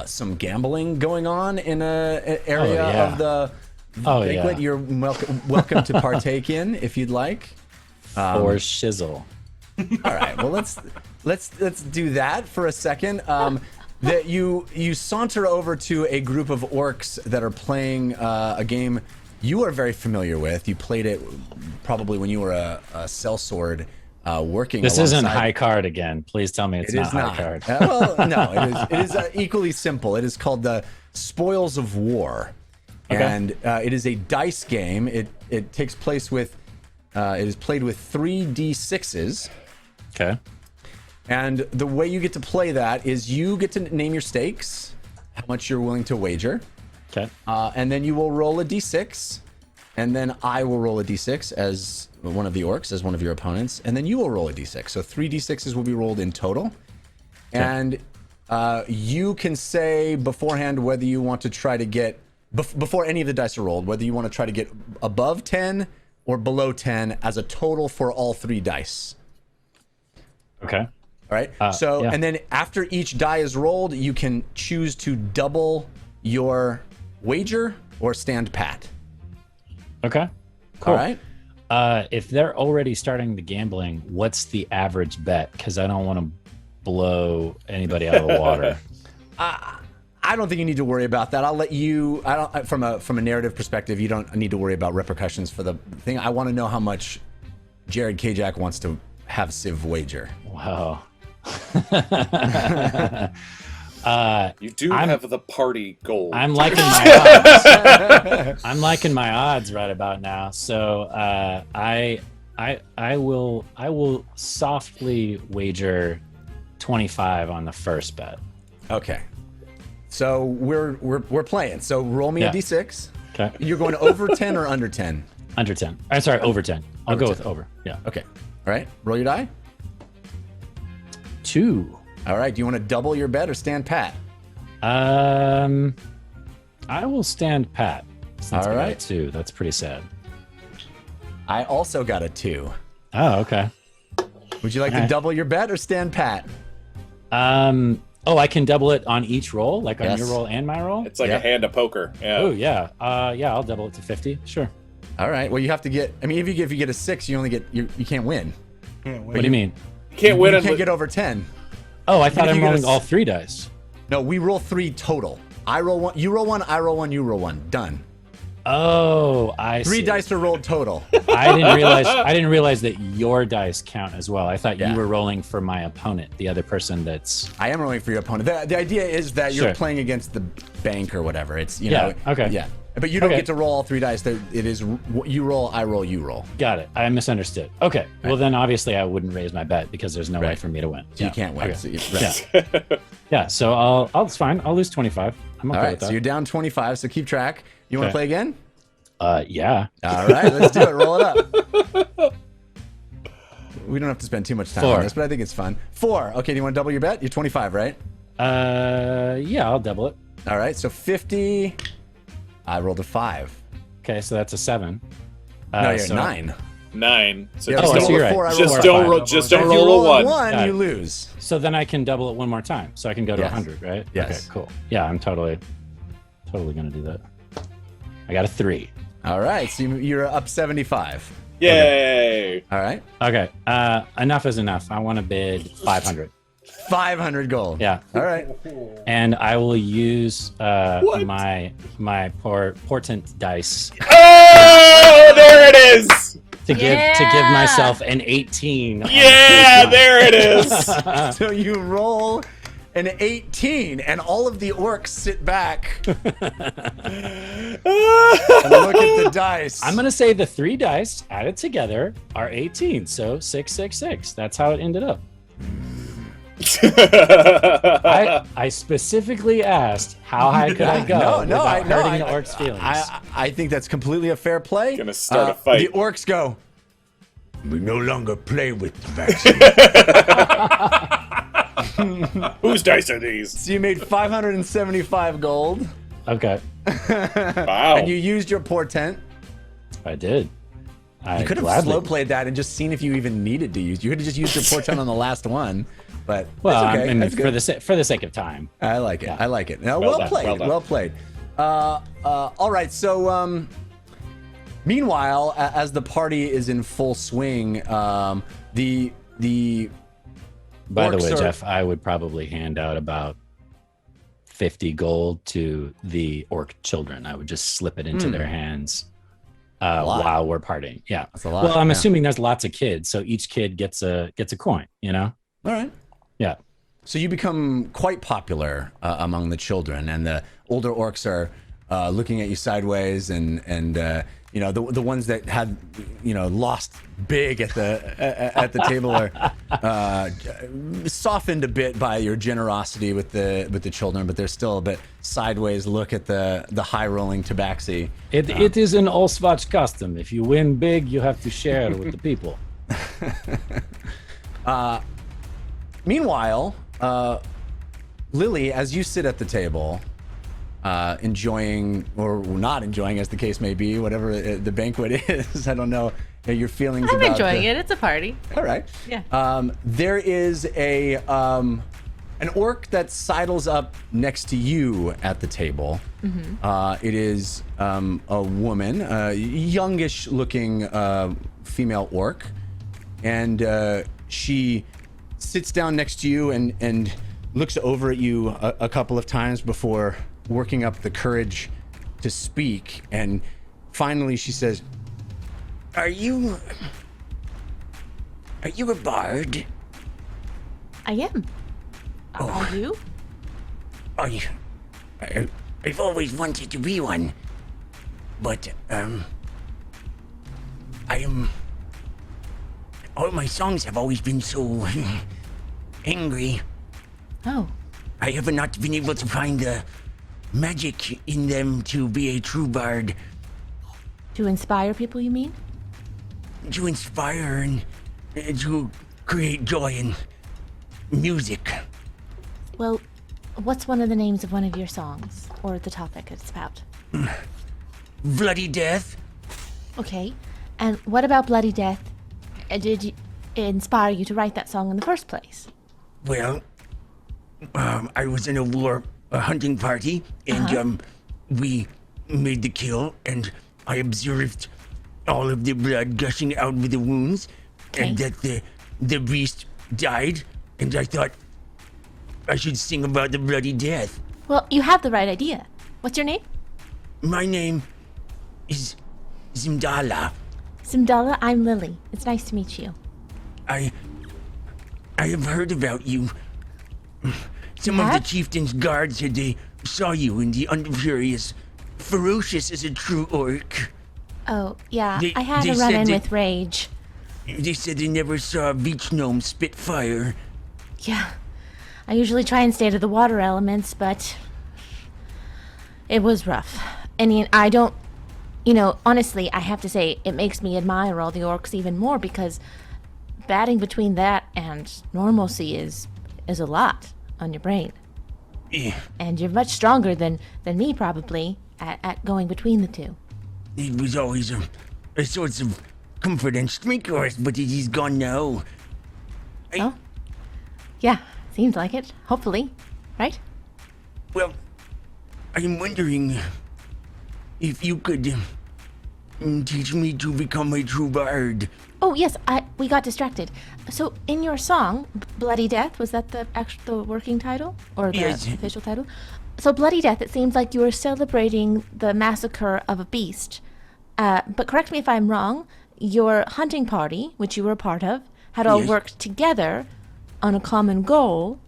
S1: some gambling going on in an area of the banquet. You're welcome to partake in if you'd like.
S5: For shizzle.
S1: All right, well let's do that for a second. That you saunter over to a group of orcs that are playing a game you are very familiar with. You played it probably when you were a sellsword working.
S5: This isn't high card again. Please tell me it's not high card.
S1: Well, no, it is equally simple. It is called the Spoils of War, and it is a dice game. It takes place with it is played with 3d6s.
S5: Okay.
S1: And the way you get to play that is you get to name your stakes, how much you're willing to wager.
S5: Okay.
S1: And then you will roll a d6, and then I will roll a d6 as one of the orcs, as one of your opponents, and then you will roll a d6. So 3 d6s will be rolled in total. Okay. And you can say beforehand whether you want to try to get, before any of the dice are rolled, whether you want to try to get above 10 or below 10 as a total for all 3 dice.
S5: Okay.
S1: All right. And then after each die is rolled, you can choose to double your wager or stand pat.
S5: Okay. Cool.
S1: All right.
S5: If they're already starting the gambling, what's the average bet? Because I don't want to blow anybody out of the water.
S1: I don't think you need to worry about that. I'll let you. I don't. From a narrative perspective, you don't need to worry about repercussions for the thing. I want to know how much Jared Kajak wants to have Civ wager.
S5: Wow.
S3: You do have the party gold.
S5: I'm liking my odds. I'm liking my odds right about now. So I will softly wager 25 on the first bet.
S1: Okay. So we're playing. So roll me
S5: Yeah.
S1: a d6.
S5: Okay.
S1: You're going over 10 or under 10?
S5: Under 10. I'm sorry, over 10. I'll
S1: Over
S5: go
S1: 10.
S5: with over. Yeah.
S1: Okay. All right. Roll your die.
S5: 2.
S1: All right. Do you want to double your bet or stand pat?
S5: I will stand pat. Since
S1: All
S5: I got a
S1: right.
S5: 2. That's pretty sad.
S1: I also got a 2.
S5: Oh, okay.
S1: Would you like to
S5: Okay.
S1: double your bet or stand pat?
S5: Oh, I can double it on each roll, like on
S1: Yes.
S5: your roll and my roll?
S3: It's like
S1: Yeah.
S3: a hand of poker. Yeah.
S5: Oh, yeah. Yeah, I'll double it to 50. Sure.
S1: All right. Well, you have to get. I mean, if you get a 6, you only get. You can't win.
S5: What do you mean?
S3: You can't win
S1: You
S3: and
S1: can't get over 10.
S5: Oh, I thought
S1: if
S5: I'm
S1: you get a
S5: rolling all
S1: s-
S5: 3 dice.
S1: No, we roll 3 total. I roll 1. You roll 1. I roll 1. You roll 1. Done.
S5: Oh, I
S1: 3
S5: see.
S1: dice are rolled total.
S5: I didn't realize that your dice count as well. I thought
S1: Yeah.
S5: you were rolling for my opponent, the other person that's.
S1: I am rolling for your opponent. The idea is that you're
S5: Sure.
S1: playing against the bank or whatever. It's you
S5: Yeah,
S1: know.
S5: okay.
S1: Yeah. But you don't
S5: Okay.
S1: get to roll all 3 dice. It is you roll, I roll, you roll.
S5: Got it. I misunderstood. Okay. Well, then obviously I wouldn't raise my bet because there's no way
S1: Right.
S5: for me to win.
S1: So you can't win.
S5: Okay.
S1: So you-
S5: Yeah. Yeah. So I'll. It's fine. I'll lose 25. I'm okay
S1: All right.
S5: with that.
S1: So you're down 25. So keep track. You want to
S5: Okay.
S1: play again?
S5: Yeah.
S1: All right. Let's do it. Roll it up. We don't have to spend too much time
S5: 4.
S1: on this, but I think it's fun. 4. Okay. Do you want to double your bet? You're 25, right?
S5: Yeah. I'll double it.
S1: All right. So 50. I rolled a 5.
S5: Okay. So that's a 7.
S1: No, you're
S5: so-
S1: 9.
S3: 9. So
S1: Yeah,
S5: Oh,
S3: just
S5: I
S3: don't,
S5: see. You're
S1: roll a 4.
S5: right.
S1: I roll
S3: just
S1: a
S3: don't
S1: 5.
S3: roll. Just
S1: If
S3: don't
S1: you
S3: roll a
S1: roll
S3: 1.
S5: Got
S1: you
S5: it.
S1: lose.
S5: So then I can double it one more time. So I can go to
S1: Yes.
S5: 100, right?
S1: Yes.
S5: Okay. Cool. Yeah. I'm totally gonna do that. I got a 3.
S1: All right. So you're up 75.
S3: Yay!
S1: All right.
S5: Okay. Enough is enough. I want to bid 500.
S1: 500 gold.
S5: Yeah.
S1: All right.
S5: And I will use my portent dice
S3: Oh, there it is!
S5: to give myself an 18. on the
S3: Yeah,
S5: first
S3: there it is.
S1: So you roll an 18, and all of the orcs sit back and look at the dice.
S5: I'm gonna say the 3 dice added together are 18, so 666. That's how it ended up. I specifically asked how high could I go without hurting the orcs' feelings.
S1: I think that's completely a fair play.
S3: Gonna start a fight.
S1: The orcs go.
S8: We no longer play with the vaccine.
S3: Whose dice are these?
S1: So you made 575 gold,
S5: Okay,
S3: Wow.
S1: and you used your portent.
S5: I did.
S1: You could have slow played that and just seen if you even needed to use. You could have just used your portent on the last one, but
S5: Well,
S1: that's okay.
S5: I mean,
S1: That's
S5: for
S1: good.
S5: the sake of time.
S1: I like it.
S5: Yeah.
S1: I like it. No,
S3: Well
S1: well
S3: done,
S1: played.
S3: well done.
S1: Well played. All right. So, meanwhile, as the party is in full swing, the
S5: By the
S1: orcs
S5: way,
S1: are-
S5: Jeff, I would probably hand out about 50 gold to the orc children. I would just slip it into their hands
S1: lot.
S5: while we're partying. Yeah.
S1: That's a lot,
S5: Well, I'm
S1: yeah.
S5: assuming there's lots of kids, so each kid gets a coin. You know.
S1: All right.
S5: Yeah.
S1: So you become quite popular among the children, and the older orcs are looking at you sideways, and you know the ones that had lost big at the table are softened a bit by your generosity with the children, but they're still a bit sideways look at the high rolling tabaxi.
S5: It is an Allswatch custom. If you win big, you have to share with the people.
S1: Meanwhile, Lily, as you sit at the table, enjoying or not enjoying, as the case may be, whatever the banquet is, I don't know your feelings
S10: I'm
S1: about
S10: enjoying it. It's a party.
S1: All right.
S10: Yeah.
S1: There is an orc that sidles up next to you at the table. It is a woman, a youngish-looking female orc, and she sits down next to you and looks over at you a couple of times before working up the courage to speak. And finally she says, Are you a bard?
S6: I am. Are you?
S8: Are you? I've always wanted to be one, but I am. All my songs have always been so angry
S6: Oh,
S8: I have not been able to find the magic in them to be a true bard.
S6: to inspire people, you mean?
S8: To inspire and to create joy in music.
S6: Well, what's one of the names of one of your songs? Or the topic it's about?
S8: Bloody Death.
S6: Okay. And what about Bloody Death did it inspire you to write that song in the first place?
S8: Well, I was in a hunting party, and we made the kill, and I observed all of the blood gushing out of the wounds, and that the beast died, and I thought I should sing about the bloody death.
S6: Well, you have the right idea. What's your name?
S8: My name is Zimdala.
S6: Simdala, I'm Lily. It's nice to meet you.
S8: I have heard about you. Some of the chieftain's guards said they saw you in the Underfurious, ferocious as a true orc.
S6: Oh, yeah.
S8: They-
S6: I had
S8: they
S6: a
S8: said
S6: run-in
S8: they-
S6: with Rage.
S8: They said they never saw a beach gnome spit fire.
S6: Yeah. I usually try and stay to the water elements, but it was rough. I mean, I don't, honestly, I have to say, it makes me admire all the orcs even more because batting between that and normalcy is a lot on your brain.
S8: Eh,
S6: And you're much stronger than me, probably, at going between the two.
S8: It was always a source of comfort and strength for us, but it is gone now.
S6: Oh? Yeah, seems like it. Hopefully. Right?
S8: Well, I'm wondering if you could teach me to become a true bard.
S6: Oh, yes, we got distracted. So, in your song, Bloody Death, was that the working title? Or the
S8: Yes.
S6: official title? So, Bloody Death, it seems like you were celebrating the massacre of a beast. But correct me if I'm wrong, your hunting party, which you were a part of, had all
S8: Yes.
S6: worked together on a common goal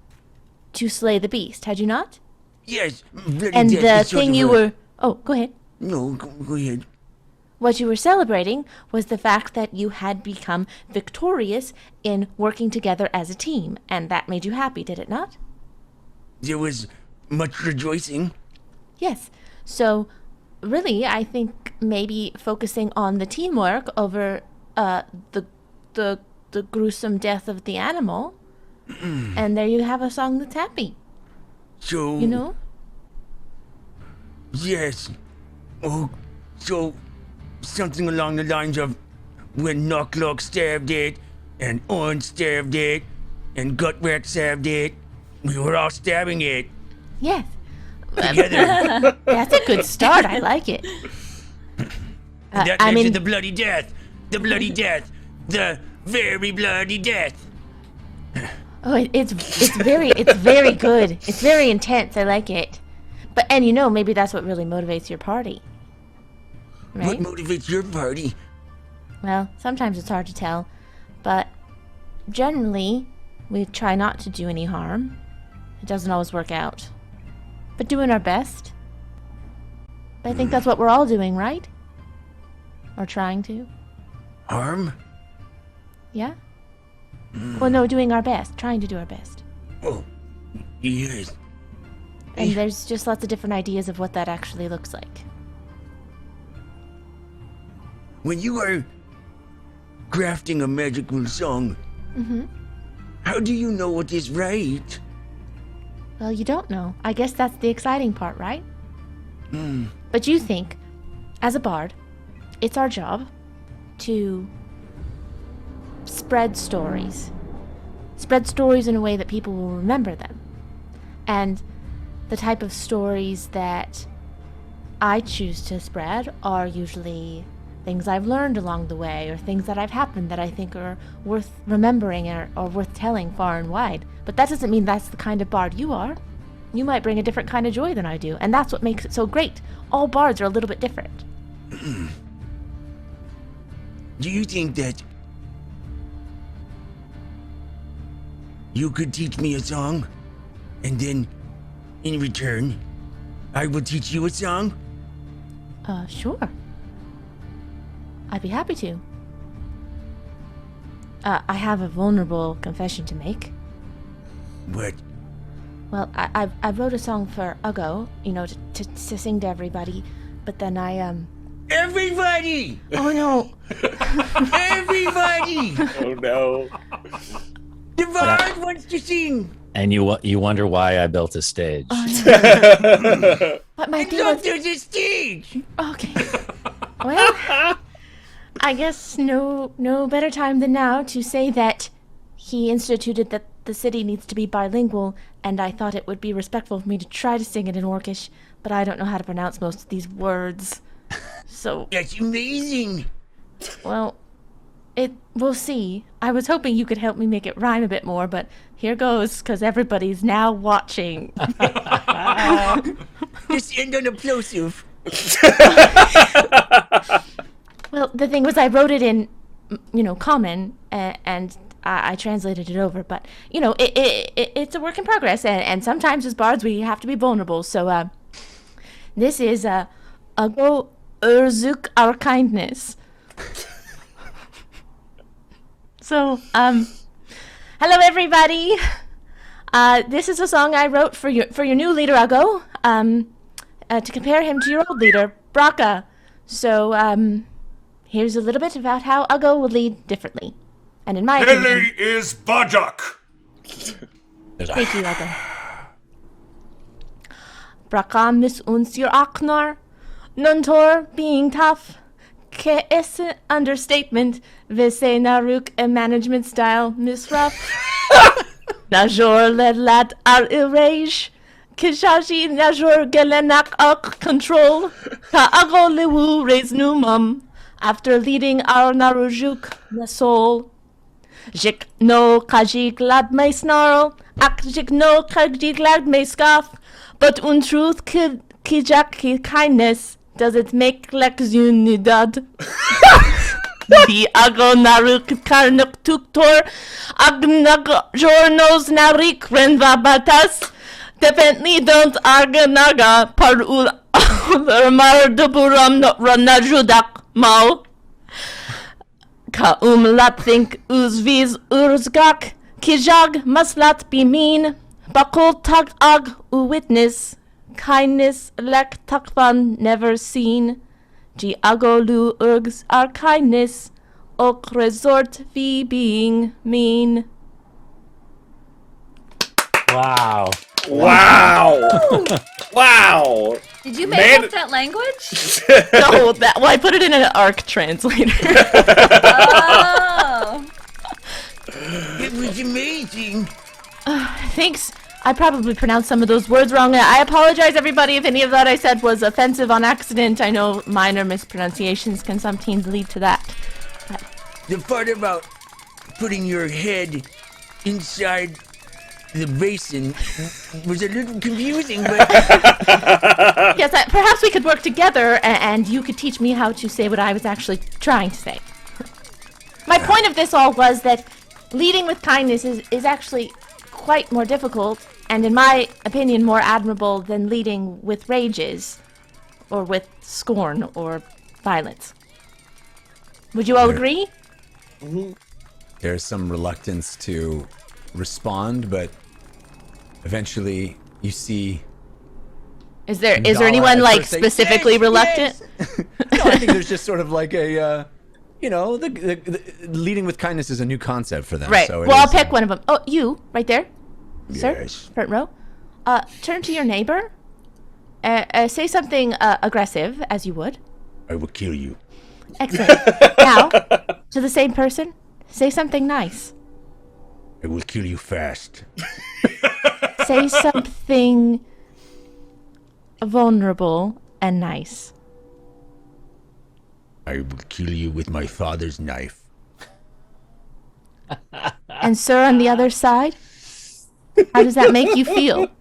S6: to slay the beast, had you not?
S8: Yes, bloody
S6: And
S8: death
S6: the
S8: is sort
S6: thing
S8: of
S6: you
S8: a-
S6: were... Oh, go ahead.
S8: No, go ahead.
S6: What you were celebrating was the fact that you had become victorious in working together as a team, and that made you happy, did it not?
S8: There was much rejoicing.
S6: Yes. So, really, I think maybe focusing on the teamwork over the gruesome death of the animal, and there you have a song that's happy.
S8: So,
S6: You know?
S8: yes. Oh, so something along the lines of when Knocklock stabbed it, and Owen stabbed it, and Gutwreck stabbed it, we were all stabbing it
S6: Yes.
S8: together.
S6: That's a good start. I like it.
S8: And that
S6: I
S8: led to
S6: mean-
S8: the bloody death. The bloody death. The very bloody death.
S6: Oh, it's very good. It's very intense. I like it. But maybe that's what really motivates your party. Right?
S8: What motivates your party?
S6: Well, sometimes it's hard to tell, but generally we try not to do any harm. It doesn't always work out. But doing our best. I think that's what we're all doing, right? Or trying to.
S8: Harm?
S6: Yeah? Well, no, doing our best. Trying to do our best.
S8: Oh, yes.
S6: And there's just lots of different ideas of what that actually looks like.
S8: When you are crafting a magical song, how do you know what is right?
S6: Well, you don't know. I guess that's the exciting part, right? But you think, as a bard, it's our job to spread stories. Spread stories in a way that people will remember them. And the type of stories that I choose to spread are usually things I've learned along the way, or things that have happened that I think are worth remembering or worth telling far and wide. But that doesn't mean that's the kind of bard you are. You might bring a different kind of joy than I do, and that's what makes it so great. All bards are a little bit different.
S8: Do you think that you could teach me a song, and then, in return, I will teach you a song?
S6: Sure. I'd be happy to. I have a vulnerable confession to make.
S8: What?
S6: Well, I wrote a song for Uggo, to sing to everybody, but then
S8: Everybody!
S6: Oh no!
S8: Everybody!
S3: Oh no.
S8: The bard wants to sing!
S5: And you wonder why I built a stage.
S6: But my thing was...
S8: there's a stage!
S6: Okay. Well, I guess no better time than now to say that he instituted that the city needs to be bilingual, and I thought it would be respectful for me to try to sing it in Orcish, but I don't know how to pronounce most of these words. So...
S8: That's amazing!
S6: Well, we'll see. I was hoping you could help me make it rhyme a bit more, but here goes, because everybody's now watching.
S8: Just end on a plosive.
S6: Well, the thing was, I wrote it in, common, and I translated it over, but, it's a work in progress, and sometimes as bards we have to be vulnerable, so, this is, Uggo Urzuk Our Kindness. So, hello everybody! This is a song I wrote for your new leader, Uggo, to compare him to your old leader, Braca. So, here's a little bit about how Uggo will lead differently. And in my opinion...
S7: Hilly is Bardic!
S6: Thank you, Uggo. Braca mis uns your Aknar, Nuntor being tough, Ke is understatement, Vese Naruk a management style, Miss Ruff. Najor led lat ar irage, Kishashi Najor gelenak ak control, Ka Uggo lewu raise numum, after leading our Narujuk the soul. Jik no kaji glad may snarl, ak jik no kaji glad may scoff, but untruth kijak ki kindness, does it make lekzunidad? The Uggo naruk karnuk tuktor, agnag jornos narik renva batas, definitely don't aganaga par ul mar deburam no ranajudak mal. Ka lat think uzviz urzgak, kijag maslat be mean, bakul tag ag u witness, kindness lek takvan never seen. G Uggo lu urgs our kindness, ok resort v being mean.
S5: Wow.
S3: Wow. Wow.
S4: Did you make up that language?
S6: No, I put it in an ARC translator.
S4: Oh.
S8: It was amazing!
S6: Thanks. I probably pronounced some of those words wrong. I apologize, everybody, if any of that I said was offensive on accident. I know minor mispronunciations can sometimes lead to that.
S8: The part about putting your head inside the basin was a little confusing, but...
S6: Yes, perhaps we could work together, and you could teach me how to say what I was actually trying to say. My point of this all was that leading with kindness is actually quite more difficult, and in my opinion more admirable than leading with rages, or with scorn, or violence. Would you all agree?
S1: There's some reluctance to respond, but eventually you see...
S6: Is there
S1: Ndala
S6: anyone
S1: at
S6: like
S1: first say,
S6: specifically
S1: "Yes,
S6: reluctant?
S1: yes." No, I think there's just sort of like a, the leading with kindness is a new concept for them.
S6: Right.
S1: So it
S6: Well, I'll
S1: is,
S6: pick one of them. Oh, you, right there. Sir?
S8: Yes.
S6: Front row. Turn to your neighbor. Say something aggressive, as you would.
S8: I will kill you.
S6: Excellent. Now, to the same person, say something nice.
S8: I will kill you fast.
S6: Say something vulnerable and nice.
S8: I will kill you with my father's knife.
S6: And sir, on the other side, how does that make you feel?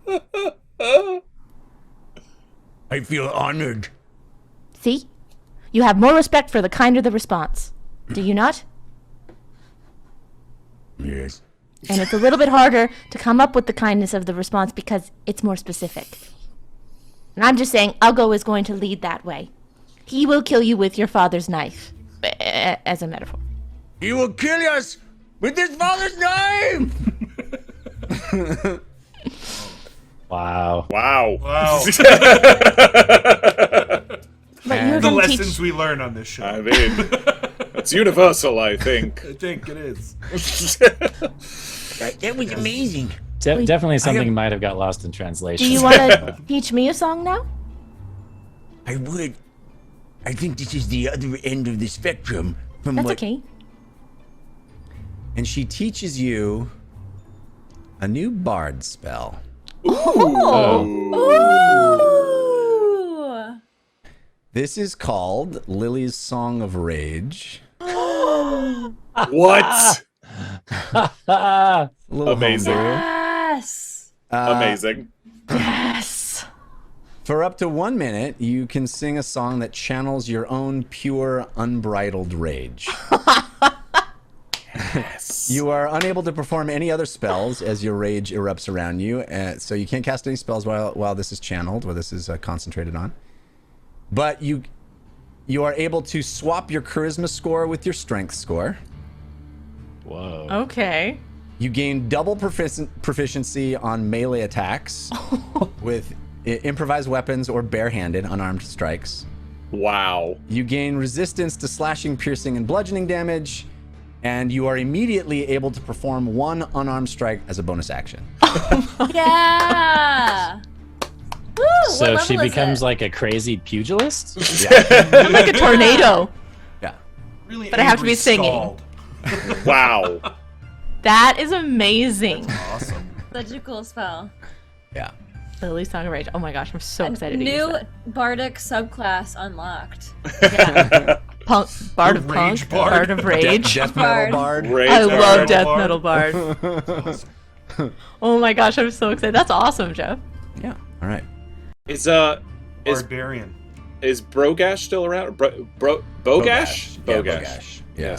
S8: I feel honored.
S6: See? You have more respect for the kinder the response. Do you not?
S8: Yes.
S6: And it's a little bit harder to come up with the kindness of the response because it's more specific. And I'm just saying Uggo is going to lead that way. He will kill you with your father's knife, as a metaphor.
S8: He will kill us with his father's knife!
S5: Wow.
S3: Wow.
S7: Wow.
S6: But you're
S7: The
S6: gonna
S7: lessons
S6: teach.
S7: we learn on this show.
S3: I mean, it's universal, I think.
S7: I think it is.
S8: That was amazing.
S5: Definitely something might have got lost in translation.
S6: Do you want to teach me a song now?
S8: I would. I think this is the other end of the spectrum from
S6: That's
S8: what.
S6: okay.
S1: And she teaches you a new bard spell.
S4: Ooh.
S1: This is called Lily's Song of Rage.
S3: What?
S1: A little
S3: Amazing.
S1: homebrew.
S4: Yes.
S3: Amazing.
S6: Yes.
S1: For up to 1 minute, you can sing a song that channels your own pure, unbridled rage.
S3: Yes.
S1: You are unable to perform any other spells as your rage erupts around you, so you can't cast any spells while this is channeled, while this is concentrated on. But you are able to swap your charisma score with your strength score.
S5: Whoa.
S6: Okay.
S1: You gain double proficiency on melee attacks with improvised weapons or barehanded unarmed strikes.
S3: Wow.
S1: You gain resistance to slashing, piercing, and bludgeoning damage, and you are immediately able to perform one unarmed strike as a bonus action.
S4: Yeah. Woo,
S5: So
S4: what
S5: she
S4: level is
S5: becomes
S4: it?
S5: like a crazy pugilist?
S6: I'm like a tornado.
S1: Yeah.
S7: Really
S6: But I have to be
S7: angry
S6: singing.
S7: scald.
S3: Wow.
S6: That is amazing.
S7: Awesome.
S4: Such a cool spell.
S1: Yeah.
S6: Lily's Song of Rage. Oh my gosh, I'm so excited to use
S4: New
S6: that.
S4: Bardic subclass unlocked.
S6: Yeah. Punk, Bard of
S7: The
S6: Punk,
S7: Rage Bard.
S6: Bard of Rage.
S1: Death metal bard.
S3: Rage
S6: I love
S3: Bard.
S6: Death
S7: Bard.
S6: Metal Bard. Oh my gosh, I'm so excited. That's awesome, Jeff.
S1: Yeah. All right.
S3: Is
S7: Barbarian.
S3: is Brogash still around? Bogash?
S1: Yeah,
S3: Bogash.
S1: Bogash. Yeah.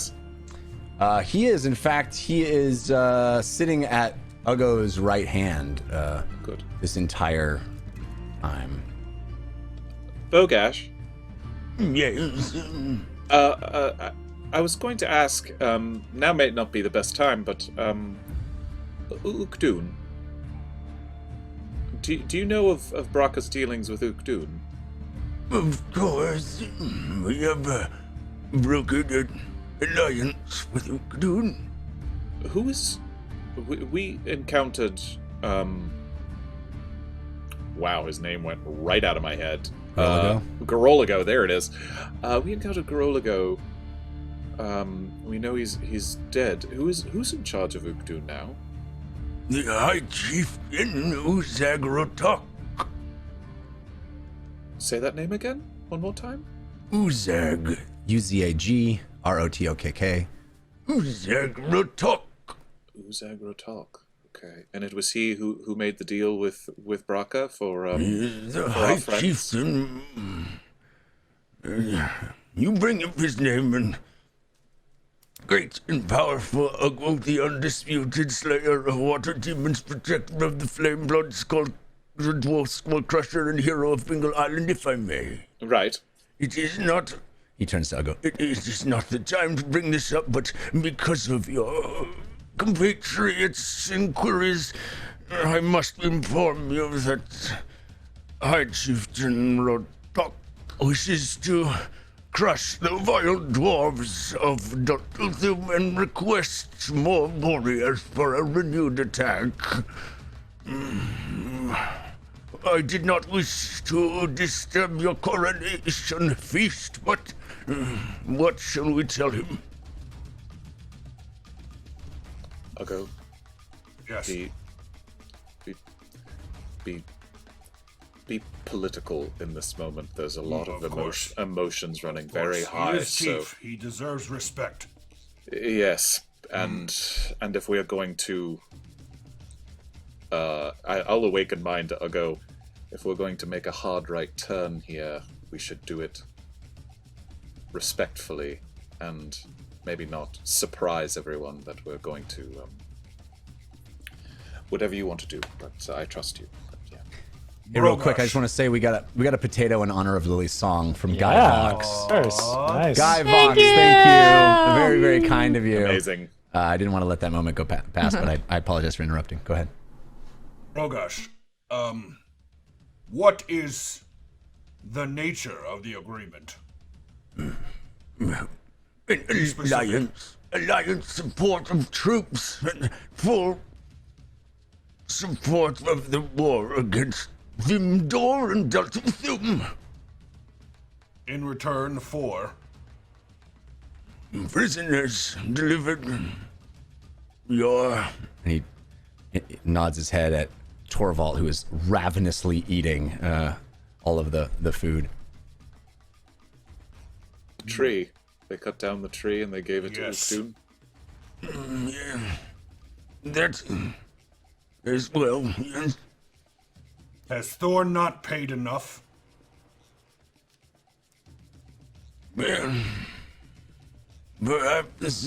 S3: Yes.
S1: He is, in fact, sitting at Uggo's right hand
S3: Good.
S1: this entire time.
S3: Bogash.
S8: Yes.
S3: I was going to ask. Now may not be the best time, but Ukdun. Do you know of Braka's dealings with Ukdun?
S8: Of course. We have brokered an alliance with Ukdun.
S3: Who is? We encountered. Wow, his name went right out of my head. Garolago, there it is. We encountered Garolago. We know he's dead. Who's in charge of Ukdun now?
S8: The High Chieftain Uzagrotok.
S3: Say that name again, one more time.
S8: Uzag.
S1: Uzagrotokk.
S8: Uzagrotok.
S3: Uzagrotalk. Okay, and it was he who made the deal with Braka for
S8: The
S3: for
S8: High
S3: our friends?
S8: Chieftain. You bring up his name and great and powerful Uggo, the undisputed slayer of water demons, protector of the flame blood skull, the dwarf skull crusher, and hero of Bingle Island, if I may.
S3: Right.
S8: It is not.
S1: He turns to Uggo.
S8: It is not the time to bring this up, but because of your compatriots' inquiries, I must inform you that High Chieftain Rotok wishes to crush the vile dwarves of Dotulthum and requests more warriors for a renewed attack. I did not wish to disturb your coronation feast, but what shall we tell him?
S3: Uggo,
S7: Yes.
S3: be political in this moment. There's a lot of
S7: course.
S3: emotions running very
S7: He
S3: high.
S7: is
S3: So
S7: chief. He deserves respect.
S3: yes, and if we are going to, I'll awaken mine to Uggo. If we're going to make a hard right turn here, we should do it respectfully and maybe not surprise everyone that we're going to. Whatever you want to do, but I trust you. But, yeah.
S1: Hey, real quick, I just want to say we got a potato in honor of Lily's song from Guy
S5: Yeah,
S1: Vox.
S5: of course. Nice.
S1: Guy Vox, thank you. Very, very kind of you.
S3: Amazing.
S1: I didn't want to let that moment go past, but I apologize for interrupting. Go ahead.
S7: Rogash, What is the nature of the agreement?
S8: An alliance support of troops, and full support of the war against Vimdor and Deltathum.
S7: In return for?
S8: Prisoners delivered. Your...
S1: And he nods his head at Torvald, who is ravenously eating all of the food.
S3: Tree. They cut down the tree and they gave it to the
S7: Yes.
S3: student.
S8: Yeah. That... as well, yes.
S7: Has Thorn not paid enough?
S8: Well... perhaps...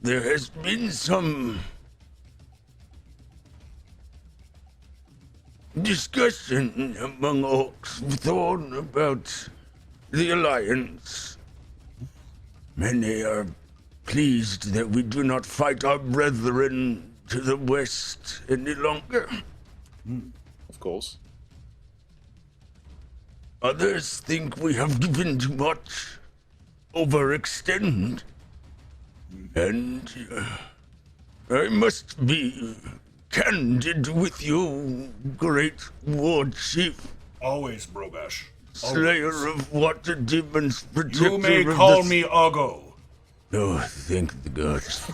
S8: there has been some... discussion among Orcs of Thorn about the Alliance. Many are pleased that we do not fight our brethren to the west any longer.
S3: Of course.
S8: Others think we have given too much, overextend. And I must be candid with you, great War Chief.
S7: Always, Brogash.
S8: Slayer of water demons, protector
S7: You may
S8: of
S7: call
S8: the...
S7: me Uggo.
S8: Oh, thank the gods.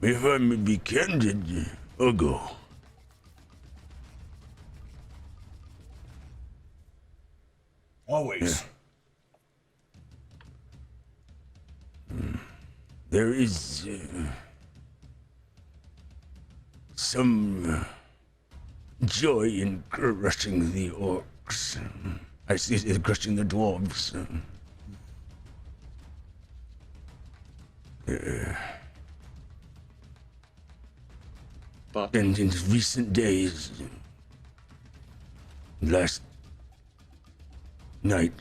S8: If I may be candid, Uggo.
S7: Always.
S8: There is some joy in crushing the orcs. I see crushing the dwarves.
S3: But
S8: And in recent days, last night,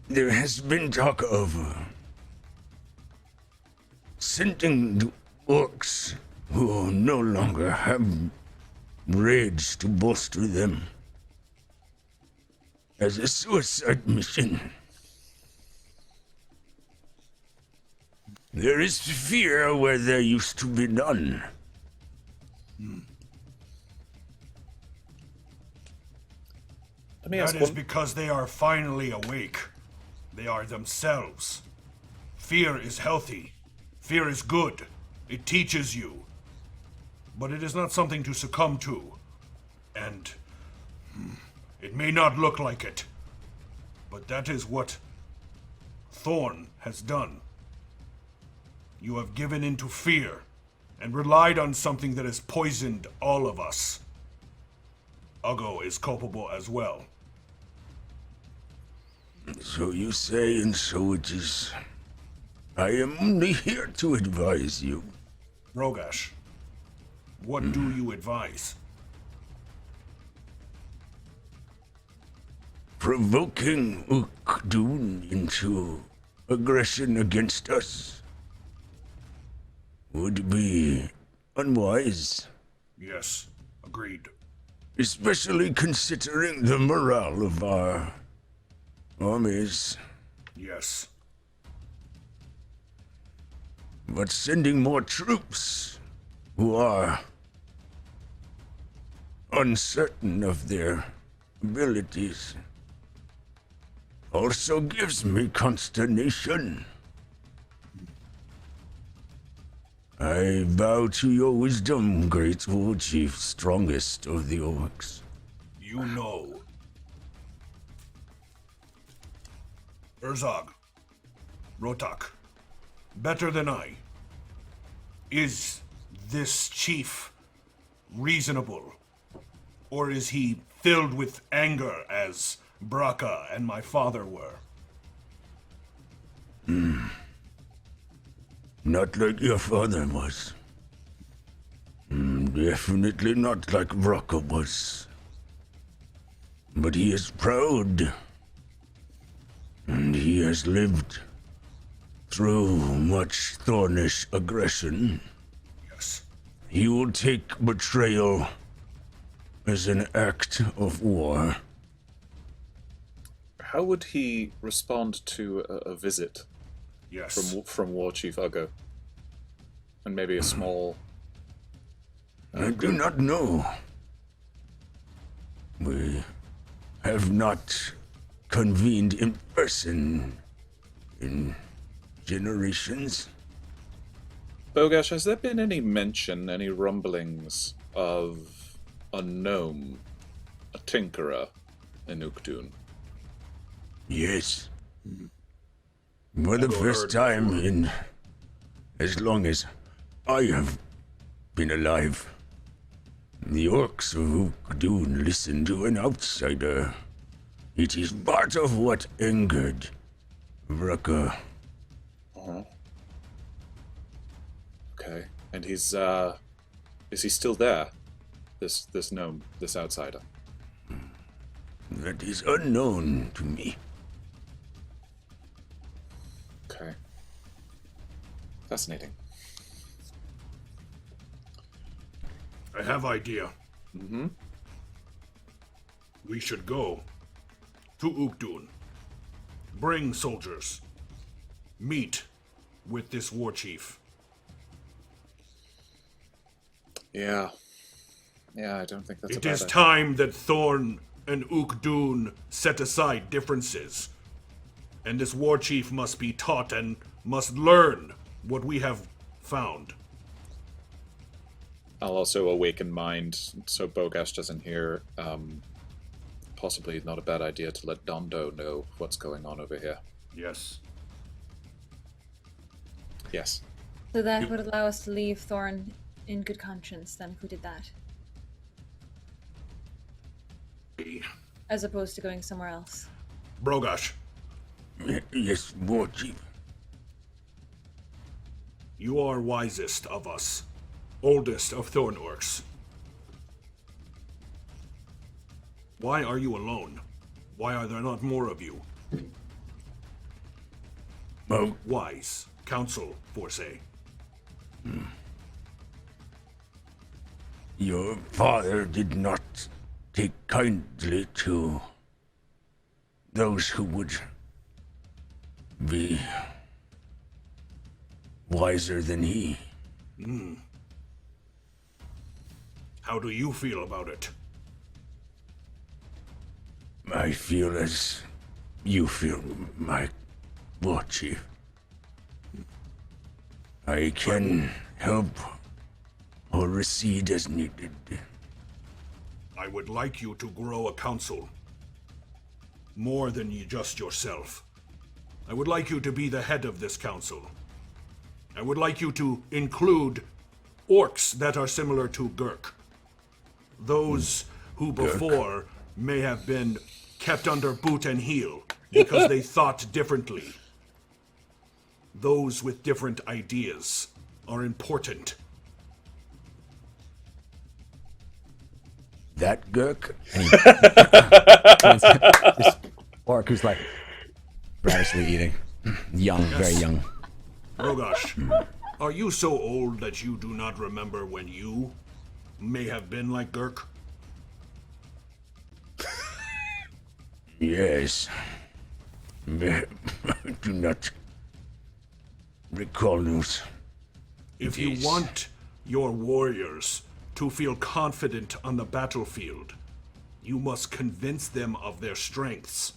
S8: there has been talk of sending the orcs who no longer have rage to bolster them as a suicide mission. There is fear where there used to be none.
S3: let me ask
S7: That is
S3: one.
S7: because they are finally awake. They are themselves. Fear is healthy. Fear is good. It teaches you. But it is not something to succumb to. And it may not look like it. But that is what Thorn has done. You have given into fear and relied on something that has poisoned all of us. Uggo is culpable as well.
S8: So you say, and so it is. I am only here to advise you.
S7: Rogash, what do you advise?
S8: Provoking Ukdun into aggression against us would be unwise,
S7: Yes, agreed.
S8: especially considering the morale of our armies.
S7: Yes.
S8: But sending more troops who are uncertain of their abilities also gives me consternation. I bow to your wisdom, great War Chief, strongest of the orcs.
S7: You know. Urzog. Rotak. Better than I. Is this chief reasonable? Or is he filled with anger as Braca and my father were?
S8: Not like your father was. Definitely not like Braca was. But he is proud. And he has lived through much Thornish aggression.
S7: Yes.
S8: He will take betrayal as an act of war.
S3: How would he respond to a visit
S7: Yes.
S3: from War Chief Uggo? And maybe a small...
S8: I do not know. We have not convened in person in generations.
S3: Bogash, has there been any mention, any rumblings of a gnome, a tinkerer in Ukdun?
S8: Yes. For the first time in as long as I have been alive, the orcs of Ukdun listen to an outsider. It is part of what angered Vraka.
S3: Okay. And he's, is he still there? This gnome, this outsider?
S8: That is unknown to me.
S3: Okay. Fascinating.
S7: I have idea.
S3: Mm-hmm.
S7: We should go to Ukdun. Bring soldiers. Meet with this war chief.
S3: Yeah. Yeah, I don't think that's a
S7: It
S3: bad
S7: is
S3: idea.
S7: time that Thorn and Ukdun set aside differences. And this war chief must be taught and must learn what we have found.
S3: I'll also awaken mind so Bogash doesn't hear. Possibly not a bad idea to let Dondo know what's going on over here.
S7: Yes.
S3: Yes.
S4: So that would allow us to leave Thorn in good conscience then if we did that. As opposed to going somewhere else.
S7: Brogash,
S8: Yes, War Chief.
S7: you are wisest of us. Oldest of Thorn orcs. Why are you alone? Why are there not more of you?
S8: Oh,
S7: Wise. Counsel, Forsay.
S8: your father did not take kindly to those who would be wiser than he.
S7: How do you feel about it?
S8: I feel as you feel, my War Chief. I can help or recede as needed.
S7: I would like you to grow a council. More than you just yourself. I would like you to be the head of this council. I would like you to include orcs that are similar to Gurk. Those who before may have been kept under boot and heel because they thought differently. Those with different ideas are important.
S8: That Gurk?
S1: This orc who's like ravishly eating. Young, very young.
S7: Rogash, are you so old that you do not remember when you may have been like Gurk?
S8: Yes. I do not recall news.
S7: If you want your warriors to feel confident on the battlefield, you must convince them of their strengths.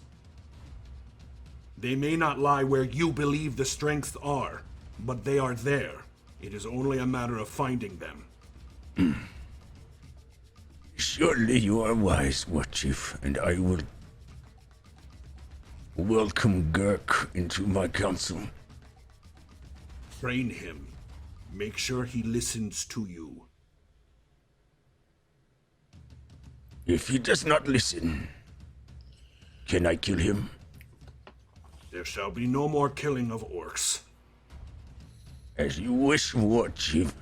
S7: They may not lie where you believe the strengths are, but they are there. It is only a matter of finding them.
S8: Surely you are wise, War Chief, and I will welcome Gurk into my council.
S7: Train him. Make sure he listens to you.
S8: If he does not listen, can I kill him?
S7: There shall be no more killing of orcs.
S8: As you wish, War Chief.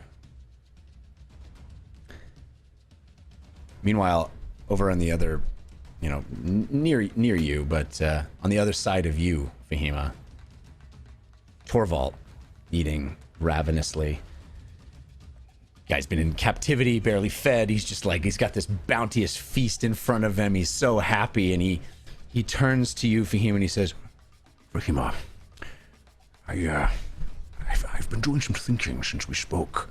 S1: Meanwhile, over on the other, near you, but on the other side of you, Fahima, Torvald, eating ravenously. Guy's been in captivity, barely fed. He's just like, he's got this bounteous feast in front of him. He's so happy, and he turns to you, Fahim, and he says,
S8: Fahima, I've been doing some thinking since we spoke.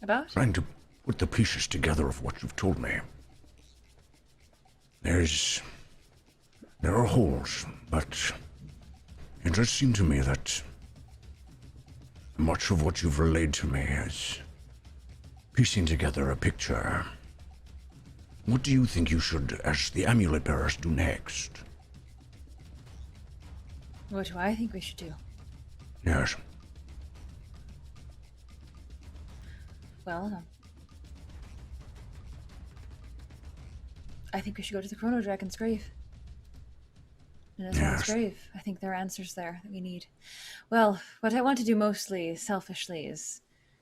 S4: About?
S8: Trying to put the pieces together of what you've told me. There are holes, but it does seem to me that much of what you've relayed to me is piecing together a picture. What do you think you should, as the amulet bearers, do next?
S4: What do I think we should do?
S8: Yes.
S4: Well, I think we should go to the Chrono Dragon's grave. And
S8: Yes.
S4: grave. I think there are answers there that we need. Well, what I want to do mostly, selfishly, is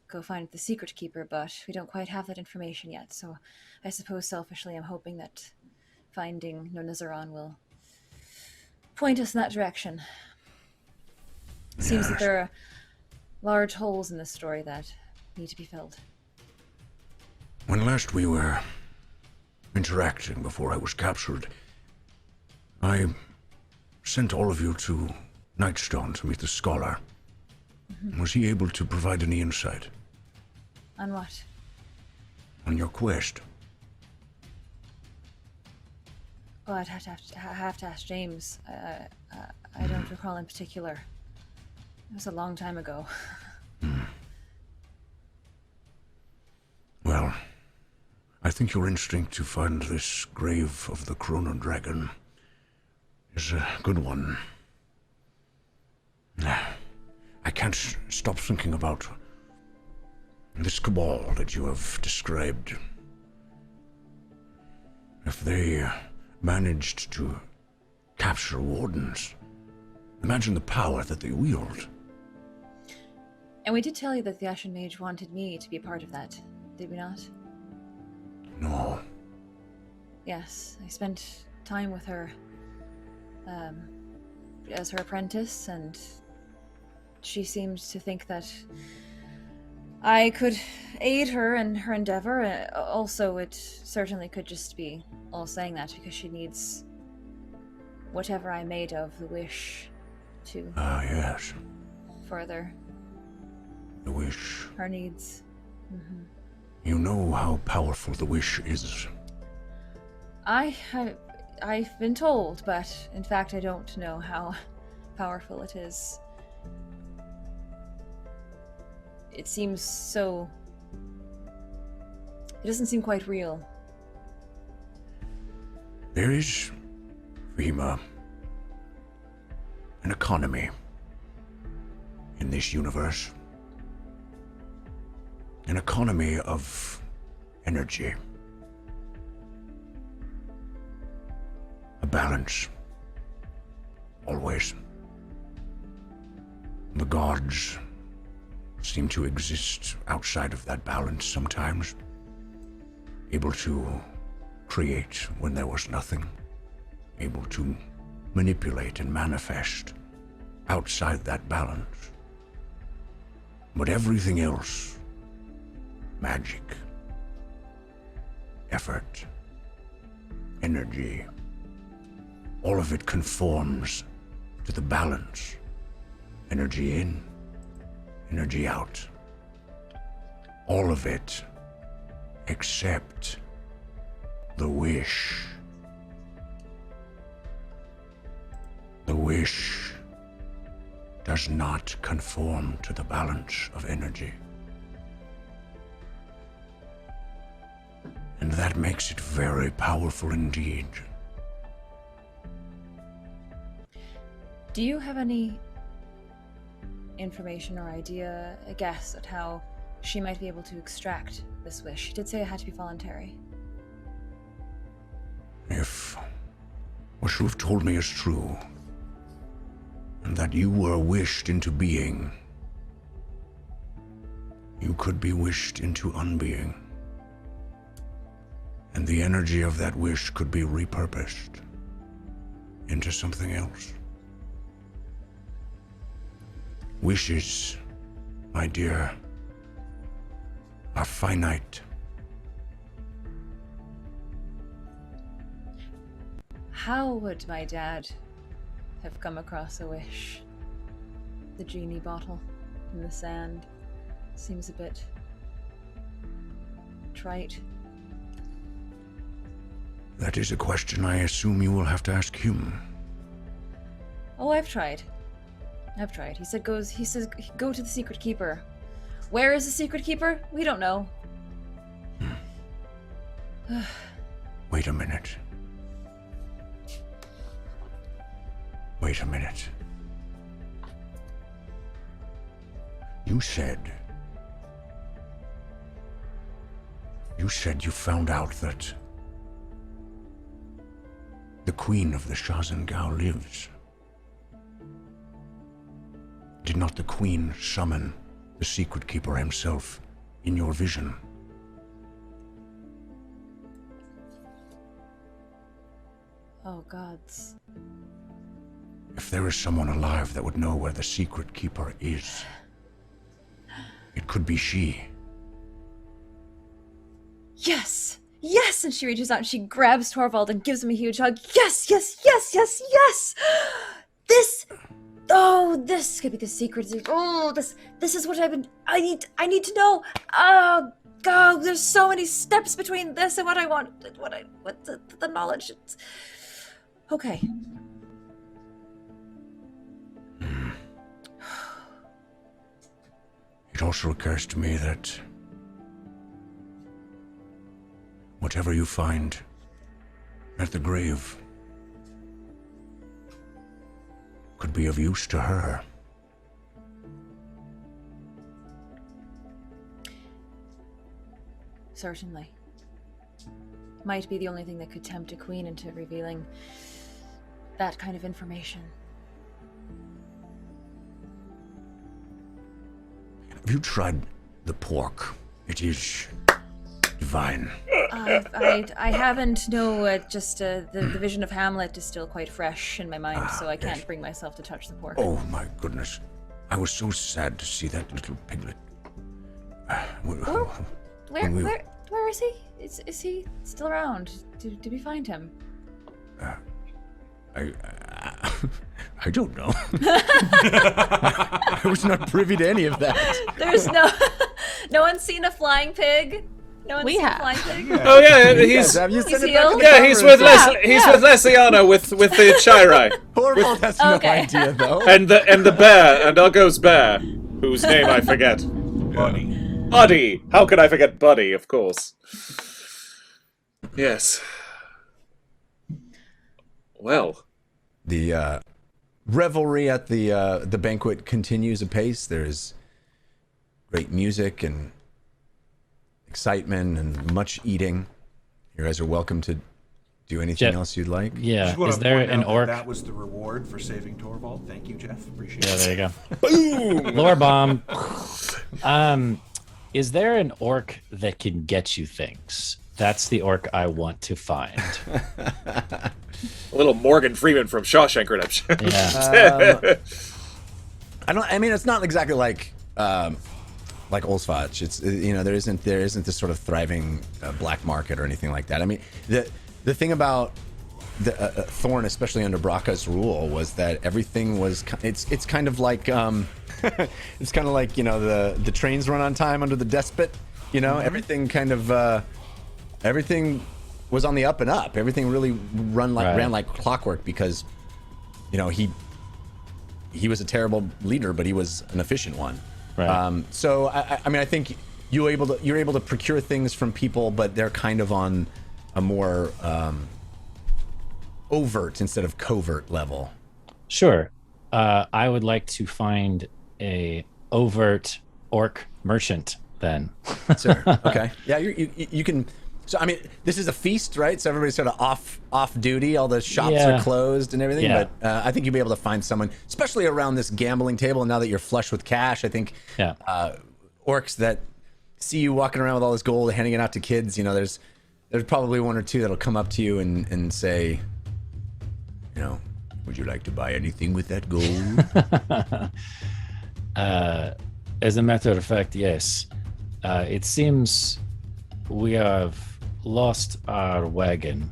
S4: go find the secret keeper, but we don't quite have that information yet, so I suppose selfishly I'm hoping that finding Nonizaron will point us in that direction. Seems that
S8: Yes.
S4: there are large holes in this story that need to be filled.
S8: When last we were interacting before I was captured, I sent all of you to Nightstone to meet the scholar. Was he able to provide any insight
S4: On what?
S8: on your quest?
S4: Oh, I'd have to ask James. I don't recall in particular. It was a long time ago.
S8: Well, I think your instinct to find this grave of the Chrono Dragon is a good one. I can't stop thinking about this cabal that you have described. If they managed to capture wardens, imagine the power that they wield.
S4: And we did tell you that the Ashen Mage wanted me to be a part of that, did we not?
S8: No.
S4: Yes, I spent time with her as her apprentice, and she seemed to think that I could aid her in her endeavor. Also, it certainly could just be all saying that because she needs whatever I made of the wish to
S8: Ah, yes.
S4: further
S8: The wish.
S4: her needs.
S8: You know how powerful the wish is.
S4: I've been told, but in fact I don't know how powerful it is. It seems so... It doesn't seem quite real.
S8: There is, Rima, an economy in this universe. An economy of energy. A balance. Always. The gods seem to exist outside of that balance sometimes. Able to create when there was nothing. Able to manipulate and manifest outside that balance. But everything else, magic, effort, energy, all of it conforms to the balance. Energy in, energy out. All of it except the wish. The wish does not conform to the balance of energy. And that makes it very powerful indeed.
S4: Do you have any information or idea, a guess at how she might be able to extract this wish? She did say it had to be voluntary.
S8: If what you have told me is true, and that you were wished into being, you could be wished into unbeing. And the energy of that wish could be repurposed into something else. Wishes, my dear, are finite.
S4: How would my dad have come across a wish? The genie bottle in the sand seems a bit trite.
S8: That is a question I assume you will have to ask him.
S4: Oh, I've tried. He says go to the secret keeper. Where is the secret keeper? We don't know.
S8: Wait a minute. Wait a minute. You said you found out that the Queen of the Shazengao lives. Did not the Queen summon the Secret Keeper himself in your vision?
S4: Oh, gods.
S8: If there is someone alive that would know where the Secret Keeper is, it could be she.
S4: Yes! Yes! And she reaches out and she grabs Torvald and gives him a huge hug. Yes! Yes! Yes! Yes! Yes! This could be the secret. Oh, this is what I need to know. Oh, God, there's so many steps between this and what I want. What the knowledge. Okay.
S8: It also occurs to me that whatever you find at the grave could be of use to her.
S4: Certainly. Might be the only thing that could tempt a queen into revealing that kind of information.
S8: Have you tried the pork? It is divine.
S4: I haven't. No, the vision of Hamlet is still quite fresh in my mind, so I can't bring myself to touch the pork.
S8: Oh my goodness. I was so sad to see that little piglet.
S4: Where is he? Is he still around? Did we find him?
S8: I don't know. I was not privy to any of that.
S4: There's no one's seen a flying pig. No one's seen a flying pig.
S7: Yeah.
S3: Oh yeah, he's
S4: healed?
S3: yeah, he's with Lesiana with the Chirai.
S1: Torvald has no idea though.
S3: And the bear, and Uggo's bear, whose name I forget. Buddy. How could I forget Buddy? Of course. Yes. Well,
S1: The revelry at the banquet continues apace. There's great music and excitement and much eating. You guys are welcome to do anything else you'd like.
S5: Yeah.
S7: Just wanna
S5: Is there
S7: point
S5: an
S7: out
S5: orc?
S7: That was the reward for saving Torvald. Thank you, Jeff. Appreciate
S5: Yeah,
S7: it.
S5: there you go. Boom! Lore bomb. Is there an orc that can get you things? That's the orc I want to find.
S3: a little Morgan Freeman from Shawshank Redemption.
S5: Yeah.
S1: I mean, it's not exactly like Olsvach. It's there isn't this sort of thriving black market or anything like that. I mean, the thing about the Thorn, especially under Braca's rule, was that everything was it's kind of like it's kind of like the trains run on time under the despot. Everything kind of everything was on the up and up. Everything really ran like clockwork because he was a terrible leader, but he was an efficient one.
S5: Right.
S1: So I mean, I think you're able to procure things from people, but they're kind of on a more overt instead of covert level.
S5: Sure. I would like to find a overt orc merchant then.
S1: Sure. Okay. Yeah, you can. So I mean, this is a feast, right? So everybody's sort of off duty. All the shops are closed and everything.
S5: Yeah.
S1: But I think you'll be able to find someone, especially around this gambling table. Now that you're flush with cash, I think orcs that see you walking around with all this gold, handing it out to kids. There's probably one or two that'll come up to you and say, would you like to buy anything with that gold?
S5: As a matter of fact, yes. It seems we have lost our wagon,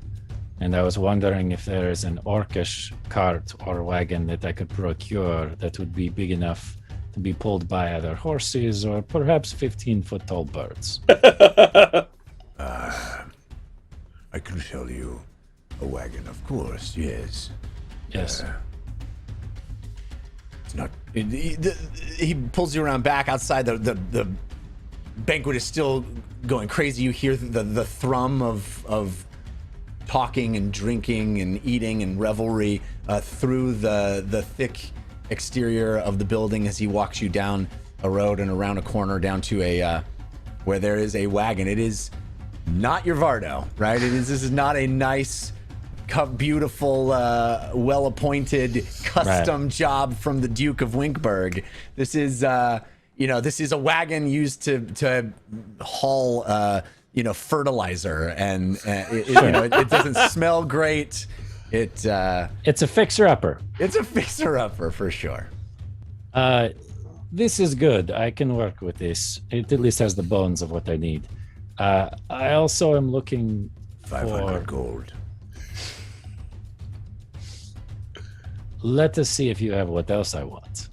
S5: and I was wondering if there is an orcish cart or wagon that I could procure that would be big enough to be pulled by either horses or perhaps 15-foot tall birds.
S8: I can tell you a wagon, of course, yes.
S5: Yes.
S8: It's not...
S1: He pulls you around back outside. The banquet is still going crazy. You hear the thrum of talking and drinking and eating and revelry through the thick exterior of the building as he walks you down a road and around a corner down to a where there is a wagon. It is not your Vardo, right? This is not a nice, beautiful, well-appointed custom job from the Duke of Winkberg. This is this is a wagon used to haul fertilizer, and it doesn't smell great. It's a
S5: fixer-upper.
S1: It's a fixer-upper for sure.
S5: This is good. I can work with this. It at least has the bones of what I need. I also am looking
S8: 500
S5: for...
S8: gold.
S5: Let us see if you have what else I want.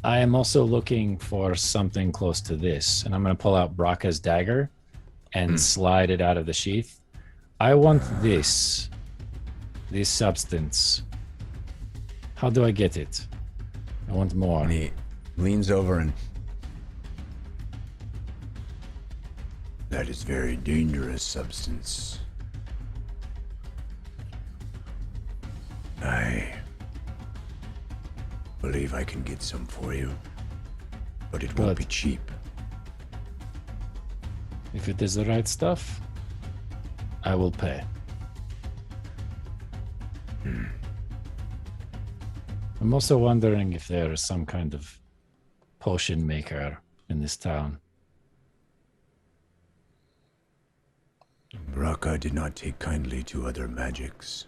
S5: I am also looking for something close to this, and I'm going to pull out Braka's dagger and slide it out of the sheath. I want this substance. How do I get it? I want more.
S1: And he leans over and...
S8: That is very dangerous substance. I believe I can get some for you, but it won't be cheap.
S5: If it is the right stuff, I will pay. I'm also wondering if there is some kind of potion maker in this town.
S8: Braka did not take kindly to other magics,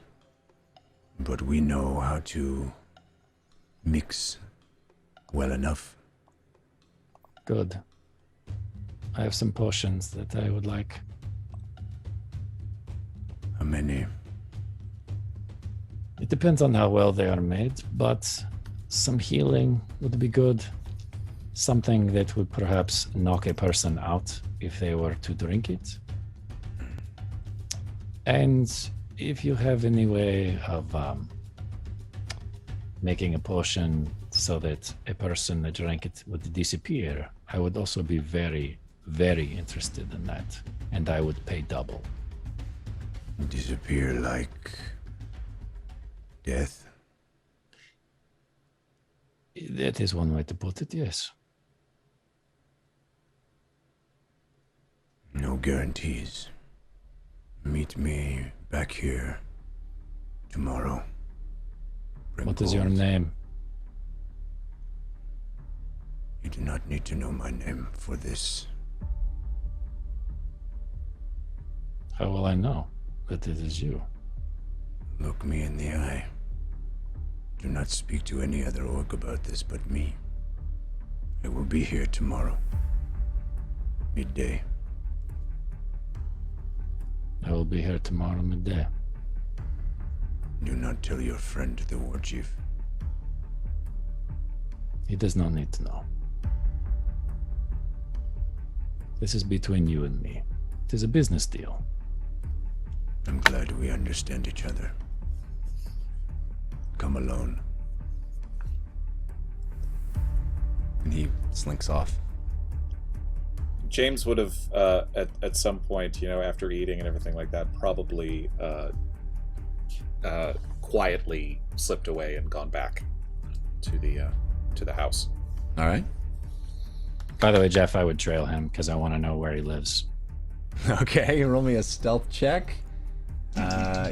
S8: but we know how to mix well enough.
S5: Good. I have some potions that I would like.
S8: How many?
S5: It depends on how well they are made, but some healing would be good. Something that would perhaps knock a person out if they were to drink it. And if you have any way of making a potion so that a person that drank it would disappear, I would also be very, very interested in that. And I would pay double.
S8: Disappear like death?
S5: That is one way to put it, yes.
S8: No guarantees. Meet me back here tomorrow.
S5: What is your name?
S8: You do not need to know my name for this.
S5: How will I know that it is you?
S8: Look me in the eye. Do not speak to any other orc about this but me. I will be here tomorrow. Midday.
S5: I will be here tomorrow midday.
S8: Do not tell your friend, the War Chief.
S5: He does not need to know. This is between you and me. It is a business deal.
S8: I'm glad we understand each other. Come alone.
S1: And he slinks off.
S3: James would have, at some point, after eating and everything like that, probably quietly slipped away and gone back to the house.
S1: All right.
S5: By the way, Jeff, I would trail him because I want to know where he lives.
S1: Okay, roll me a stealth check.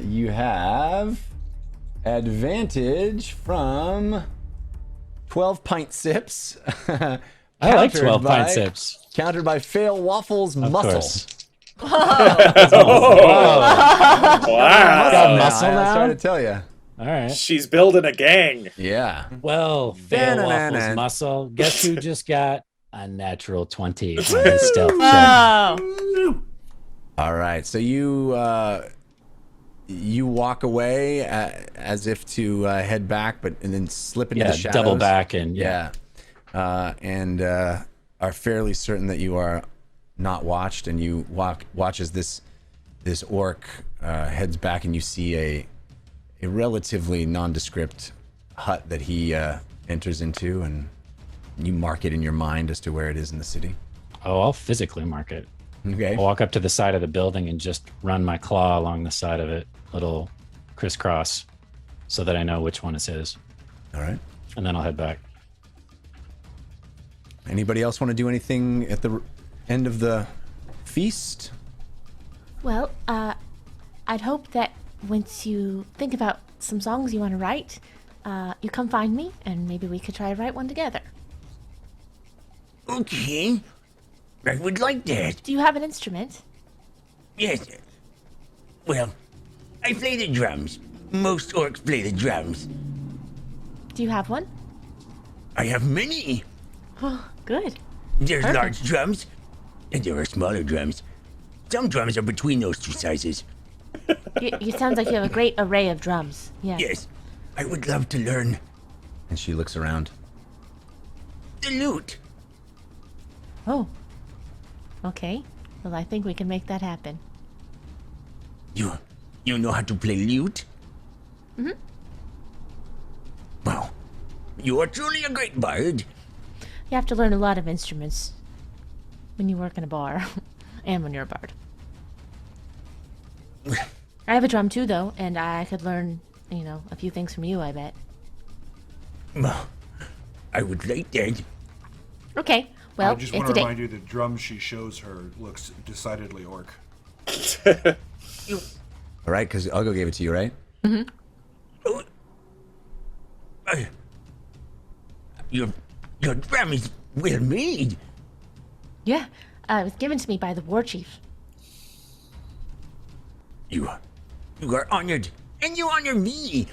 S1: You have advantage from 12 pint sips.
S5: I like 12 pint sips.
S1: Countered by Fail Waffles Muscle.
S5: Course.
S3: Wow!
S5: Got muscle
S1: I was
S5: now?
S1: trying to tell you.
S5: All right.
S3: She's building a gang.
S1: Yeah.
S5: Well, fail
S1: Da-na-na-na.
S5: Waffles muscle. Guess who just got a natural 20 on his stealth check?
S6: Oh.
S1: All right. So you walk away as if to head back, and then slip into the shadows.
S5: Double back and
S1: and are fairly certain that you are not watched, and you watch as this orc heads back, and you see a relatively nondescript hut that he enters into, and you mark it in your mind as to where it is in the city.
S5: Oh, I'll physically mark it.
S1: Okay.
S5: I'll walk up to the side of the building and just run my claw along the side of it, little crisscross, so that I know which one it is.
S1: All right.
S5: And then I'll head back.
S1: Anybody else want to do anything at the end of the feast?
S6: Well, I'd hope that once you think about some songs you want to write, you come find me, and maybe we could try to write one together.
S8: Okay. I would like that.
S6: Do you have an instrument?
S8: Yes. Well, I play the drums. Most orcs play the drums.
S6: Do you have one?
S8: I have many.
S6: Oh, good.
S8: There's
S6: Perfect.
S8: large drums, and there are smaller drums. Some drums are between those two sizes.
S6: You sounds like you have a great array of drums. Yeah.
S8: Yes. I would love to learn
S1: And she looks around.
S8: the lute.
S6: Oh. Okay. Well, I think we can make that happen.
S8: You know how to play lute?
S6: Mm-hmm.
S8: Well, you are truly a great bard.
S6: You have to learn a lot of instruments when you work in a bar and when you're a bard. I have a drum too, though, and I could learn, a few things from you, I bet.
S8: Well, I would like that.
S6: Okay. Well,
S7: I just
S6: it's
S7: want
S6: a
S7: to
S6: day.
S7: remind you the drum she shows her looks decidedly orc.
S1: All right, because Uggo gave it to you, right?
S8: Oh, your drum is well made.
S6: Yeah. It was given to me by the War Chief.
S8: You are honored, and you honor me.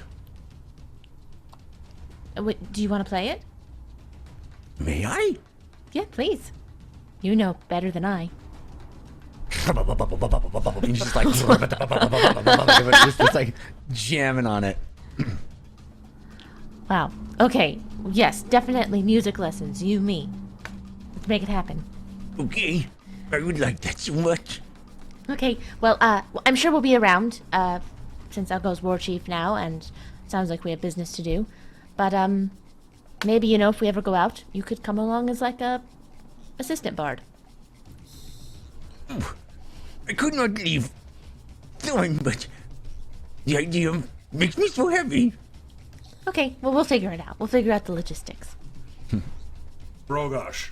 S6: Do you want to play it?
S8: May I?
S6: Yeah, please. You know better than I.
S1: And she's like, just like jamming on it.
S6: Wow. Okay. Yes, definitely music lessons. You, me. Let's make it happen.
S8: Okay, I would like that so much.
S6: Okay. Well, I'm sure we'll be around, since Uggo's War Chief now, and sounds like we have business to do. But, maybe, if we ever go out, you could come along as, like, a assistant bard.
S8: I could not leave Thorn, but the idea makes me so heavy.
S6: Okay. Well, we'll figure it out. We'll figure out the logistics.
S7: Brogosh,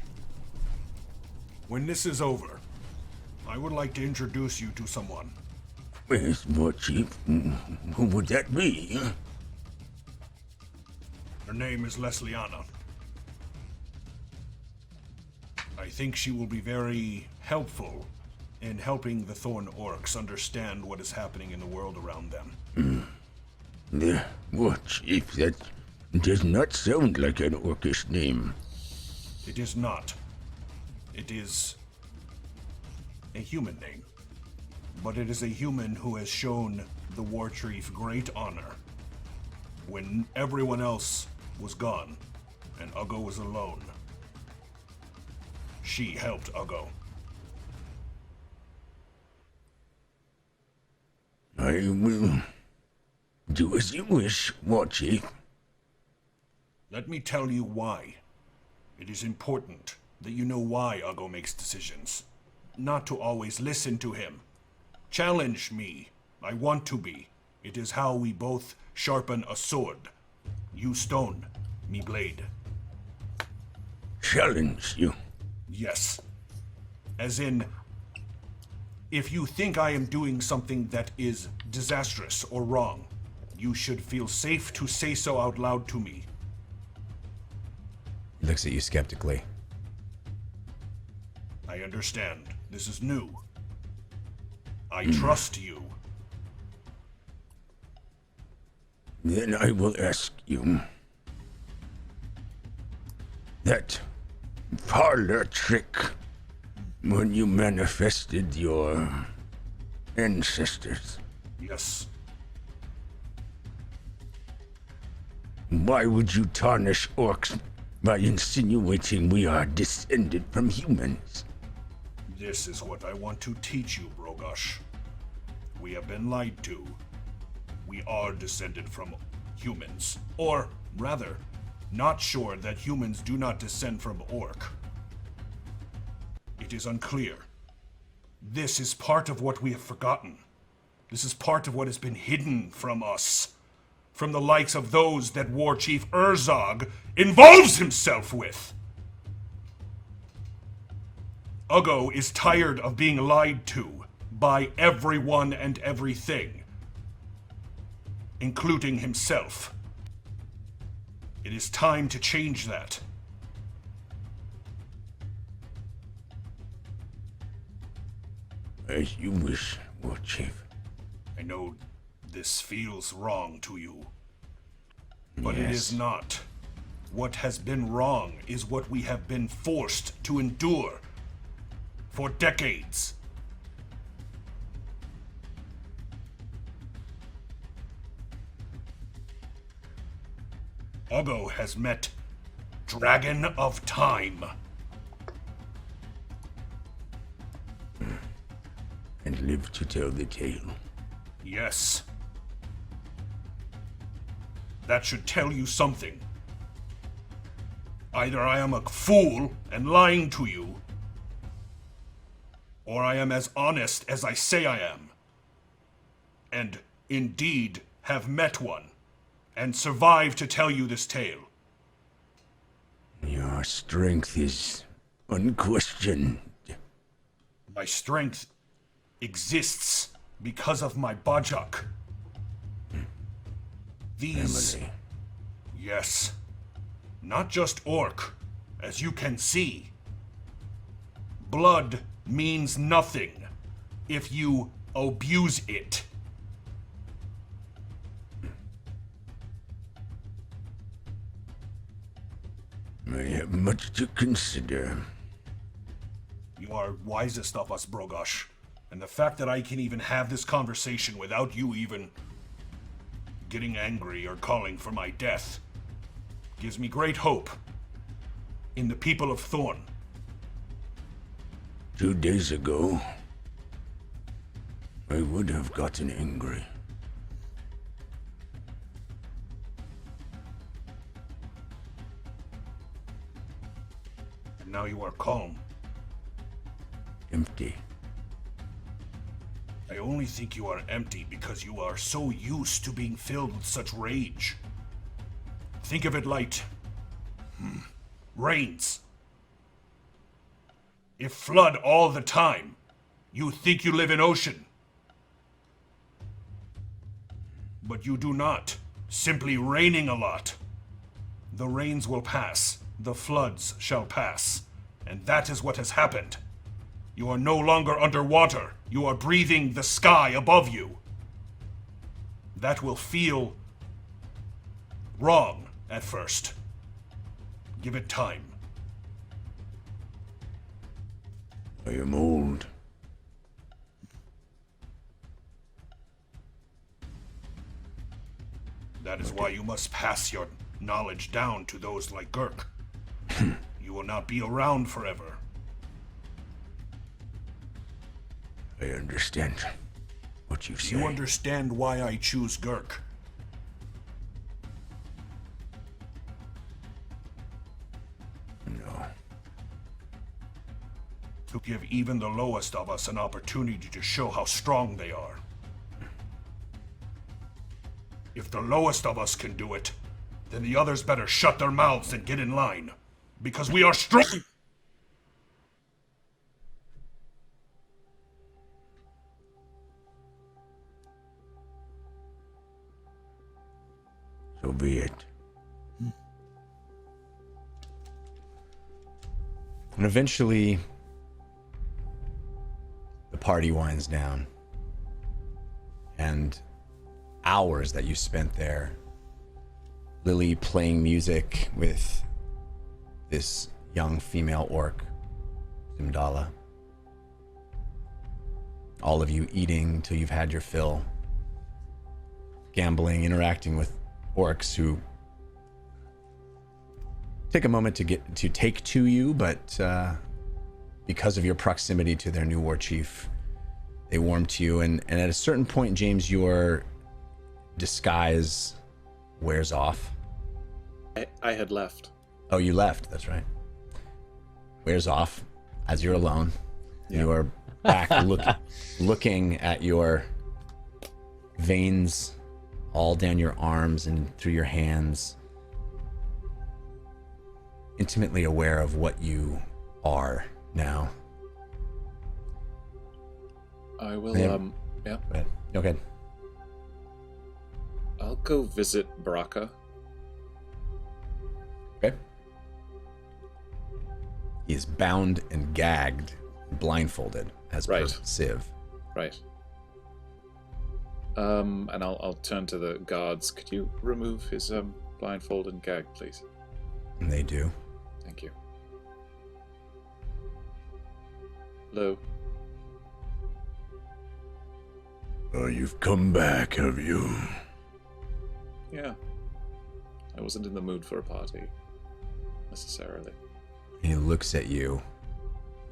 S7: when this is over, I would like to introduce you to someone.
S8: Where's War Chief? Who would that be?
S7: Her name is Lesliana. I think she will be very helpful in helping the Thorn orcs understand what is happening in the world around them.
S8: The War Chief, that does not sound like an orcish name.
S7: It is not. It is a human name. But it is a human who has shown the War Chief great honor. When everyone else was gone and Uggo was alone, she helped Uggo.
S8: I will do as you wish, War Chief.
S7: Let me tell you why. It is important that you know why Uggo makes decisions. Not to always listen to him. Challenge me. I want to be. It is how we both sharpen a sword. You stone, me blade.
S8: Challenge you.
S7: Yes. As in, if you think I am doing something that is disastrous or wrong, you should feel safe to say so out loud to me.
S1: He looks at you skeptically.
S7: I understand. This is new. I trust you.
S8: Then I will ask you that parlor trick when you manifested your ancestors.
S7: Yes.
S8: Why would you tarnish orcs by insinuating we are descended from humans?
S7: This is what I want to teach you, Brogosh. We have been lied to. We are descended from humans. Or, rather, not sure that humans do not descend from orc. It is unclear. This is part of what we have forgotten. This is part of what has been hidden from us. From the likes of those that War Chief Urzog involves himself with. Uggo is tired of being lied to by everyone and everything, including himself. It is time to change that.
S8: As you wish, War Chief.
S7: I know this feels wrong to you, but
S8: Yes.
S7: it is not. What has been wrong is what we have been forced to endure for decades. Uggo has met Dragon of Time.
S8: And live to tell the tale.
S7: Yes. That should tell you something. Either I am a fool and lying to you, or I am as honest as I say I am, and indeed have met one, and survived to tell you this tale.
S8: Your strength is unquestioned.
S7: My strength exists because of my Bajak. These...
S8: Emily.
S7: Yes. Not just orc, as you can see. Blood means nothing if you abuse it.
S8: I have much to consider.
S7: You are wisest of us, Brogosh. And the fact that I can even have this conversation without you even getting angry or calling for my death gives me great hope in the people of Thorn.
S8: 2 days ago, I would have gotten angry.
S7: And now you are calm.
S8: Empty.
S7: I only think you are empty because you are so used to being filled with such rage. Think of it like rains. If flood all the time, you think you live in ocean. But you do not. Simply raining a lot. The rains will pass. The floods shall pass. And that is what has happened. You are no longer underwater. You are breathing the sky above you. That will feel wrong at first. Give it time.
S8: I am old.
S7: That is why you must pass your knowledge down to those like Gurk. You will not be around forever.
S8: I understand what you
S7: Do
S8: say.
S7: you understand why I choose Gurk?
S8: No.
S7: To give even the lowest of us an opportunity to show how strong they are. If the lowest of us can do it, then the others better shut their mouths and get in line. Because we are strong!
S8: So be it.
S1: And eventually, the party winds down. And hours that you spent there Lily playing music with this young female orc, Zimdala. All of you eating till you've had your fill. Gambling, interacting with orcs who take a moment to take to you, but because of your proximity to their new war chief, they warm to you. And at a certain point, James, your disguise wears off.
S3: I had left.
S1: Oh, you left. That's right. Wears off as you're alone. Yeah. You are back looking at your veins all down your arms and through your hands, intimately aware of what you are now.
S3: I will,
S1: yeah.
S3: yeah.
S1: Go ahead. Okay.
S3: I'll go visit Baraka.
S1: Okay. He is bound and gagged, blindfolded, as per Civ.
S3: Right. And I'll turn to the guards. Could you remove his blindfold and gag, please?
S1: And they do.
S3: Thank you. Hello.
S9: You've come back, have you?
S3: Yeah. I wasn't in the mood for a party, necessarily.
S1: He looks at you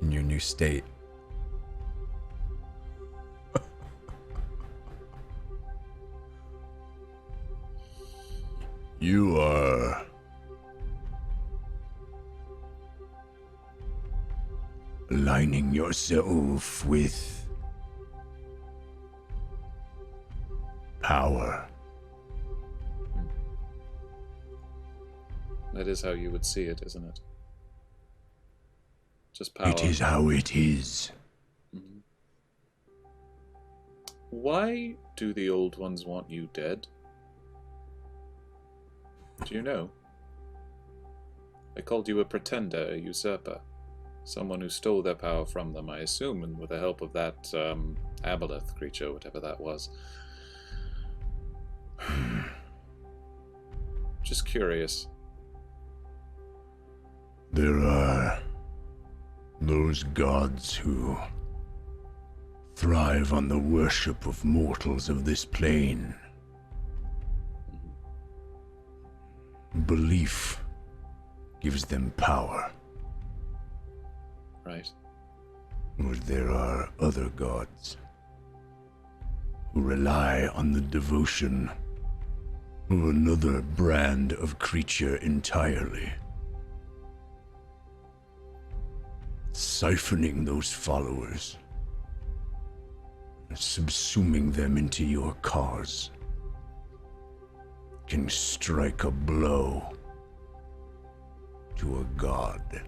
S1: in your new state.
S9: You are aligning yourself with power.
S3: That is how you would see it, isn't it? Just power.
S9: It is how it is.
S3: Mm-hmm. Why do the old ones want you dead? Do you know? They called you a pretender, a usurper. Someone who stole their power from them, I assume, and with the help of that aboleth creature, whatever that was. Just curious.
S9: There are those gods who thrive on the worship of mortals of this plane. Belief gives them power.
S3: Right.
S9: But there are other gods who rely on the devotion of another brand of creature entirely. Siphoning those followers, subsuming them into your cause, can strike a blow to a god.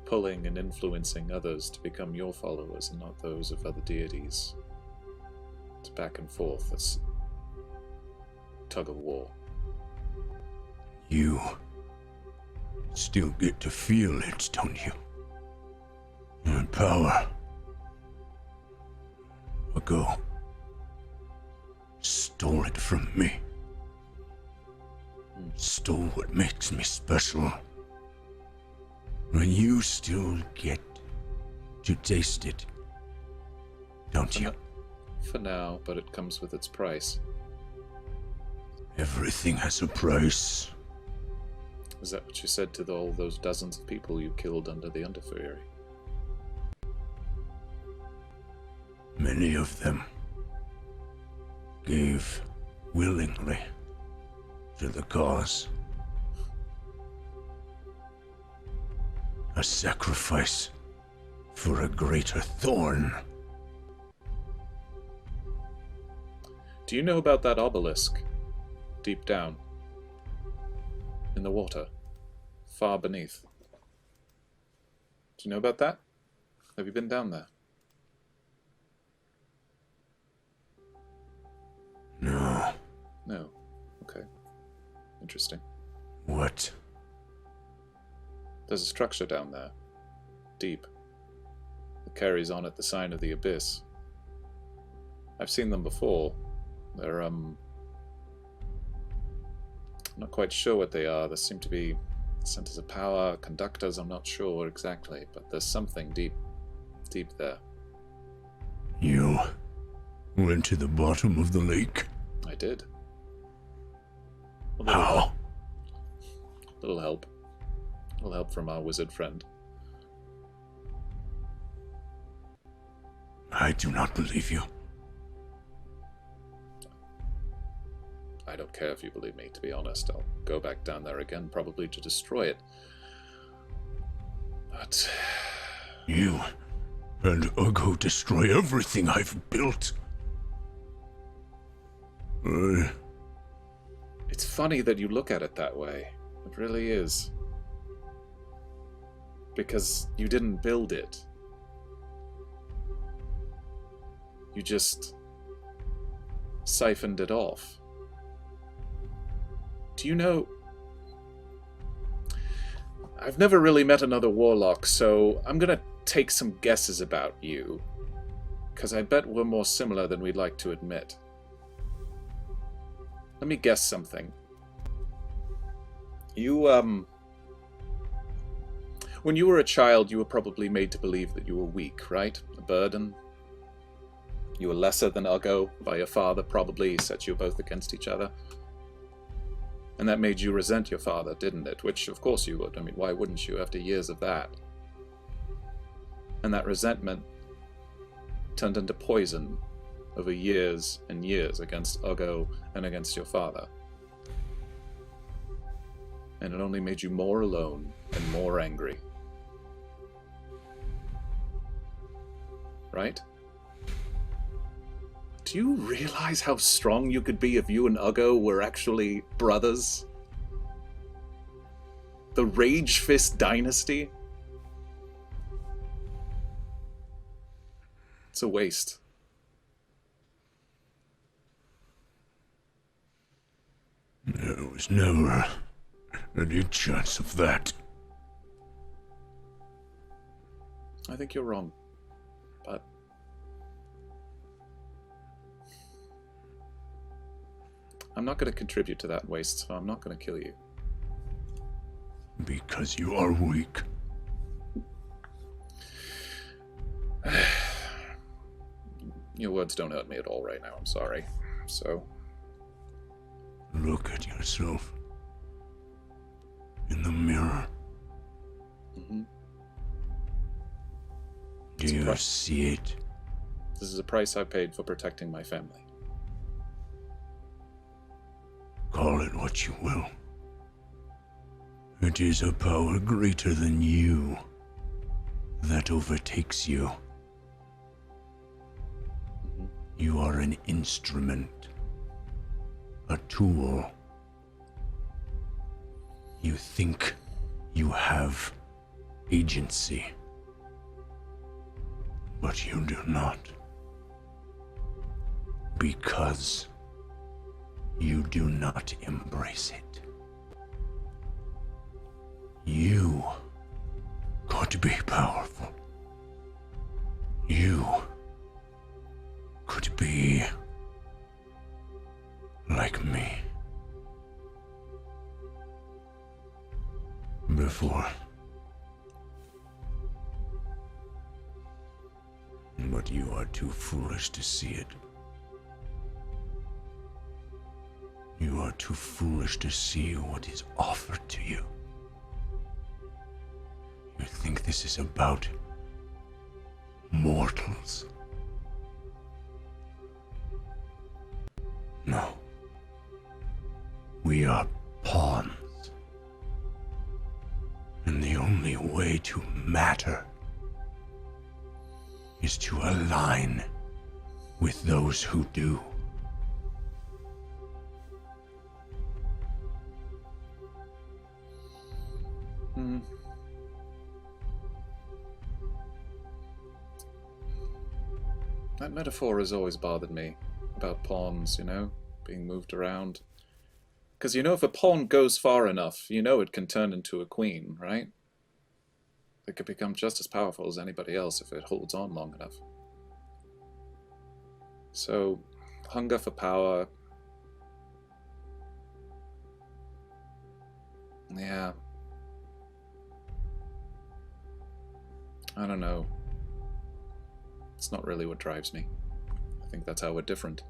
S3: Pulling and influencing others to become your followers and not those of other deities. It's back and forth. It's tug of war.
S9: You still get to feel it, don't you? Your power. Uggo stole it from me. Stole what makes me special. And you still get to taste it, don't you?
S3: For now, but it comes with its price.
S9: Everything has a price.
S3: Is that what you said to all those dozens of people you killed under the Underfury?
S9: Many of them gave willingly to the cause. A sacrifice for a greater thorn.
S3: Do you know about that obelisk? Deep down. In the water. Far beneath. Do you know about that? Have you been down there?
S9: No.
S3: No. Okay. Interesting.
S9: What?
S3: There's a structure down there. Deep. It carries on it the sign of the Abyss. I've seen them before. They're, I'm not quite sure what they are. There seem to be centers of power, conductors, I'm not sure exactly, but there's something deep there.
S8: You went to the bottom of the lake?
S3: I did.
S8: How?
S3: Little help. Little help from our wizard friend.
S8: I do not believe you.
S3: I don't care if you believe me, to be honest. I'll go back down there again, probably to destroy it. But...
S8: You and Uggo destroy everything I've built.
S3: It's funny that you look at it that way. It really is. Because you didn't build it. You just siphoned it off. Do you know... I've never really met another warlock, so I'm gonna take some guesses about you. Because I bet we're more similar than we'd like to admit. Let me guess something. You, when you were a child, you were probably made to believe that you were weak, right? A burden. You were lesser than Uggo by your father, probably set you both against each other. And that made you resent your father, didn't it? Which, of course you would. I mean, why wouldn't you after years of that? And that resentment turned into poison over years and years against Uggo and against your father. And it only made you more alone and more angry. Right? Do you realize how strong you could be if you and Uggo were actually brothers? The Rage Fist Dynasty? It's a waste.
S8: There was never any chance of that.
S3: I think you're wrong, but... I'm not going to contribute to that waste, so I'm not going to kill you.
S8: Because you are weak.
S3: Your words don't hurt me at all right now, I'm sorry. So...
S8: Look at yourself. In the mirror.
S3: Mm-hmm.
S8: Do you see it?
S3: This is a price I paid for protecting my family.
S8: Call it what you will. It is a power greater than you that overtakes you.
S3: Mm-hmm.
S8: You are an instrument. A tool. You think you have agency, but you do not. Because you do not embrace it. You could be powerful. You could be like me. Before. But you are too foolish to see it. You are too foolish to see what is offered to you. You think this is about mortals? No. We are pawns. And the only way to matter is to align with those who do.
S3: Hmm. That metaphor has always bothered me, about pawns, you know, being moved around. Because, you know, if a pawn goes far enough, you know it can turn into a queen, right? It could become just as powerful as anybody else if it holds on long enough. So, Hunger for power. Yeah. I don't know. It's not really what drives me. I think that's how we're different.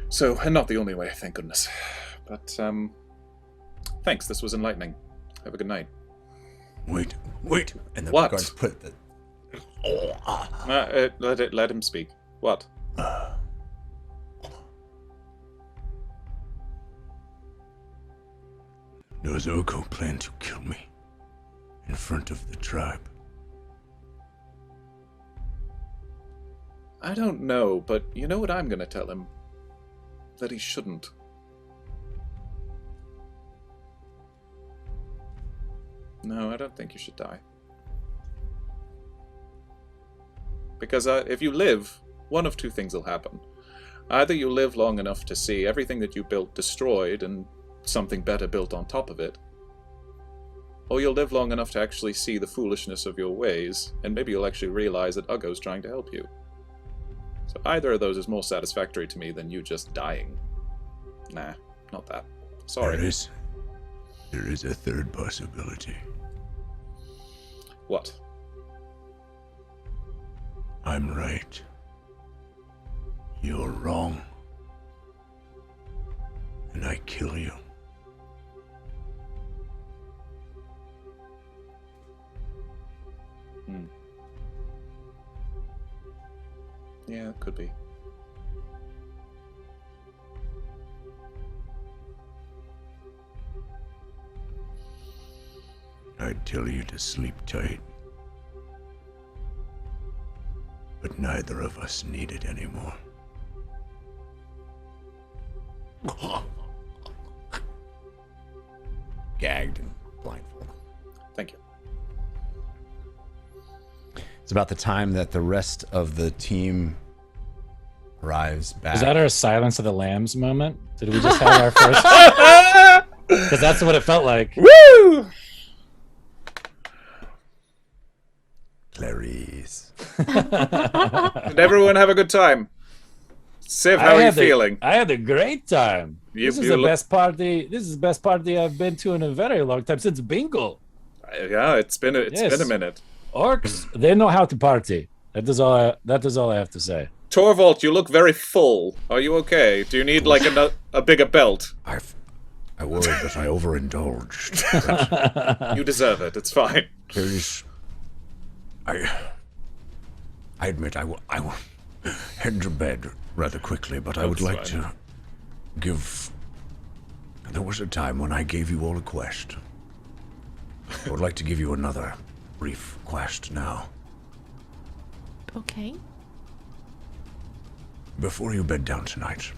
S3: So, and not the only way, thank goodness. But, thanks, this was enlightening. Have a good night.
S8: Wait. And the
S3: What?
S8: guards put the...
S3: Let him speak. What?
S8: Does Uggo plan to kill me in front of the tribe?
S3: I don't know, but you know what I'm gonna tell him? That he shouldn't. No, I don't think you should die. Because if you live, one of two things will happen. Either you live long enough to see everything that you built destroyed and something better built on top of it, or you'll live long enough to actually see the foolishness of your ways, and maybe you'll actually realize that Uggo's trying to help you. So either of those is more satisfactory to me than you just dying. Nah, not that. Sorry.
S8: There is a third possibility.
S3: What?
S8: I'm right. You're wrong. And I kill you.
S3: Yeah, it could be.
S8: I'd tell you to sleep tight. But neither of us need it anymore.
S1: Gagged and blindfolded.
S3: Thank you.
S1: It's about the time that the rest of the team arrives back.
S5: Is that our Silence of the Lambs moment? Did we just have our first? Because that's what it felt like.
S3: Woo!
S1: Clarice.
S3: Did everyone have a good time? Civ, how are you feeling?
S5: I had a great time. This is the
S3: look-
S5: best party. This is the best party I've been to in a very long time, since Bingle.
S3: Yeah, it's been a
S5: Yes.
S3: minute.
S5: Orcs, they know how to party. That is all I have to say.
S3: Torvald, you look very full. Are you okay? Do you need like a bigger belt?
S8: I worried that I overindulged.
S3: You deserve it. It's fine.
S8: I admit I will head to bed rather quickly, but I would
S3: That's
S8: like
S3: fine.
S8: to give... There was a time when I gave you all a quest. I would like to give you another brief quest now.
S6: Okay.
S8: Before you bed down tonight,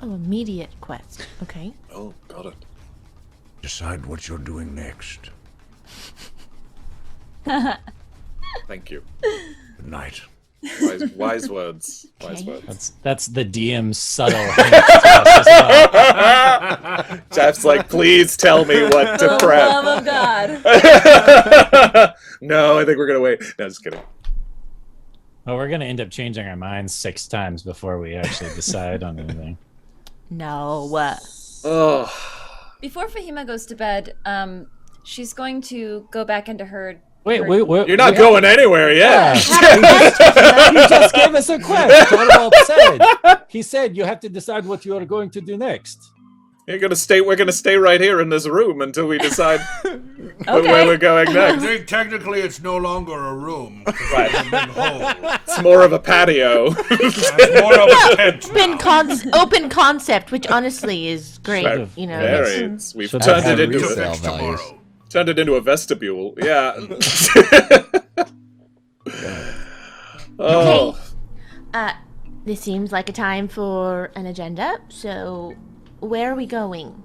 S6: Oh, immediate quest. Okay.
S3: Oh, got it.
S8: decide what you're doing next.
S3: Thank you.
S8: Good night.
S3: Wise words. Wise
S6: Okay.
S3: words.
S5: That's the DM's subtle hint to us as well.
S3: Jeff's like, please tell me what to
S4: For the
S3: prep.
S4: love of God.
S3: No, I think we're gonna wait. No, just kidding.
S5: Well, we're gonna end up changing our minds 6 times before we actually decide on anything.
S6: No.
S3: Oh,
S4: Before Fahima goes to bed, she's going to go back into her.
S5: Wait,
S3: you're not going anywhere yet.
S5: You just gave us a quest. Torvald said. He said you have to decide what you are going to do next.
S3: We're gonna stay right here in this room until we decide
S4: Okay.
S3: where we're going
S7: I
S3: next.
S7: think technically it's no longer a room.
S3: Right.
S7: It's a big hole.
S3: It's more of a patio.
S7: It's more of a tent now.
S6: Open concept, which honestly is great.
S3: Right.
S6: You know.
S3: Very.
S6: it's-
S3: We've
S5: Should
S3: turned
S5: have
S3: it into
S7: To
S1: resale
S7: fix
S1: values.
S7: tomorrow.
S3: turned it into a vestibule. Yeah. Oh.
S6: This seems like a time for an agenda. So, where are we going?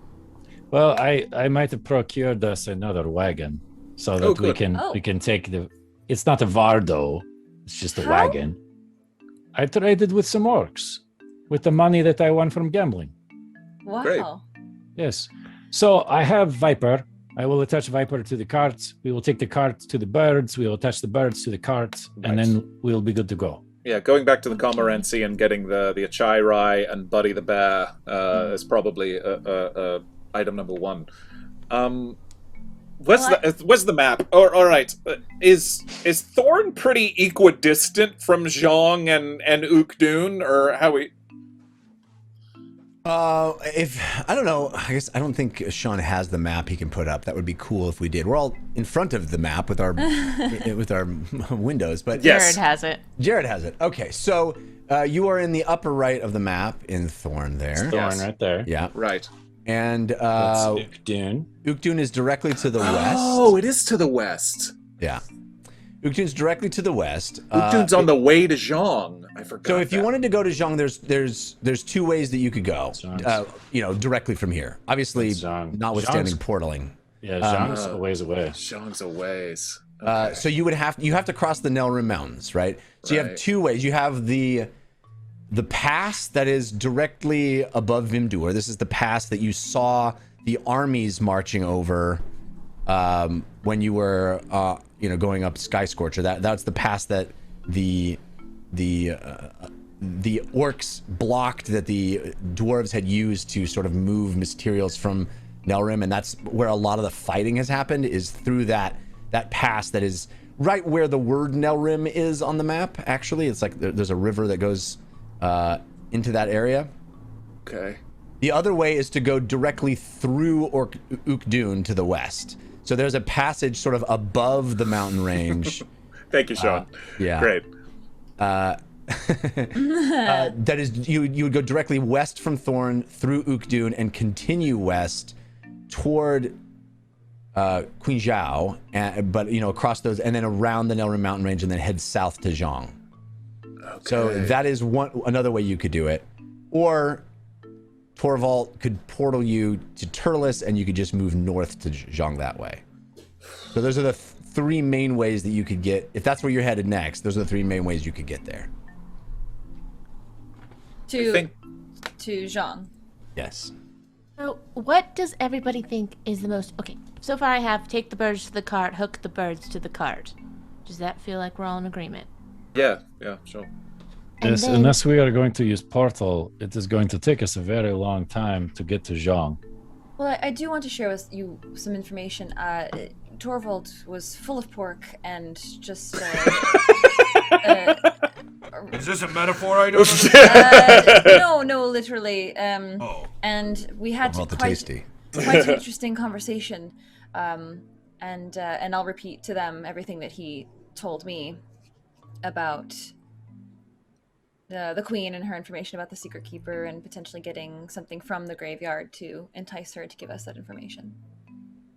S5: Well, I might have procured us another wagon so that we
S3: good.
S5: can take the. It's not a Vardo, it's just a
S4: How?
S5: wagon. I traded with some orcs with the money that I won from gambling.
S4: Wow.
S3: Great.
S5: Yes. So I have Viper. I will attach Viper to the cart. We will take the cart to the birds. We will attach the birds to the cart, and
S3: Nice.
S5: then we'll be good to go.
S3: Yeah, going back to the Cormorancy and getting the Achairai and Buddy the Bear is probably item number 1. Where's the map? All right, is Thorn pretty equidistant from Zhong and Ukdun, or how we?
S1: If I don't know, I guess I don't think Sean has the map he can put up. That would be cool if we did. We're all in front of the map with our windows, but
S3: Yes.
S6: Jared has it.
S1: Jared has it. Okay, so you are in the upper right of the map in Thorn there.
S5: Thorn
S3: Yes.
S5: right there.
S1: Yeah,
S3: Right.
S1: and
S5: That's Ukdun.
S1: Ukdun is directly to the west.
S3: Oh, it is to the west.
S1: Yeah, Ukdun's directly to the west.
S3: Ukdun's on the way to Zhong. I forgot.
S1: So if you
S3: that.
S1: wanted to go to Zhong, there's 2 ways that you could go.
S5: Zhong's-
S1: Directly from here. Obviously,
S5: That's Zhong.
S1: notwithstanding
S5: Zhong's-
S1: portaling.
S5: Yeah, Zhong's a ways away.
S3: Zhong's a ways.
S1: So you have to cross the Nelrim Mountains, right? So you have
S3: Right.
S1: 2 ways. You have the pass that is directly above Vimdur. This is the pass that you saw the armies marching over when you were going up Sky Scorcher. That's the pass that the orcs blocked, that the dwarves had used to sort of move materials from Nelrim, and that's where a lot of the fighting has happened, is through that pass that is right where the word Nelrim is on the map. Actually, it's like there's a river that goes into that area.
S3: Okay.
S1: The other way is to go directly through Ukdun to the west. So there's a passage sort of above the mountain range.
S3: Thank you, Sean.
S1: Yeah.
S3: Great.
S1: That is, you would go directly west from Thorn through Ukdun and continue west toward Queen Zhao, but across those, and then around the Nelrim mountain range, and then head south to Zhong.
S3: Okay.
S1: So that is another way you could do it, or Torvald could portal you to Turles, and you could just move north to Zhong that way. So those are the 3 main ways that you could get, if that's where you're headed next. Those are the 3 main ways you could get there.
S4: To Zhang.
S1: Yes.
S6: So, what does everybody think is the most... Okay, so far I have take the birds to the cart, hook the birds to the cart. Does that feel like we're all in agreement?
S3: Yeah, sure.
S6: And
S5: Yes,
S6: then-
S5: unless we are going to use portal, it is going to take us a very long time to get to Zhong.
S4: Well, I do want to share with you some information. Torvald was full of pork and just...
S7: Is this a metaphor I don't understand?
S4: no, literally. And we had
S1: Well, the
S4: quite
S1: tasty.
S4: an interesting conversation. And I'll repeat to them everything that he told me about the queen and her information about the secret keeper, and potentially getting something from the graveyard to entice her to give us that information.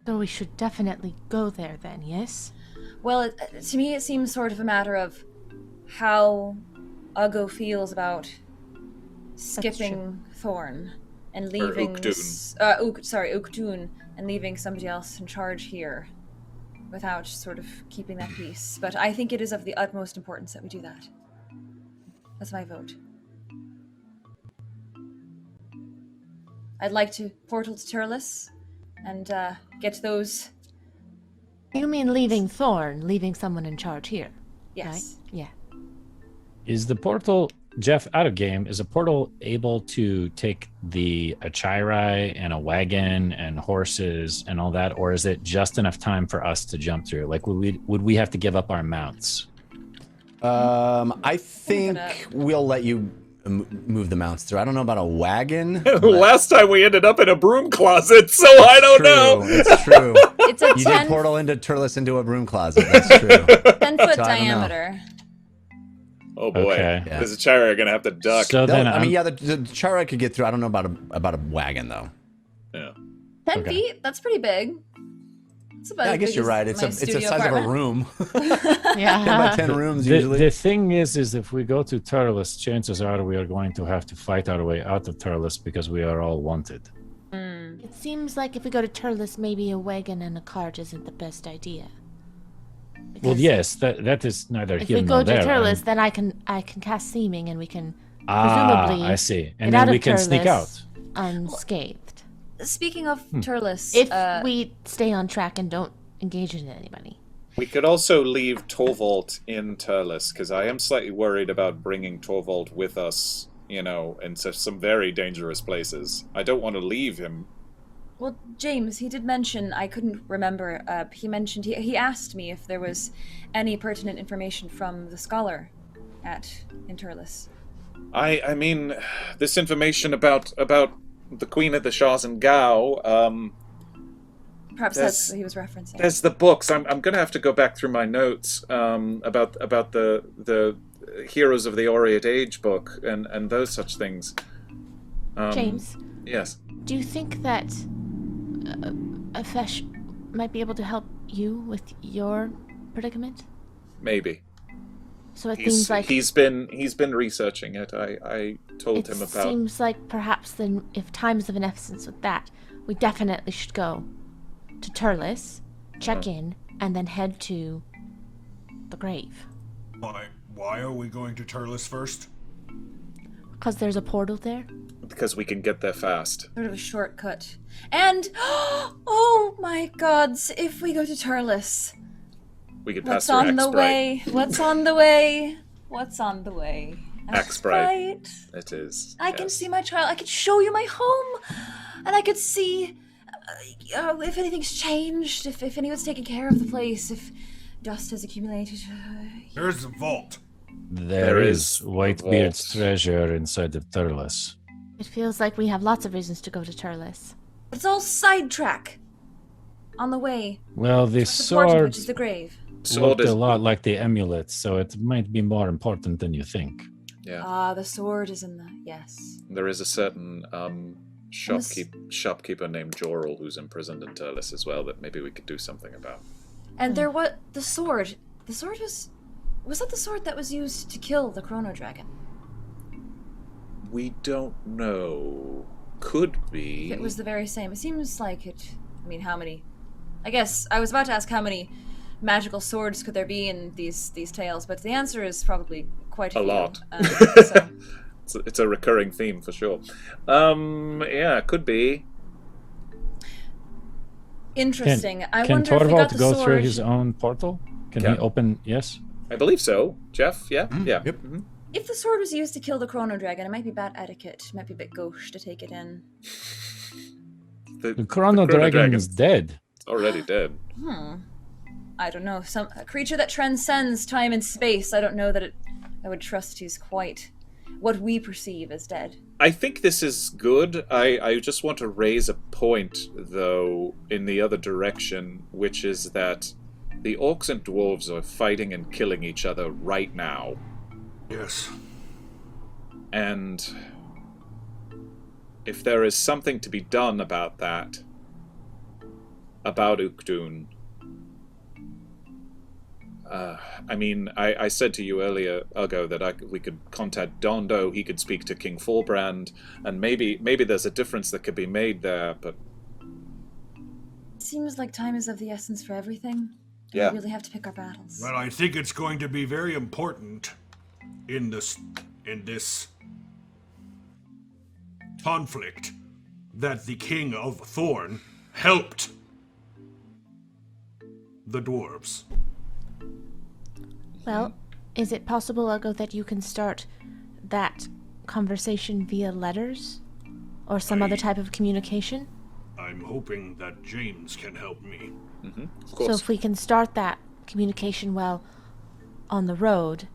S6: So we should definitely go there then, yes?
S4: Well, to me it seems sort of a matter of how Uggo feels about skipping Thorn and leaving Ukdun and leaving somebody else in charge here without sort of keeping that peace. But I think it is of the utmost importance that we do that. That's my vote. I'd like to portal to Turles and get those.
S6: You mean leaving Thorn, leaving someone in charge here?
S4: Yes.
S6: Right? Yeah.
S5: Is the portal, Jeff, out of game, is a portal able to take the Achairai and a wagon and horses and all that, or is it just enough time for us to jump through? Like, would we have to give up our mounts?
S1: I think we'll let you move the mounts through. I don't know about a wagon.
S3: Last time we ended up in a broom closet, so I don't know.
S1: It's true.
S4: It's a
S1: You did
S4: 10
S1: portal into Turles into a broom closet. That's true.
S4: 10-foot
S1: So I don't know.
S4: diameter.
S3: Oh boy,
S5: Okay.
S1: Yeah.
S3: this Achairai are gonna have to duck.
S5: So then,
S1: I mean, yeah, the Chara could get through. I don't know about a wagon though.
S3: Yeah.
S4: 10
S5: Okay.
S4: feet? That's pretty big. It's about
S1: Yeah, I
S4: as
S1: guess
S4: big
S1: you're
S4: as
S1: right. It's
S4: my
S1: the
S4: studio
S1: size
S4: apartment.
S1: of a room.
S6: Yeah.
S1: 10 by 10 rooms
S5: the
S1: usually.
S5: thing is if we go to Turles, chances are we are going to have to fight our way out of Turles because we are all wanted.
S6: It seems like if we go to Turles, maybe a wagon and a cart isn't the best idea.
S5: Well,
S6: Because
S5: yes, that is neither
S6: If
S5: here
S6: we
S5: nor
S6: go to
S5: there.
S6: Turles, then I can cast seeming, and we can
S5: presumably,
S6: presumably
S5: I see, and
S6: get out
S5: then we
S6: of
S5: can sneak out.
S6: Turles unscathed.
S4: Speaking of Turles,
S6: If we stay on track and don't engage in anybody.
S3: We could also leave Torvald in Turles, because I am slightly worried about bringing Torvald with us, you know, into some very dangerous places. I don't want to leave him.
S4: Well, James, he did mention, I couldn't remember, he mentioned, he asked me if there was any pertinent information from the scholar at Turles.
S3: I mean, this information about the Queen of the Shahs and Gao,
S4: perhaps that's what he was referencing.
S3: There's the books. I'm going to have to go back through my notes about the Heroes of the Aureate Age book and those such things.
S6: James?
S3: Yes?
S6: Do you think that Afesh might be able to help you with your predicament?
S3: Maybe.
S6: So it seems like
S3: he's been researching it. I told him about.
S6: It seems like perhaps then, if time is of an essence with that, we definitely should go to Turles, check in, and then head to the grave.
S7: Why are we going to Turles first?
S6: Because there's a portal there.
S3: Because we can get there fast.
S4: Sort of a shortcut. And, oh my gods, if we go to Turles,
S3: we could pass
S4: what's on the
S3: Axbright.
S4: way? What's on the way? What's on the way?
S3: Axbright. It is.
S4: I can see my child. I could show you my home, and I could see if anything's changed, if anyone's taking care of the place, if dust has accumulated.
S7: There's a vault.
S5: There is Whitebeard's treasure inside of Turles.
S6: It feels like we have lots of reasons to go to Turles.
S4: It's all sidetrack. On the way.
S5: Well, the
S4: Important,
S5: sword
S4: which is the grave.
S5: looked a lot like the amulet, so it might be more important than you think.
S3: Yeah.
S4: The sword is in the yes.
S3: There is a certain shopkeeper named Jorel who's imprisoned in Turles as well that maybe we could do something about.
S4: And there was the sword. The sword was that the sword that was used to kill the Chrono Dragon?
S3: We don't know. Could be.
S4: It was the very same. It seems like it. I mean, how many? I guess I was about to ask how many magical swords could there be in these tales, but the answer is probably quite a few.
S3: lot.
S4: So.
S3: It's a recurring theme for sure. Yeah, could be.
S4: Interesting. I
S5: Can
S4: wonder if we got
S5: Torvald
S4: the
S5: go
S4: sword.
S5: through his own portal? Can he open? Yes.
S3: I believe so. Jeff, yeah? Yeah.
S1: Yep.
S3: Mhm.
S4: If the sword was used to kill the Chrono Dragon, it might be bad etiquette. It might be a bit gauche to take it in.
S5: The Chrono Dragon is dead.
S3: It's already dead.
S4: I don't know. A creature that transcends time and space. I don't know that I would trust he's quite what we perceive as dead.
S3: I think this is good. I just want to raise a point, though, in the other direction, which is that the orcs and dwarves are fighting and killing each other right now.
S7: Yes.
S3: And if there is something to be done about that, about Ukdun, I mean, I said to you earlier, Uggo, that we could contact Dondo, he could speak to King Forbrand, and maybe there's a difference that could be made there, but...
S4: It seems like time is of the essence for everything.
S3: Yeah.
S4: We really have to pick our battles.
S7: Well, I think it's going to be very important in this conflict that the King of Thorn helped the dwarves.
S6: Well, is it possible, Uggo, that you can start that conversation via letters? Or some other type of communication?
S7: I'm hoping that James can help me.
S3: Of
S6: So
S3: course.
S6: if we can start that communication well on the road.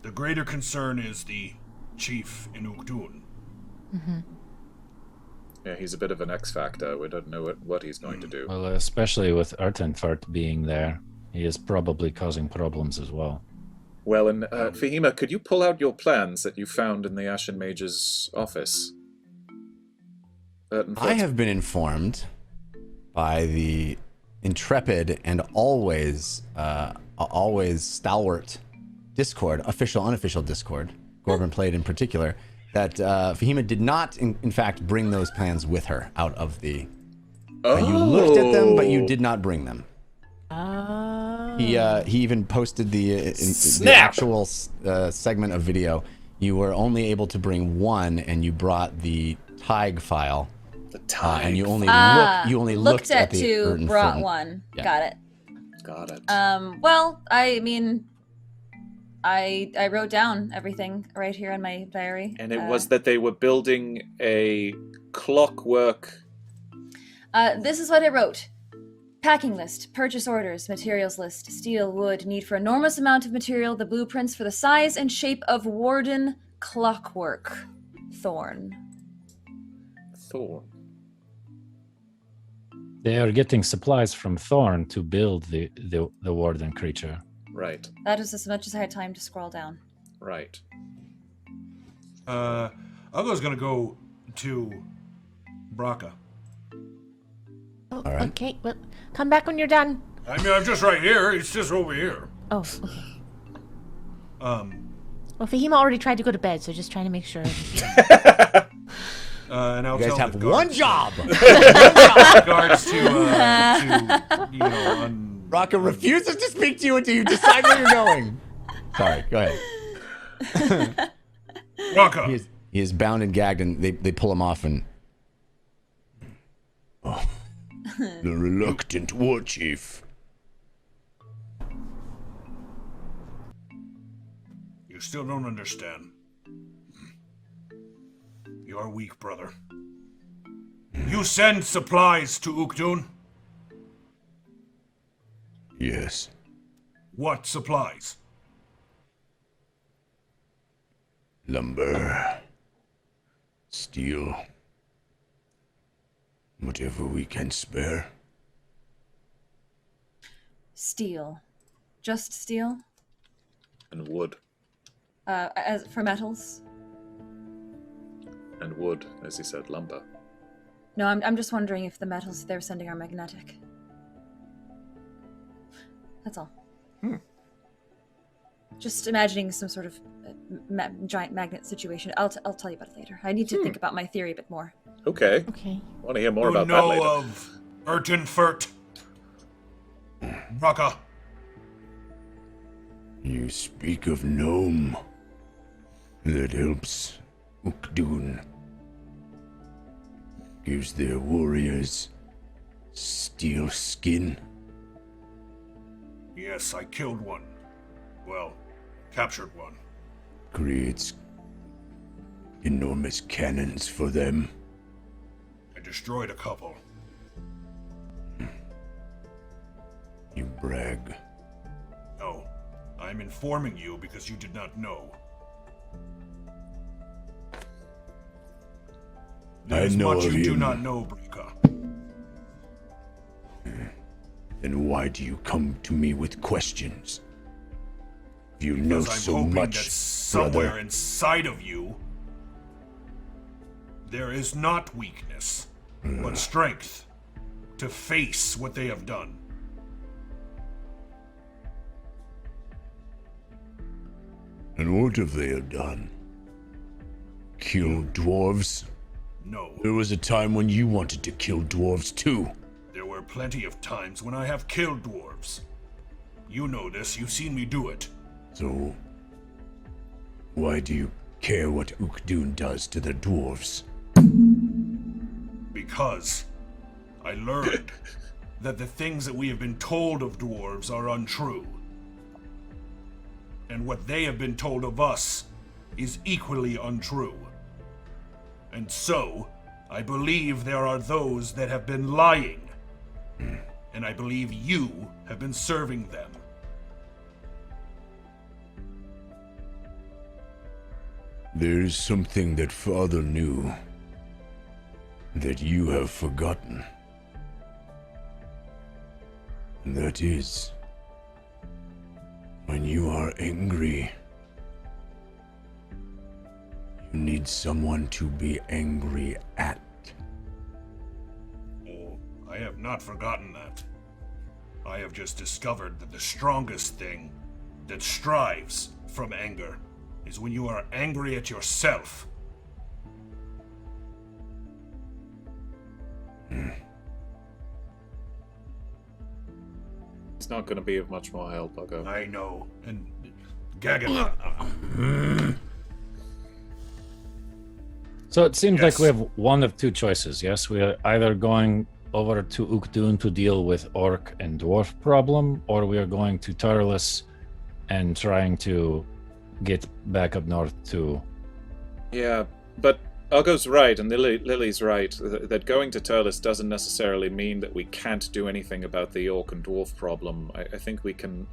S7: The greater concern is the chief in Ukdun.
S3: Yeah, he's a bit of an X factor. We don't know what he's going to do.
S5: Well, especially with Artenfart being there, he is probably causing problems as well.
S3: Well, and Fahima, could you pull out your plans that you found in the Ashen Mage's office?
S1: I have been informed by the intrepid and always stalwart Discord, official, unofficial Discord, Gorban played in particular, that Fahima did not, in fact, bring those plans with her out of the... you looked at them, but you did not bring them. He even posted the actual segment of video. You were only able to bring one, and you brought the TIG file.
S3: The TIG.
S1: And you only
S4: looked
S1: looked at the
S4: two,
S1: Urton
S4: brought
S1: Furton.
S4: one.
S1: Yeah.
S4: Got it.
S3: Got it.
S4: Well, I mean, I wrote down everything right here in my diary.
S3: And it was that they were building a clockwork.
S4: This is what I wrote. Packing list, purchase orders, materials list, steel, wood, need for enormous amount of material, the blueprints for the size and shape of Warden clockwork. Thorn.
S5: They are getting supplies from Thorn to build the Warden creature.
S3: Right.
S4: That is as much as I had time to scroll down.
S3: Right.
S7: Uggo's gonna go to Braca.
S6: Oh,
S1: All right.
S6: Okay, well, come back when you're done.
S7: I mean, I'm just right here. It's just over here.
S6: Oh, okay.
S7: Um,
S6: Well, Fahima already tried to go to bed, so just trying to make sure.
S7: and I'll
S1: You guys
S7: tell
S1: have
S7: the
S1: one
S7: guards-
S1: job.
S7: Guards to you know,
S1: Rocco refuses to speak to you until you decide where you're going. Sorry, go ahead.
S7: Braca.
S1: He is bound and gagged, and they pull him off, and
S8: The reluctant war chief.
S7: You still don't understand. You are weak, brother. You send supplies to Ukdun?
S8: Yes.
S7: What supplies?
S8: Lumber. Steel. Whatever we can spare.
S4: Steel. Just steel?
S3: And wood.
S4: As for metals?
S3: And wood, as he said, lumber.
S4: No, I'm just wondering if the metals they're sending are magnetic. That's all. Just imagining some sort of giant magnet situation. I'll tell you about it later. I need to think about my theory a bit more.
S3: Okay.
S6: Okay.
S3: I want to hear more
S7: You
S3: about that later.
S7: know of Ertenfurt? Braca.
S8: You speak of Gnome. That helps Ukdun. Gives their warriors steel skin.
S7: Yes, I killed one. Well, captured one.
S8: Creates enormous cannons for them.
S7: I destroyed a couple.
S8: You brag.
S7: No, I'm informing you because you did not know. There
S8: I
S7: is
S8: know
S7: much
S8: of
S7: you do
S8: him.
S7: not know, Braca.
S8: Then why do you come to me with questions? You know
S7: Because I'm
S8: so
S7: hoping that
S8: much,
S7: somewhere
S8: brother.
S7: inside of you, there is not weakness, but strength to face what they have done.
S8: And what have they done? Killed dwarves?
S7: No,
S8: There was a time when you wanted to kill dwarves too.
S7: there were plenty of times when I have killed dwarves. You know this, you've seen me do it.
S8: So, why do you care what Ukdun does to the dwarves?
S7: Because I learned that the things that we have been told of dwarves are untrue. And what they have been told of us is equally untrue. And so, I believe there are those that have been lying. And I believe you have been serving them.
S8: There's something that Father knew that you have forgotten. And that is, when you are angry, you need someone to be angry at.
S7: Oh, I have not forgotten that. I have just discovered that the strongest thing that strives from anger is when you are angry at yourself.
S3: It's not going to be of much more help, Uggo.
S7: I know. And Gagan.
S5: So it seems
S7: Yes.
S5: like we have one of two choices. Yes, we are either going over to Ukdun to deal with orc and dwarf problem, or we are going to Turles and trying to get back up north to...
S3: Yeah, but Uggo's right, and Lily's right, that going to Turles doesn't necessarily mean that we can't do anything about the orc and dwarf problem. I think we can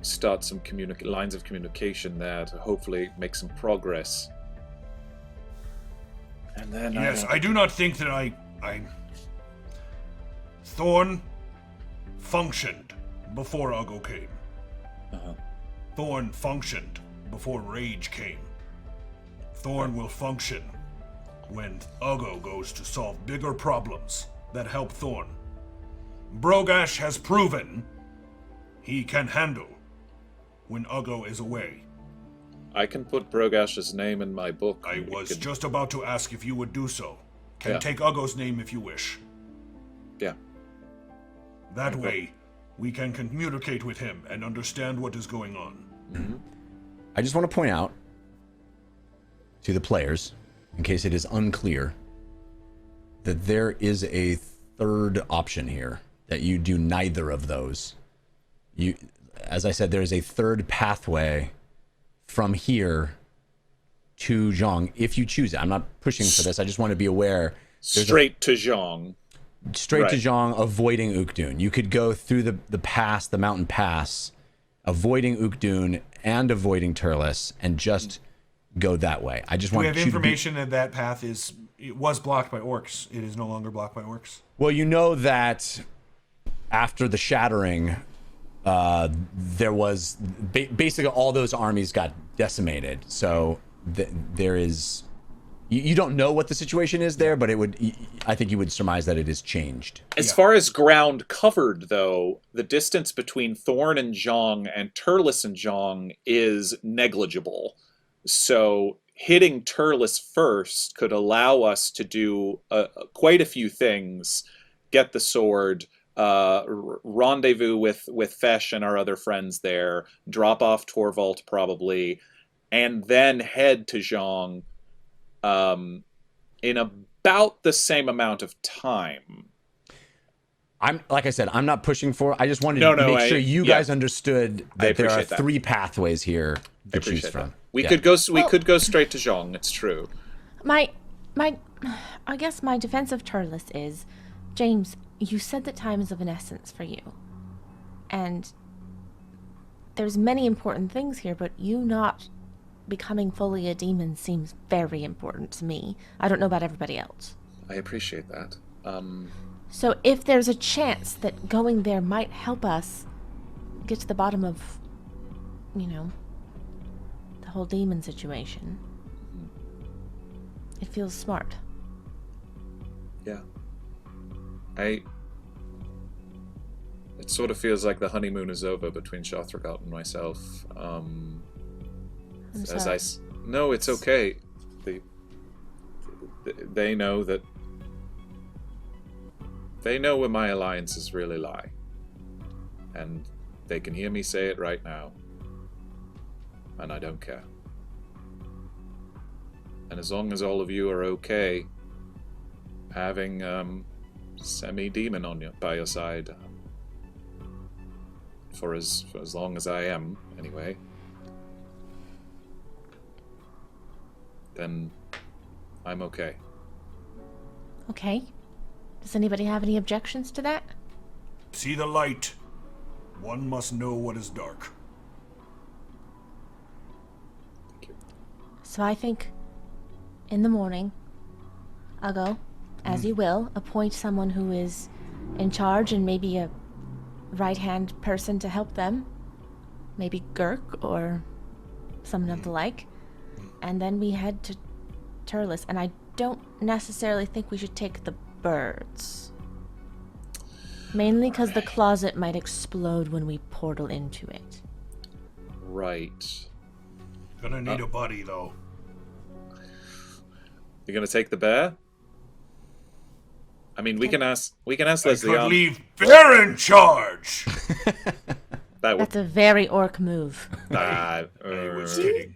S3: start some lines of communication there to hopefully make some progress. And then
S7: yes, I do not think that I Thorn functioned before Uggo came. Thorn functioned before Rage came. Thorn will function when Uggo goes to solve bigger problems that help Thorn. Brogash has proven he can handle when Uggo is away.
S3: I can put Brogash's name in my book.
S7: I was just about to ask if you would do so. Can take Uggo's name if you wish.
S3: Yeah.
S7: That way, we can communicate with him and understand what is going on.
S1: Mm-hmm. I just want to point out to the players, in case it is unclear, that there is a third option here, that you do neither of those. As I said, there is a third pathway from here to Zhong, if you choose it. I'm not pushing for this, I just want to be aware.
S3: Straight to Zhong.
S1: Straight to Zhong, avoiding Ukdun. You could go through the pass, the mountain pass, avoiding Ukdun and avoiding Turles, and just go that way. I just want
S7: we have information that that path was blocked by orcs. It is no longer blocked by orcs.
S1: Well, you know that after the shattering, there was basically all those armies got decimated. So there is. You don't know what the situation is there, but I think you would surmise that it is changed.
S3: As far as ground covered, though, the distance between Thorn and Zhong and Turles and Zhong is negligible. So hitting Turles first could allow us to do quite a few things. Get the sword, rendezvous with Fesh and our other friends there, drop off Torvald probably, and then head to Zhong in about the same amount of time.
S1: Like I said, I'm not pushing for. I just wanted to make sure you guys understood that there are three pathways here to choose from.
S3: We could go straight to Zhong. It's true.
S6: I guess my defense of Turles is, James, you said that time is of an essence for you, and there's many important things here, but you not becoming fully a demon seems very important to me. I don't know about everybody else.
S3: I appreciate that.
S6: So if there's a chance that going there might help us get to the bottom of, the whole demon situation, it feels smart.
S3: Yeah. It sort of feels like the honeymoon is over between Shothragot and myself. No, it's okay. They know that. They know where my alliances really lie, and they can hear me say it right now, and I don't care. And as long as all of you are okay having semi-demon by your side, for as long as I am, anyway, then I'm okay.
S6: Okay. Does anybody have any objections to that?
S7: See the light. One must know what is dark.
S3: Thank you.
S6: So I think in the morning, Uggo, as you will, appoint someone who is in charge and maybe a right-hand person to help them. Maybe Gurk or someone of the like. And then we head to Turles. And I don't necessarily think we should take the birds. Mainly because the closet might explode when we portal into it.
S3: Right.
S7: Gonna need a buddy, though.
S3: You're gonna take the bear? I mean, we can ask Leslie.
S7: I could leave Bear in charge.
S6: That's a very orc move.
S7: I was kidding.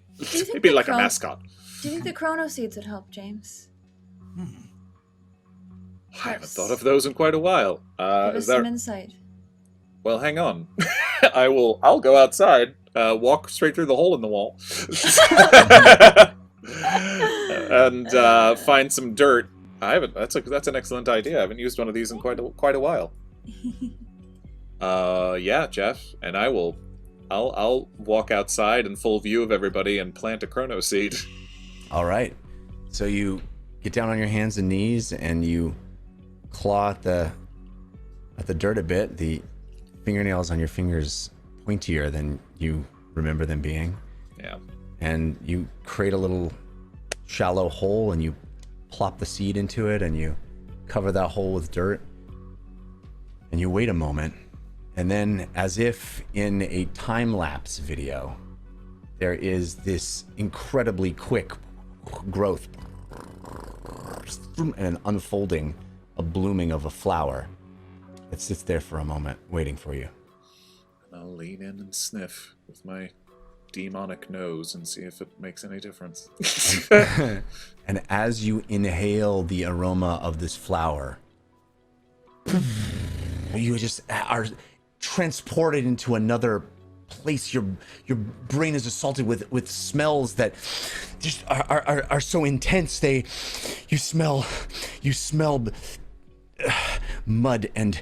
S3: Maybe like a mascot.
S4: Do you think the Chrono seeds would help, James?
S3: I haven't thought of those in quite a while.
S4: Give
S3: Is
S4: us
S3: there...
S4: some insight.
S3: Well, hang on. I'll go outside, walk straight through the hole in the wall, and find some dirt. I haven't. That's an excellent idea. I haven't used one of these in quite a while. Yeah, Jeff, and I'll walk outside in full view of everybody and plant a chrono seed.
S1: All right. So you get down on your hands and knees and you claw at the dirt a bit. The fingernails on your fingers pointier than you remember them being.
S3: Yeah.
S1: And you create a little shallow hole and you plop the seed into it and you cover that hole with dirt. And you wait a moment. And then, as if in a time-lapse video, there is this incredibly quick growth and an unfolding, a blooming of a flower that sits there for a moment, waiting for you.
S3: I'll lean in and sniff with my demonic nose and see if it makes any difference.
S1: And as you inhale the aroma of this flower, you just are transported into another place. Your brain is assaulted with smells that just are so intense. You smell mud and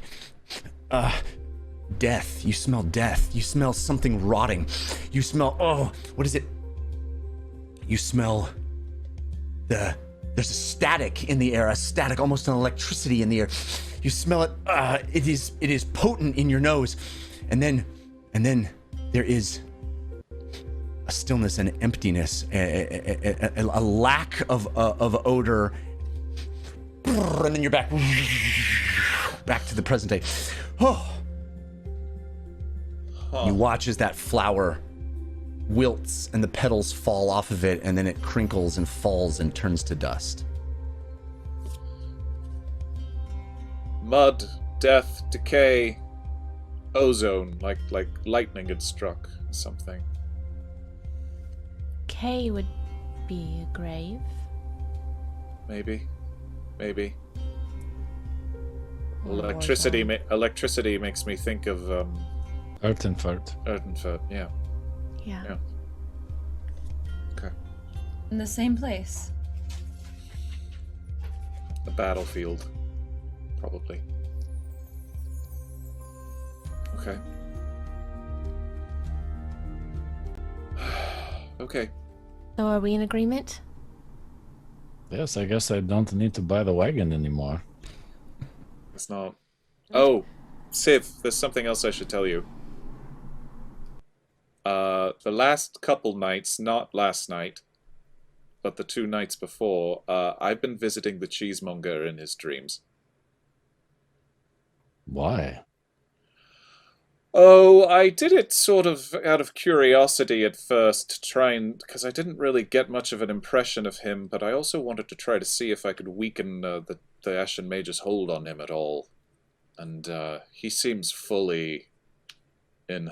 S1: death. You smell death. You smell something rotting. You smell, what is it? You smell there's a static in the air, almost an electricity in the air. You smell it. It is potent in your nose, and then there is a stillness and emptiness, a lack of odor, and then you're back to the present day. You watch as that flower wilts and the petals fall off of it, and then it crinkles and falls and turns to dust.
S3: Mud, death, decay, ozone, like lightning had struck something.
S6: K would be a grave.
S3: Maybe.
S6: Or
S3: Electricity makes me think of
S5: Earthenfurt.
S3: Yeah.
S6: Yeah.
S3: Okay.
S4: In the same place.
S3: The battlefield, probably. Okay. Okay.
S6: So are we in agreement?
S5: Yes, I guess I don't need to buy the wagon anymore.
S3: It's not. Oh, Civ, there's something else I should tell you. The last couple nights, not last night, but the 2 nights before, I've been visiting the cheesemonger in his dreams.
S5: Why?
S3: Oh, I did it sort of out of curiosity at first, to try and... because I didn't really get much of an impression of him, but I also wanted to try to see if I could weaken the Ashen Mage's hold on him at all. And he seems fully in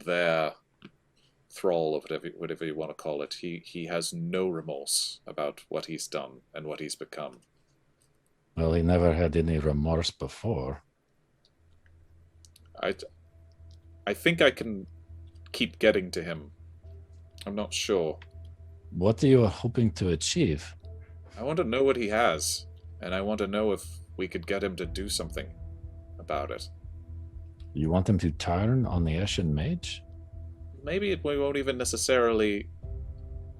S3: their thrall, or whatever you want to call it. He has no remorse about what he's done and what he's become.
S5: Well, he never had any remorse before.
S3: I think I can keep getting to him. I'm not sure.
S5: What are you hoping to achieve?
S3: I want to know what he has, and I want to know if we could get him to do something about it.
S5: You want him to turn on the Ashen Mage?
S3: Maybe we won't even necessarily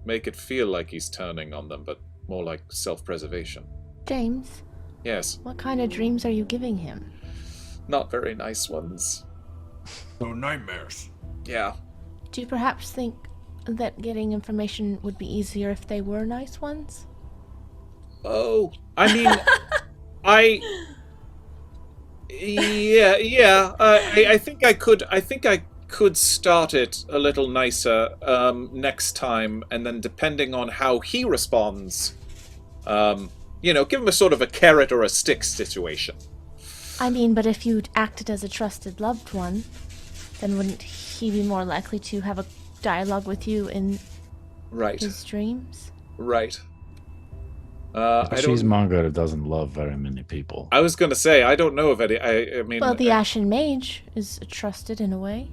S3: make it feel like he's turning on them, but more like self-preservation.
S6: James?
S3: Yes.
S6: What kind of dreams are you giving him?
S3: Not very nice ones.
S7: No nightmares.
S3: Yeah.
S6: Do you perhaps think that getting information would be easier if they were nice ones?
S3: Oh, I mean, I think I could start it a little nicer next time, and then depending on how he responds, give him a sort of a carrot or a stick situation.
S6: I mean, but if you'd acted as a trusted loved one, then wouldn't he be more likely to have a dialogue with you in
S3: Right.
S6: his dreams?
S3: Right. I don't.
S5: Cheesemonger doesn't love very many people.
S3: I was gonna say I don't know if any. I mean,
S6: Well, the Ashen Mage is trusted in a way.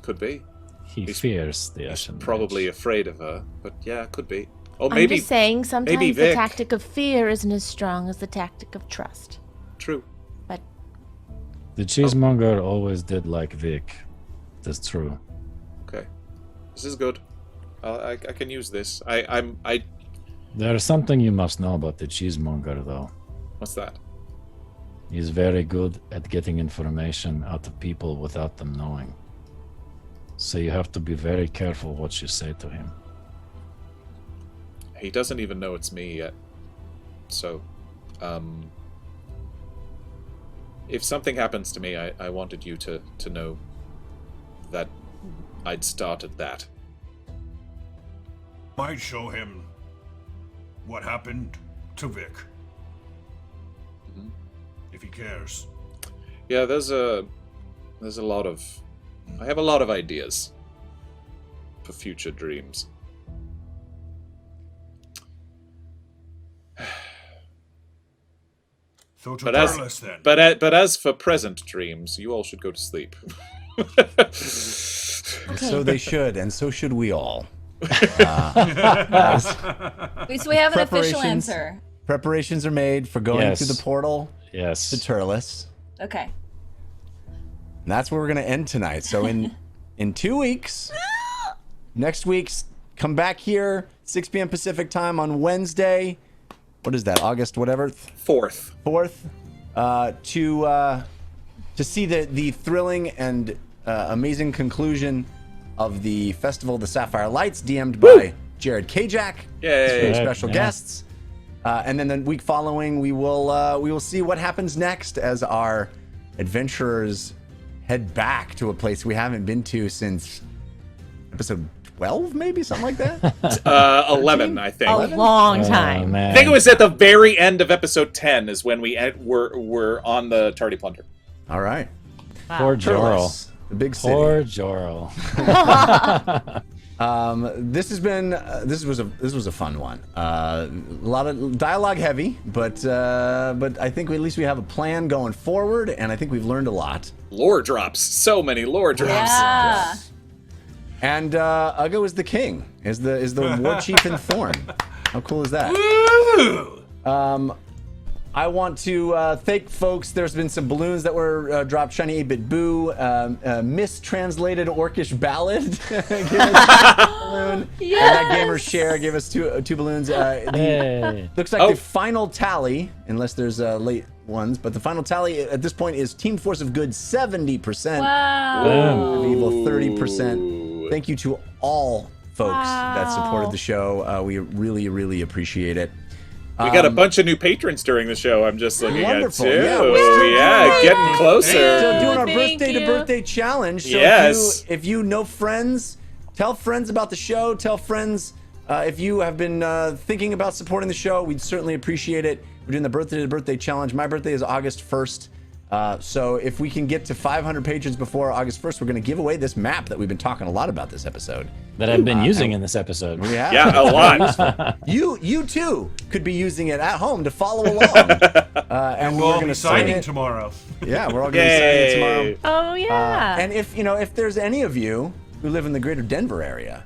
S3: could be.
S5: He fears the
S3: He's
S5: Ashen
S3: probably
S5: Mage.
S3: afraid of her, but yeah, could be. Or
S6: I'm
S3: maybe
S6: just saying, sometimes
S3: maybe
S6: the
S3: Vic.
S6: tactic of fear isn't as strong as the tactic of trust.
S3: True.
S6: But
S5: The cheesemonger always did like Vic. That's true.
S3: Okay, this is good. I can use this. I.
S5: There's something you must know about the cheesemonger, though.
S3: What's that?
S5: He's very good at getting information out of people without them knowing. So you have to be very careful what you say to him.
S3: He doesn't even know it's me yet. So, if something happens to me, I wanted you to know that I'd started that.
S7: Might show him what happened to Vic. If he cares.
S3: Yeah, there's a lot of. I have a lot of ideas for future dreams.
S7: So to
S3: But as,
S7: Turles then.
S3: but as for present dreams, you all should go to sleep.
S1: So they should, and so should we all.
S4: At least we have an official
S1: Preparations.
S4: answer.
S1: Preparations are made for going
S5: Yes.
S1: through the portal to
S5: Yes.
S1: Turles.
S4: Okay.
S1: And that's where we're going to end tonight. So in 2 weeks, next week's come back here, 6 p.m. Pacific time on Wednesday. What is that? August whatever?
S3: Fourth.
S1: 4th. To see the thrilling and amazing conclusion of the Festival of the Sapphire Lights, DM'd by Jared Kajak.
S3: Yay.
S1: Very
S5: Yeah,
S1: special
S5: yeah.
S1: guests. And then the week following, we will see what happens next as our adventurers head back to a place we haven't been to since episode 12, maybe something like that.
S3: 11, I think.
S6: a long
S5: Oh,
S6: time.
S5: man.
S3: I think it was at the very end of episode 10 is when were on the Tardy Plunder.
S1: All right.
S5: Poor Jorl.
S1: Turles, the big city.
S5: Poor Jorl.
S1: This was a fun one. A lot of dialogue heavy, but I think at least we have a plan going forward, and I think we've learned a lot.
S3: Lore drops. So many lore drops.
S4: Yeah.
S1: And Uggo is the king, is the War Chief in Thorn. How cool is that?
S7: Woo!
S1: I want to thank folks. There's been some balloons that were dropped. Shiny 8-Bit Boo, mistranslated Orcish Ballad. Give us a balloon.
S4: Yes!
S1: And that gamer share gave us two balloons.
S5: Hey.
S1: Looks like the final tally, unless there's late ones, but the final tally at this point is Team Force of Good 70%.
S4: Wow.
S1: Of Evil 30%. Thank you to all folks that supported the show. We really, really appreciate it.
S3: We got a bunch of new patrons during the show. I'm just looking
S1: Wonderful.
S3: at too.
S1: Yeah,
S3: Getting closer.
S1: Still doing our
S6: Thank
S1: birthday to
S6: you.
S1: birthday challenge. So
S3: Yes.
S1: if you know friends, tell friends about the show. Tell friends if you have been thinking about supporting the show. We'd certainly appreciate it. We're doing the birthday to birthday challenge. My birthday is August 1st. So if we can get to 500 patrons before August 1st, we're going to give away this map that we've been talking a lot about this episode.
S5: That I've been using in this episode.
S3: Yeah, a lot.
S1: You too could be using it at home to follow along. And
S7: We'll
S1: we're
S7: all
S1: going
S7: be
S1: to sign
S7: signing
S1: it.
S7: tomorrow.
S1: Yeah, we're all going to be signing it tomorrow.
S3: Yay.
S6: Oh yeah.
S1: And if there's any of you who live in the greater Denver area,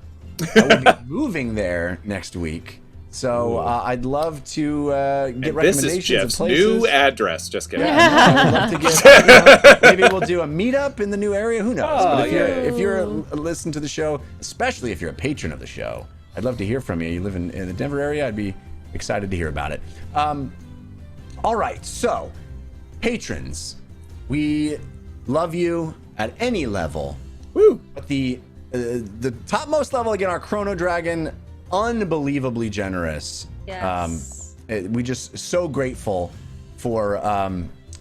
S1: I will be moving there next week. So I'd love to get
S3: And this
S1: recommendations
S3: is Jeff's
S1: of places.
S3: new address. Just kidding.
S1: I'd love to get, maybe we'll do a meetup in the new area. Who knows?
S3: Oh,
S1: But
S3: yeah.
S1: if you're listening to the show, especially if you're a patron of the show, I'd love to hear from you. You live in the Denver area, I'd be excited to hear about it. All right, so patrons, we love you at any level.
S3: Woo.
S1: But the topmost level, again, our Chrono Dragon, unbelievably generous.
S4: Yes.
S1: We just so grateful for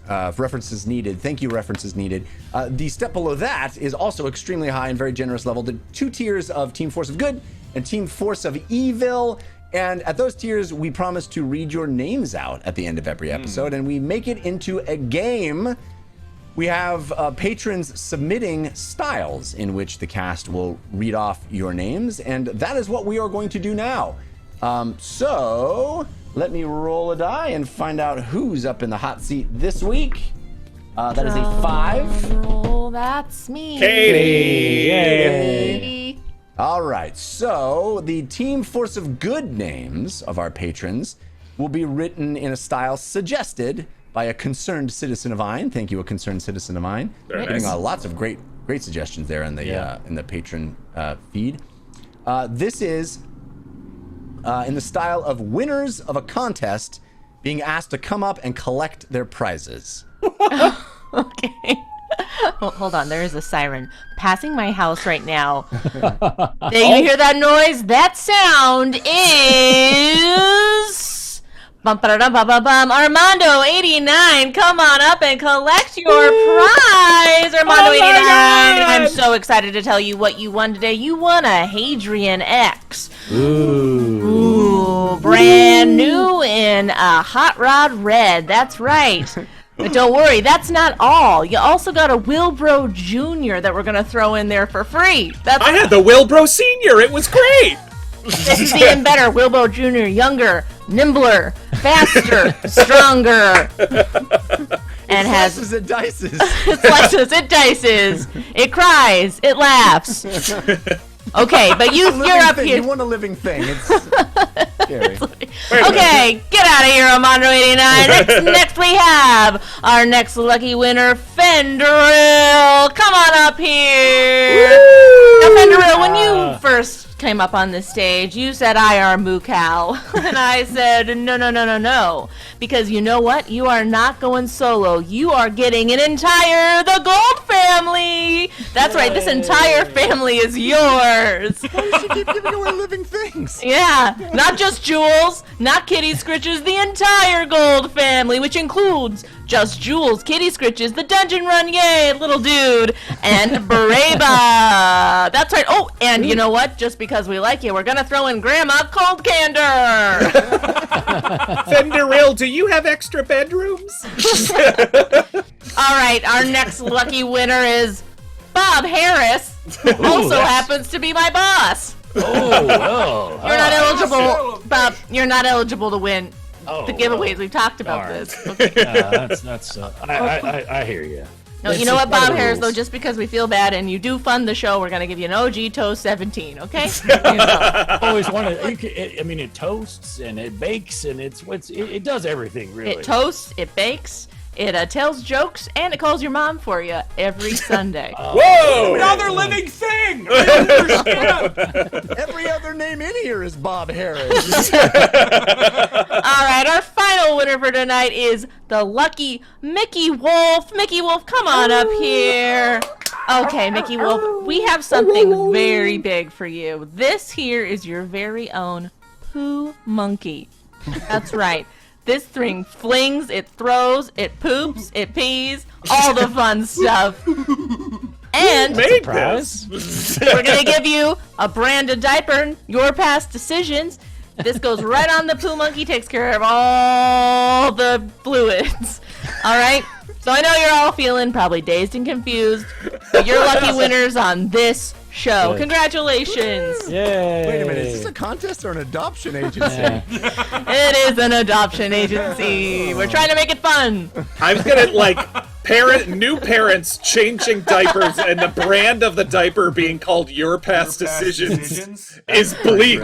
S1: references needed. Thank you, references needed. The step below that is also extremely high and very generous level. The 2 tiers of Team Force of Good and Team Force of Evil. And at those tiers, we promise to read your names out at the end of every episode, and we make it into a game. We have patrons submitting styles in which the cast will read off your names, and that is what we are going to do now. So let me roll a die and find out who's up in the hot seat this week. That is a 5.
S6: Roll, that's me.
S3: Katie!
S5: Yay!
S1: All right, so the team force of good names of our patrons will be written in a style suggested by a concerned citizen of Ein. Thank you, a concerned citizen of Ein.
S3: Very
S1: Giving
S3: nice.
S1: lots of great suggestions there in the patron feed. This is in the style of winners of a contest being asked to come up and collect their prizes.
S6: Okay. Hold on, there is a siren passing my house right now. Do you hear that noise? That sound is Armando 89. Come on up and collect your prize, Armando 89. I'm so excited to tell you what you won today. You won a Hadrian X. Ooh, brand new in a hot rod red. That's right. But don't worry, that's not all. You also got a Wilbro Jr. that we're going to throw in there for free.
S3: I had the Wilbro Senior. It was great.
S6: This is even better. Wilbro Jr. Younger, nimbler, faster, stronger. And has
S1: Slices and dices.
S6: it slices, it dices, it cries, it laughs. Okay, but you're up
S1: thing.
S6: here.
S1: You want a living thing. It's scary.
S6: Okay, get out of here, Armando 89. Next we have our next lucky winner, Fenderil. Come on up here. Now, Fenderil, when you first came up on this stage, you said I are Mukal. And I said, no. Because you know what? You are not going solo. You are getting the Gold family. That's right, this entire family is yours.
S1: Why does she keep giving away living things?
S6: Yeah, not just Jules, not Kitty Scritches, the entire Gold family, which includes just Jules, Kitty Scritches, the Dungeon Run, yay, little dude, and Breba. That's right. Oh, and you know what? Just because we like you, we're gonna throw in Grandma Cold Candor.
S3: Fenderil, do you have extra bedrooms?
S6: All right, our next lucky winner is Bob Harris, who also happens to be my boss.
S5: Oh,
S6: You're not eligible, Bob. You're not eligible to win the giveaways. We've talked about
S5: darn.
S6: this. Okay.
S5: that's. I hear you.
S6: No, you know what, Bob Harris, though, just because we feel bad and you do fund the show, we're going to give you an OG Toast 17, okay?
S5: Always wanted. I mean, it toasts and it bakes and it does everything really.
S6: It toasts, it bakes, it tells jokes, and it calls your mom for you every Sunday.
S3: Whoa!
S7: Another living thing! I don't understand.
S1: Every other name in here is Bob Harris.
S6: All right, our final winner for tonight is the lucky Mickey Wolf. Mickey Wolf, come on up here. Okay, Mickey Wolf, we have something very big for you. This here is your very own poo monkey. That's right. This thing flings, it throws, it poops, it pees, all the fun stuff. And
S3: Made
S5: Surprise.
S3: this.
S6: we're going to give you a branded diaper, your past decisions. This goes right on the poo monkey, takes care of all the fluids. All right? So I know you're all feeling probably dazed and confused, but you're lucky winners on this show.
S5: Good.
S6: Congratulations.
S5: Yay!
S1: Wait a minute, is this a contest or an adoption agency?
S5: Yeah.
S6: It is an adoption agency. We're trying to make it fun.
S3: I was gonna new parents changing diapers and the brand of the diaper being called Your Past Decisions is bleak.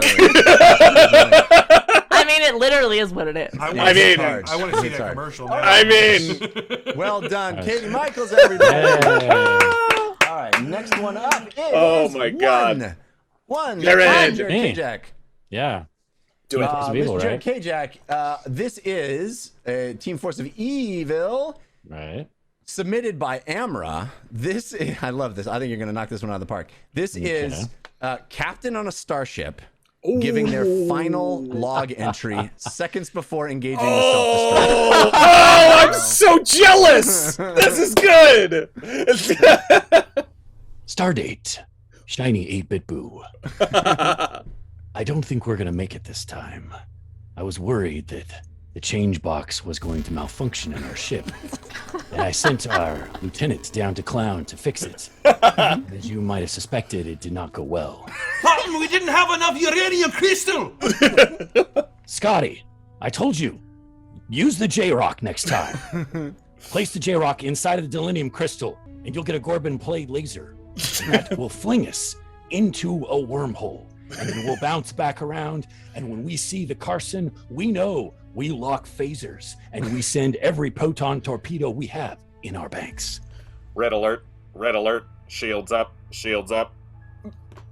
S6: I mean, it literally is what it is.
S7: I
S3: I mean-
S7: want to see that
S1: hard.
S7: commercial now.
S3: I mean,
S1: Well done, Katie Michaels, everybody.
S5: Yay.
S1: All right, next one up is
S3: Oh my God.
S1: One.
S3: Jared.
S1: Jared
S5: Me.
S1: Kajak.
S5: Yeah.
S3: do it.
S5: Force of Evil,
S1: Mr. Jared
S5: right?
S1: Kajak, this is a Team Force of Evil
S5: Right.
S1: submitted by Amra. This is, I love this. I think you're going to knock this one out of the park. This is captain on a starship giving their final log entry seconds before engaging the self-destruct.
S3: Oh, I'm so jealous. This is good.
S5: Stardate. Shiny 8-bit boo. I don't think we're gonna make it this time. I was worried that the change box was going to malfunction in our ship. And I sent our lieutenant down to Clown to fix it. As you might have suspected, it did not go well.
S7: Cotton, we didn't have enough uranium crystal!
S5: Scotty, I told you, use the J-Rock next time. Place the J-Rock inside of the Delinium crystal, and you'll get a Gorban Blade laser. And that will fling us into a wormhole, and then we'll bounce back around, and when we see the Carson, we know we lock phasers, and we send every proton torpedo we have in our banks.
S3: Red alert, shields up, shields up.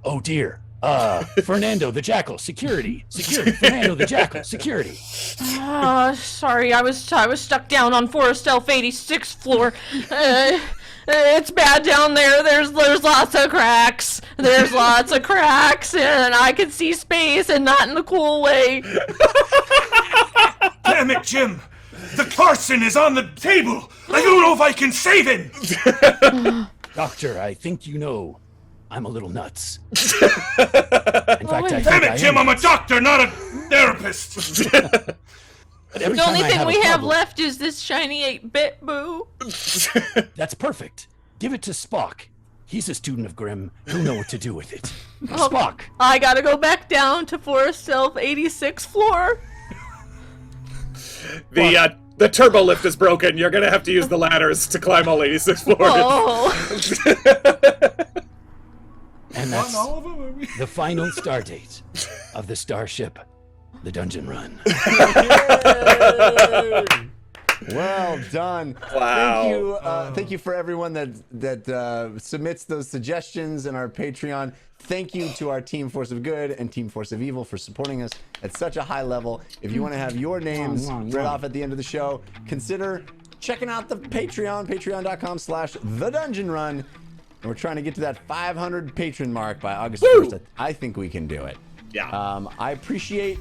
S5: Oh dear. Fernando the Jackal, security. Fernando the Jackal, security.
S6: Sorry, I was stuck down on Forest Elf 86th floor. It's bad down there. There's lots of cracks. And I can see space, and not in a cool way.
S7: Damn it, Jim! The Carson is on the table! I don't know if I can save him!
S5: Doctor, I think you know I'm a little nuts. In fact, I think
S7: Damn it, Jim! I'm a doctor, not a therapist!
S6: The only thing we have left is this shiny 8-bit boo.
S5: That's perfect. Give it to Spock. He's a student of Grimm. He'll know what to do with it. Spock.
S6: I gotta go back down to Forest Elf 86th floor.
S3: The turbo lift is broken. You're gonna have to use the ladders to climb all 86 floors.
S6: Oh.
S5: And that's the final star date of the starship, the Dungeon Run.
S1: Well done.
S3: Wow.
S1: Thank you for everyone that submits those suggestions in our Patreon. Thank you to our Team Force of Good and Team Force of Evil for supporting us at such a high level. If you want to have your names read off at the end of the show, consider checking out the Patreon, patreon.com/thedungeonrun. And we're trying to get to that 500 patron mark by August 1st. I think we can do it.
S3: Yeah.
S1: I appreciate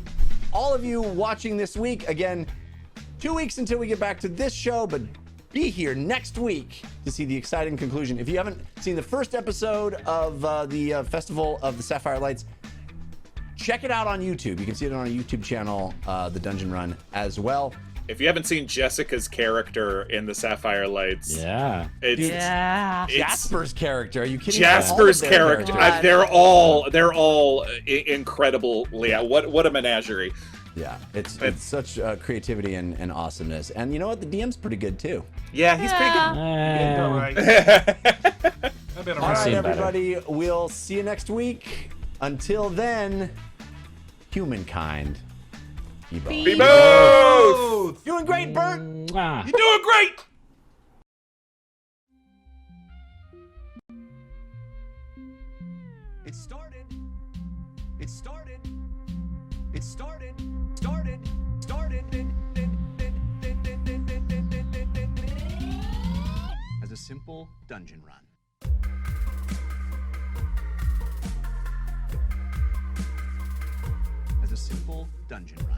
S1: all of you watching this week. Again, 2 weeks until we get back to this show, but be here next week to see the exciting conclusion. If you haven't seen the first episode of the Festival of the Sapphire Lights, check it out on YouTube. You can see it on our YouTube channel, The Dungeon Run, as well.
S3: If you haven't seen Jessica's character in the Sapphire Lights, it's
S1: Jasper's character. Are you kidding?
S3: Jasper's character. They're all incredible. Yeah, what a menagerie.
S1: Yeah, it's such creativity and awesomeness. And you know what? The DM's pretty good too.
S3: Yeah, he's pretty good.
S1: All right, everybody. We'll see you next week. Until then, humankind.
S3: Be both!
S1: Doing great, Bert!
S7: You're doing great!
S1: It started. As a simple dungeon run. As a simple dungeon run.